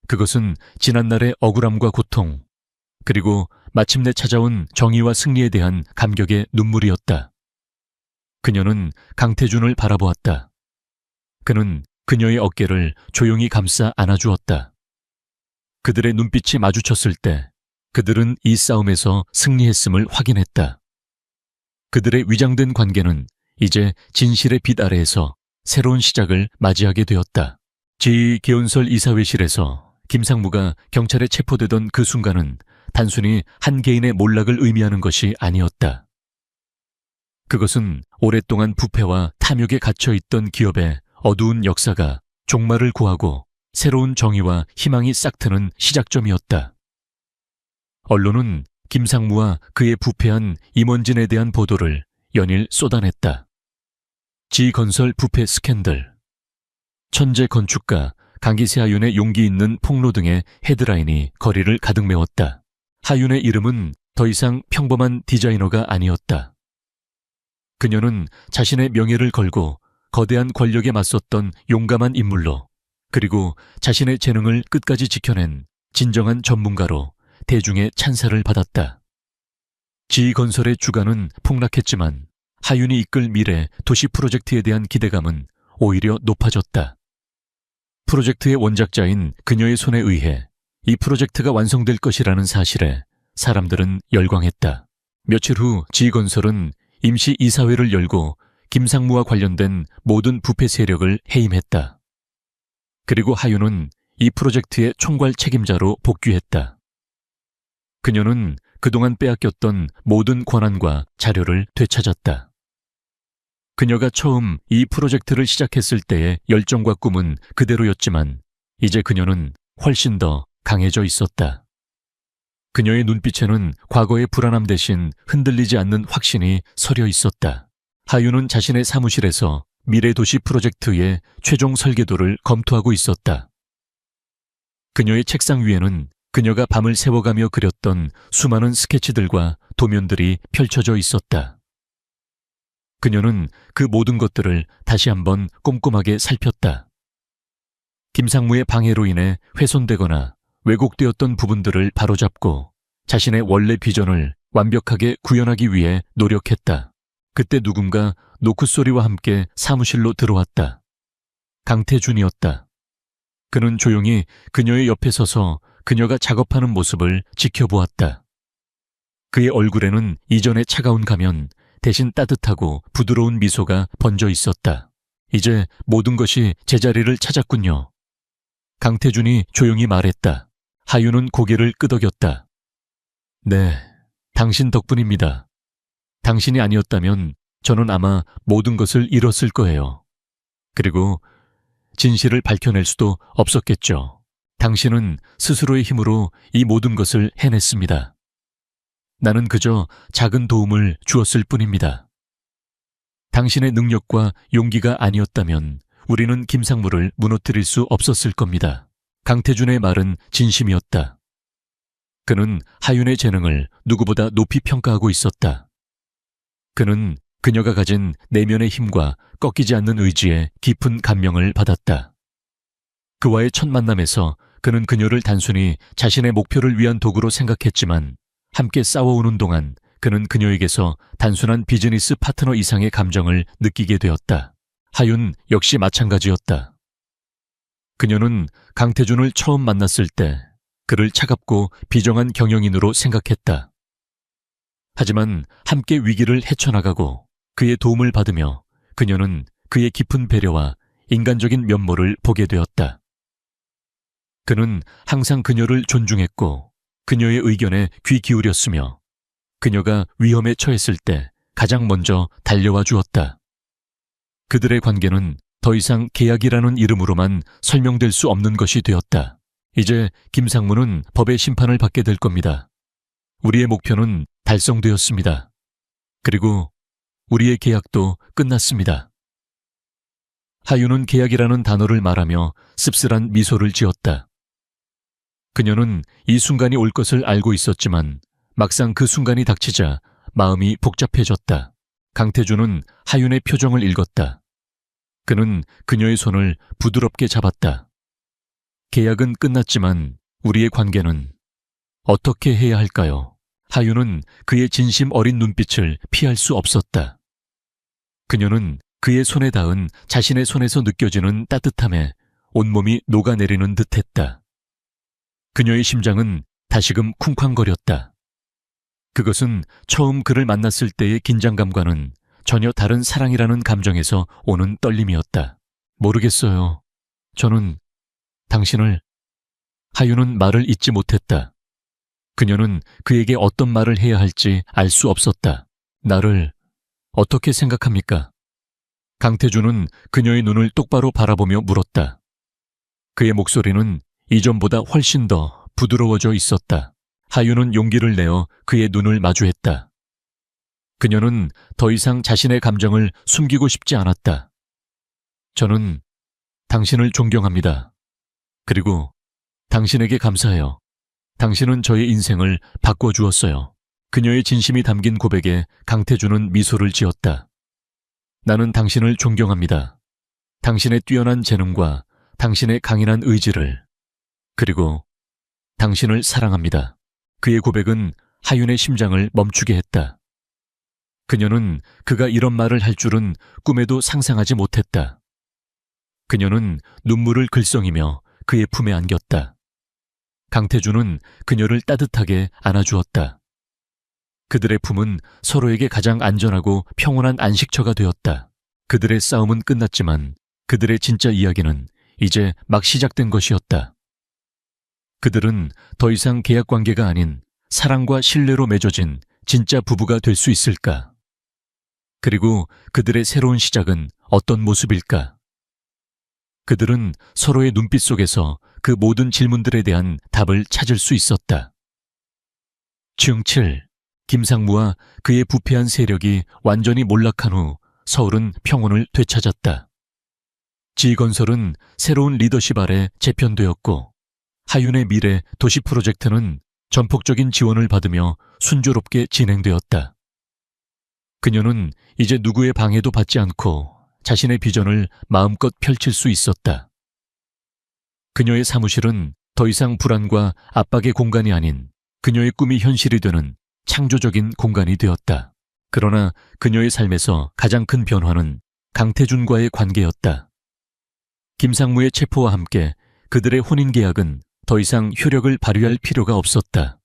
그것은 지난날의 억울함과 고통, 그리고 마침내 찾아온 정의와 승리에 대한 감격의 눈물이었다. 그녀는 강태준을 바라보았다. 그는 그녀의 어깨를 조용히 감싸 안아주었다. 그들의 눈빛이 마주쳤을 때 그들은 이 싸움에서 승리했음을 확인했다. 그들의 위장된 관계는 이제 진실의 빛 아래에서 새로운 시작을 맞이하게 되었다. 제2개헌설 이사회실에서 김상무가 경찰에 체포되던 그 순간은 단순히 한 개인의 몰락을 의미하는 것이 아니었다. 그것은 오랫동안 부패와 탐욕에 갇혀있던 기업의 어두운 역사가 종말을 구하고 새로운 정의와 희망이 싹트는 시작점이었다. 언론은 김상무와 그의 부패한 임원진에 대한 보도를 연일 쏟아냈다. 지건설 부패 스캔들, 천재 건축가 강기세 하윤의 용기 있는 폭로 등의 헤드라인이 거리를 가득 메웠다. 하윤의 이름은 더 이상 평범한 디자이너가 아니었다. 그녀는 자신의 명예를 걸고 거대한 권력에 맞섰던 용감한 인물로, 그리고 자신의 재능을 끝까지 지켜낸 진정한 전문가로 대중의 찬사를 받았다. 지건설의 주가는 폭락했지만 하윤이 이끌 미래 도시 프로젝트에 대한 기대감은 오히려 높아졌다. 프로젝트의 원작자인 그녀의 손에 의해 이 프로젝트가 완성될 것이라는 사실에 사람들은 열광했다. 며칠 후 지건설은 임시 이사회를 열고 김상무와 관련된 모든 부패 세력을 해임했다. 그리고 하윤은 이 프로젝트의 총괄 책임자로 복귀했다. 그녀는 그동안 빼앗겼던 모든 권한과 자료를 되찾았다. 그녀가 처음 이 프로젝트를 시작했을 때의 열정과 꿈은 그대로였지만 이제 그녀는 훨씬 더 강해져 있었다. 그녀의 눈빛에는 과거의 불안함 대신 흔들리지 않는 확신이 서려 있었다. 하윤은 자신의 사무실에서 미래도시 프로젝트의 최종 설계도를 검토하고 있었다. 그녀의 책상 위에는 그녀가 밤을 새워가며 그렸던 수많은 스케치들과 도면들이 펼쳐져 있었다. 그녀는 그 모든 것들을 다시 한번 꼼꼼하게 살폈다. 김상무의 방해로 인해 훼손되거나 왜곡되었던 부분들을 바로잡고 자신의 원래 비전을 완벽하게 구현하기 위해 노력했다. 그때 누군가 노크 소리와 함께 사무실로 들어왔다. 강태준이었다. 그는 조용히 그녀의 옆에 서서 그녀가 작업하는 모습을 지켜보았다. 그의 얼굴에는 이전의 차가운 가면 대신 따뜻하고 부드러운 미소가 번져 있었다. 이제 모든 것이 제자리를 찾았군요. 강태준이 조용히 말했다. 하윤은 고개를 끄덕였다. 네, 당신 덕분입니다. 당신이 아니었다면 저는 아마 모든 것을 잃었을 거예요. 그리고 진실을 밝혀낼 수도 없었겠죠. 당신은 스스로의 힘으로 이 모든 것을 해냈습니다. 나는 그저 작은 도움을 주었을 뿐입니다. 당신의 능력과 용기가 아니었다면 우리는 김상무를 무너뜨릴 수 없었을 겁니다. 강태준의 말은 진심이었다. 그는 하윤의 재능을 누구보다 높이 평가하고 있었다. 그는 그녀가 가진 내면의 힘과 꺾이지 않는 의지에 깊은 감명을 받았다. 그와의 첫 만남에서 그는 그녀를 단순히 자신의 목표를 위한 도구로 생각했지만 함께 싸워오는 동안 그는 그녀에게서 단순한 비즈니스 파트너 이상의 감정을 느끼게 되었다. 하윤 역시 마찬가지였다. 그녀는 강태준을 처음 만났을 때 그를 차갑고 비정한 경영인으로 생각했다. 하지만 함께 위기를 헤쳐나가고 그의 도움을 받으며 그녀는 그의 깊은 배려와 인간적인 면모를 보게 되었다. 그는 항상 그녀를 존중했고 그녀의 의견에 귀 기울였으며 그녀가 위험에 처했을 때 가장 먼저 달려와 주었다. 그들의 관계는 더 이상 계약이라는 이름으로만 설명될 수 없는 것이 되었다. 이제 김상무는 법의 심판을 받게 될 겁니다. 우리의 목표는 달성되었습니다. 그리고 우리의 계약도 끝났습니다. 하윤은 계약이라는 단어를 말하며 씁쓸한 미소를 지었다. 그녀는 이 순간이 올 것을 알고 있었지만 막상 그 순간이 닥치자 마음이 복잡해졌다. 강태준은 하윤의 표정을 읽었다. 그는 그녀의 손을 부드럽게 잡았다. 계약은 끝났지만 우리의 관계는 어떻게 해야 할까요? 하윤은 그의 진심 어린 눈빛을 피할 수 없었다. 그녀는 그의 손에 닿은 자신의 손에서 느껴지는 따뜻함에 온몸이 녹아내리는 듯했다. 그녀의 심장은 다시금 쿵쾅거렸다. 그것은 처음 그를 만났을 때의 긴장감과는 전혀 다른 사랑이라는 감정에서 오는 떨림이었다. 모르겠어요. 저는 당신을... 하윤은 말을 잇지 못했다. 그녀는 그에게 어떤 말을 해야 할지 알 수 없었다. 나를 어떻게 생각합니까? 강태준은 그녀의 눈을 똑바로 바라보며 물었다. 그의 목소리는 이전보다 훨씬 더 부드러워져 있었다. 하윤은 용기를 내어 그의 눈을 마주했다. 그녀는 더 이상 자신의 감정을 숨기고 싶지 않았다. 저는 당신을 존경합니다. 그리고 당신에게 감사해요. 당신은 저의 인생을 바꿔주었어요. 그녀의 진심이 담긴 고백에 강태준은 미소를 지었다. 나는 당신을 존경합니다. 당신의 뛰어난 재능과 당신의 강인한 의지를, 그리고 당신을 사랑합니다. 그의 고백은 하윤의 심장을 멈추게 했다. 그녀는 그가 이런 말을 할 줄은 꿈에도 상상하지 못했다. 그녀는 눈물을 글썽이며 그의 품에 안겼다. 강태준은 그녀를 따뜻하게 안아주었다. 그들의 품은 서로에게 가장 안전하고 평온한 안식처가 되었다. 그들의 싸움은 끝났지만 그들의 진짜 이야기는 이제 막 시작된 것이었다. 그들은 더 이상 계약 관계가 아닌 사랑과 신뢰로 맺어진 진짜 부부가 될 수 있을까? 그리고 그들의 새로운 시작은 어떤 모습일까? 그들은 서로의 눈빛 속에서 그 모든 질문들에 대한 답을 찾을 수 있었다. 중 7. 김상무와 그의 부패한 세력이 완전히 몰락한 후 서울은 평온을 되찾았다. 지건설은 새로운 리더십 아래 재편되었고 하윤의 미래 도시 프로젝트는 전폭적인 지원을 받으며 순조롭게 진행되었다. 그녀는 이제 누구의 방해도 받지 않고 자신의 비전을 마음껏 펼칠 수 있었다. 그녀의 사무실은 더 이상 불안과 압박의 공간이 아닌 그녀의 꿈이 현실이 되는 창조적인 공간이 되었다. 그러나 그녀의 삶에서 가장 큰 변화는 강태준과의 관계였다. 김상무의 체포와 함께 그들의 혼인계약은 더 이상 효력을 발휘할 필요가 없었다.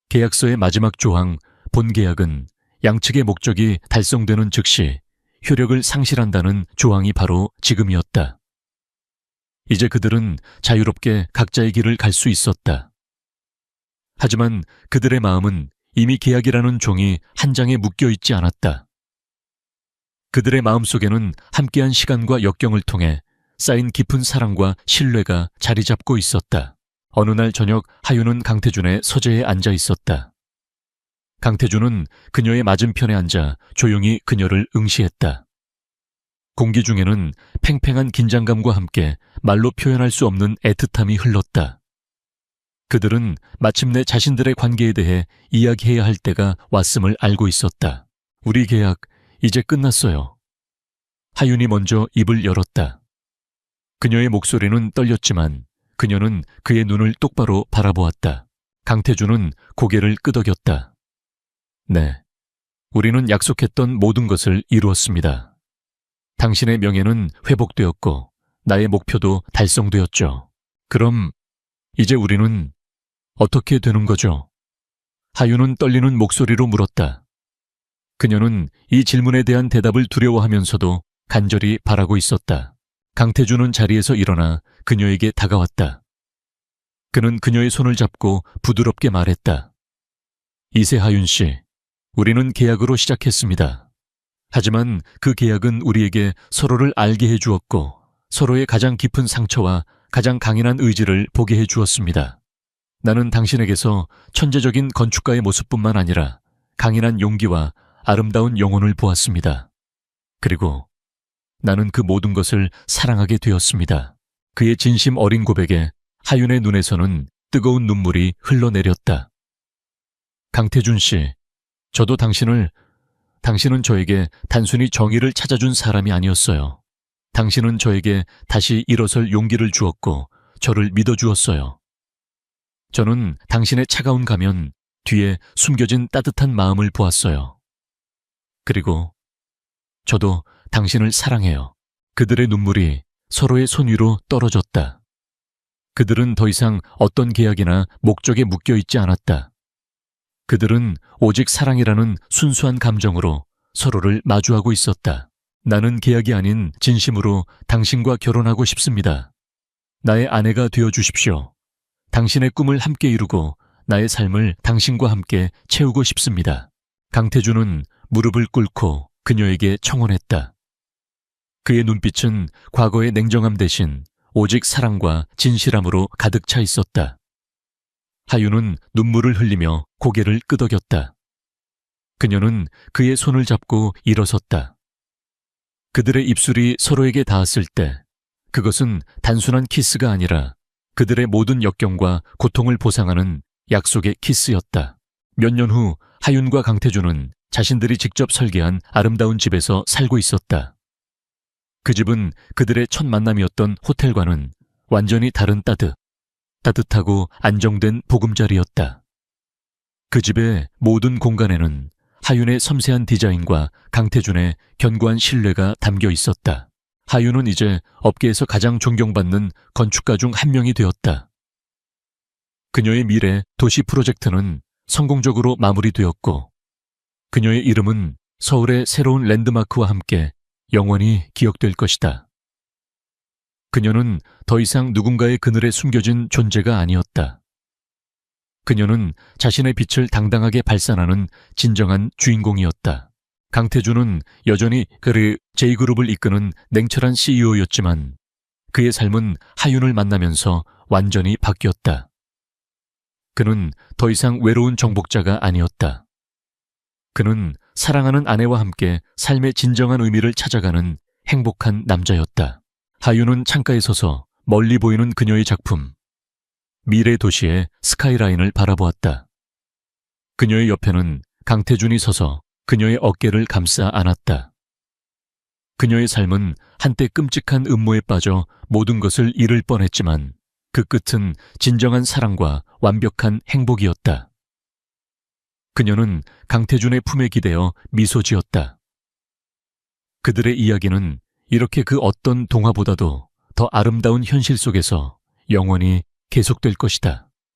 계약서의 마지막 조항 본계약은 양측의 목적이 달성되는 즉시 효력을 상실한다는 조항이 바로 지금이었다. 이제 그들은 자유롭게 각자의 길을 갈 수 있었다. 하지만 그들의 마음은 이미 계약이라는 종이 한 장에 묶여있지 않았다. 그들의 마음속에는 함께한 시간과 역경을 통해 쌓인 깊은 사랑과 신뢰가 자리 잡고 있었다. 어느 날 저녁 하윤은 강태준의 서재에 앉아 있었다. 강태준은 그녀의 맞은편에 앉아 조용히 그녀를 응시했다. 공기 중에는 팽팽한 긴장감과 함께 말로 표현할 수 없는 애틋함이 흘렀다. 그들은 마침내 자신들의 관계에 대해 이야기해야 할 때가 왔음을 알고 있었다. 우리 계약 이제 끝났어요. 하윤이 먼저 입을 열었다. 그녀의 목소리는 떨렸지만 그녀는 그의 눈을 똑바로 바라보았다. 강태준은 고개를 끄덕였다. 네, 우리는 약속했던 모든 것을 이루었습니다. 당신의 명예는 회복되었고 나의 목표도 달성되었죠. 그럼 이제 우리는 어떻게 되는 거죠? 하윤은 떨리는 목소리로 물었다. 그녀는 이 질문에 대한 대답을 두려워하면서도 간절히 바라고 있었다. 강태준은 자리에서 일어나 그녀에게 다가왔다. 그는 그녀의 손을 잡고 부드럽게 말했다. 이세하윤 씨, 우리는 계약으로 시작했습니다. 하지만 그 계약은 우리에게 서로를 알게 해주었고 서로의 가장 깊은 상처와 가장 강인한 의지를 보게 해주었습니다. 나는 당신에게서 천재적인 건축가의 모습뿐만 아니라 강인한 용기와 아름다운 영혼을 보았습니다. 그리고 나는 그 모든 것을 사랑하게 되었습니다. 그의 진심 어린 고백에 하윤의 눈에서는 뜨거운 눈물이 흘러내렸다. 강태준 씨, 당신은 저에게 단순히 정의를 찾아준 사람이 아니었어요. 당신은 저에게 다시 일어설 용기를 주었고 저를 믿어주었어요. 저는 당신의 차가운 가면 뒤에 숨겨진 따뜻한 마음을 보았어요. 그리고 저도 당신을 사랑해요. 그들의 눈물이 서로의 손 위로 떨어졌다. 그들은 더 이상 어떤 계약이나 목적에 묶여 있지 않았다. 그들은 오직 사랑이라는 순수한 감정으로 서로를 마주하고 있었다. 나는 계약이 아닌 진심으로 당신과 결혼하고 싶습니다. 나의 아내가 되어 주십시오. 당신의 꿈을 함께 이루고 나의 삶을 당신과 함께 채우고 싶습니다. 강태준은 무릎을 꿇고 그녀에게 청혼했다. 그의 눈빛은 과거의 냉정함 대신 오직 사랑과 진실함으로 가득 차 있었다. 하윤은 눈물을 흘리며 고개를 끄덕였다. 그녀는 그의 손을 잡고 일어섰다. 그들의 입술이 서로에게 닿았을 때 그것은 단순한 키스가 아니라 그들의 모든 역경과 고통을 보상하는 약속의 키스였다. 몇 년 후 하윤과 강태준은 자신들이 직접 설계한 아름다운 집에서 살고 있었다. 그 집은 그들의 첫 만남이었던 호텔과는 완전히 다른 따뜻하고 안정된 보금자리였다. 그 집의 모든 공간에는 하윤의 섬세한 디자인과 강태준의 견고한 신뢰가 담겨 있었다. 하윤은 이제 업계에서 가장 존경받는 건축가 중 한 명이 되었다. 그녀의 미래 도시 프로젝트는 성공적으로 마무리되었고 그녀의 이름은 서울의 새로운 랜드마크와 함께 영원히 기억될 것이다. 그녀는 더 이상 누군가의 그늘에 숨겨진 존재가 아니었다. 그녀는 자신의 빛을 당당하게 발산하는 진정한 주인공이었다. 강태준은 여전히 J그룹을 이끄는 냉철한 CEO였지만 그의 삶은 하윤을 만나면서 완전히 바뀌었다. 그는 더 이상 외로운 정복자가 아니었다. 그는 사랑하는 아내와 함께 삶의 진정한 의미를 찾아가는 행복한 남자였다. 하윤은 창가에 서서 멀리 보이는 그녀의 작품, 미래 도시의 스카이라인을 바라보았다. 그녀의 옆에는 강태준이 서서 그녀의 어깨를 감싸 안았다. 그녀의 삶은 한때 끔찍한 음모에 빠져 모든 것을 잃을 뻔했지만 그 끝은 진정한 사랑과 완벽한 행복이었다. 그녀는 강태준의 품에 기대어 미소 지었다. 그들의 이야기는 이렇게 그 어떤 동화보다도 더 아름다운 현실 속에서 영원히 계속될 것이다.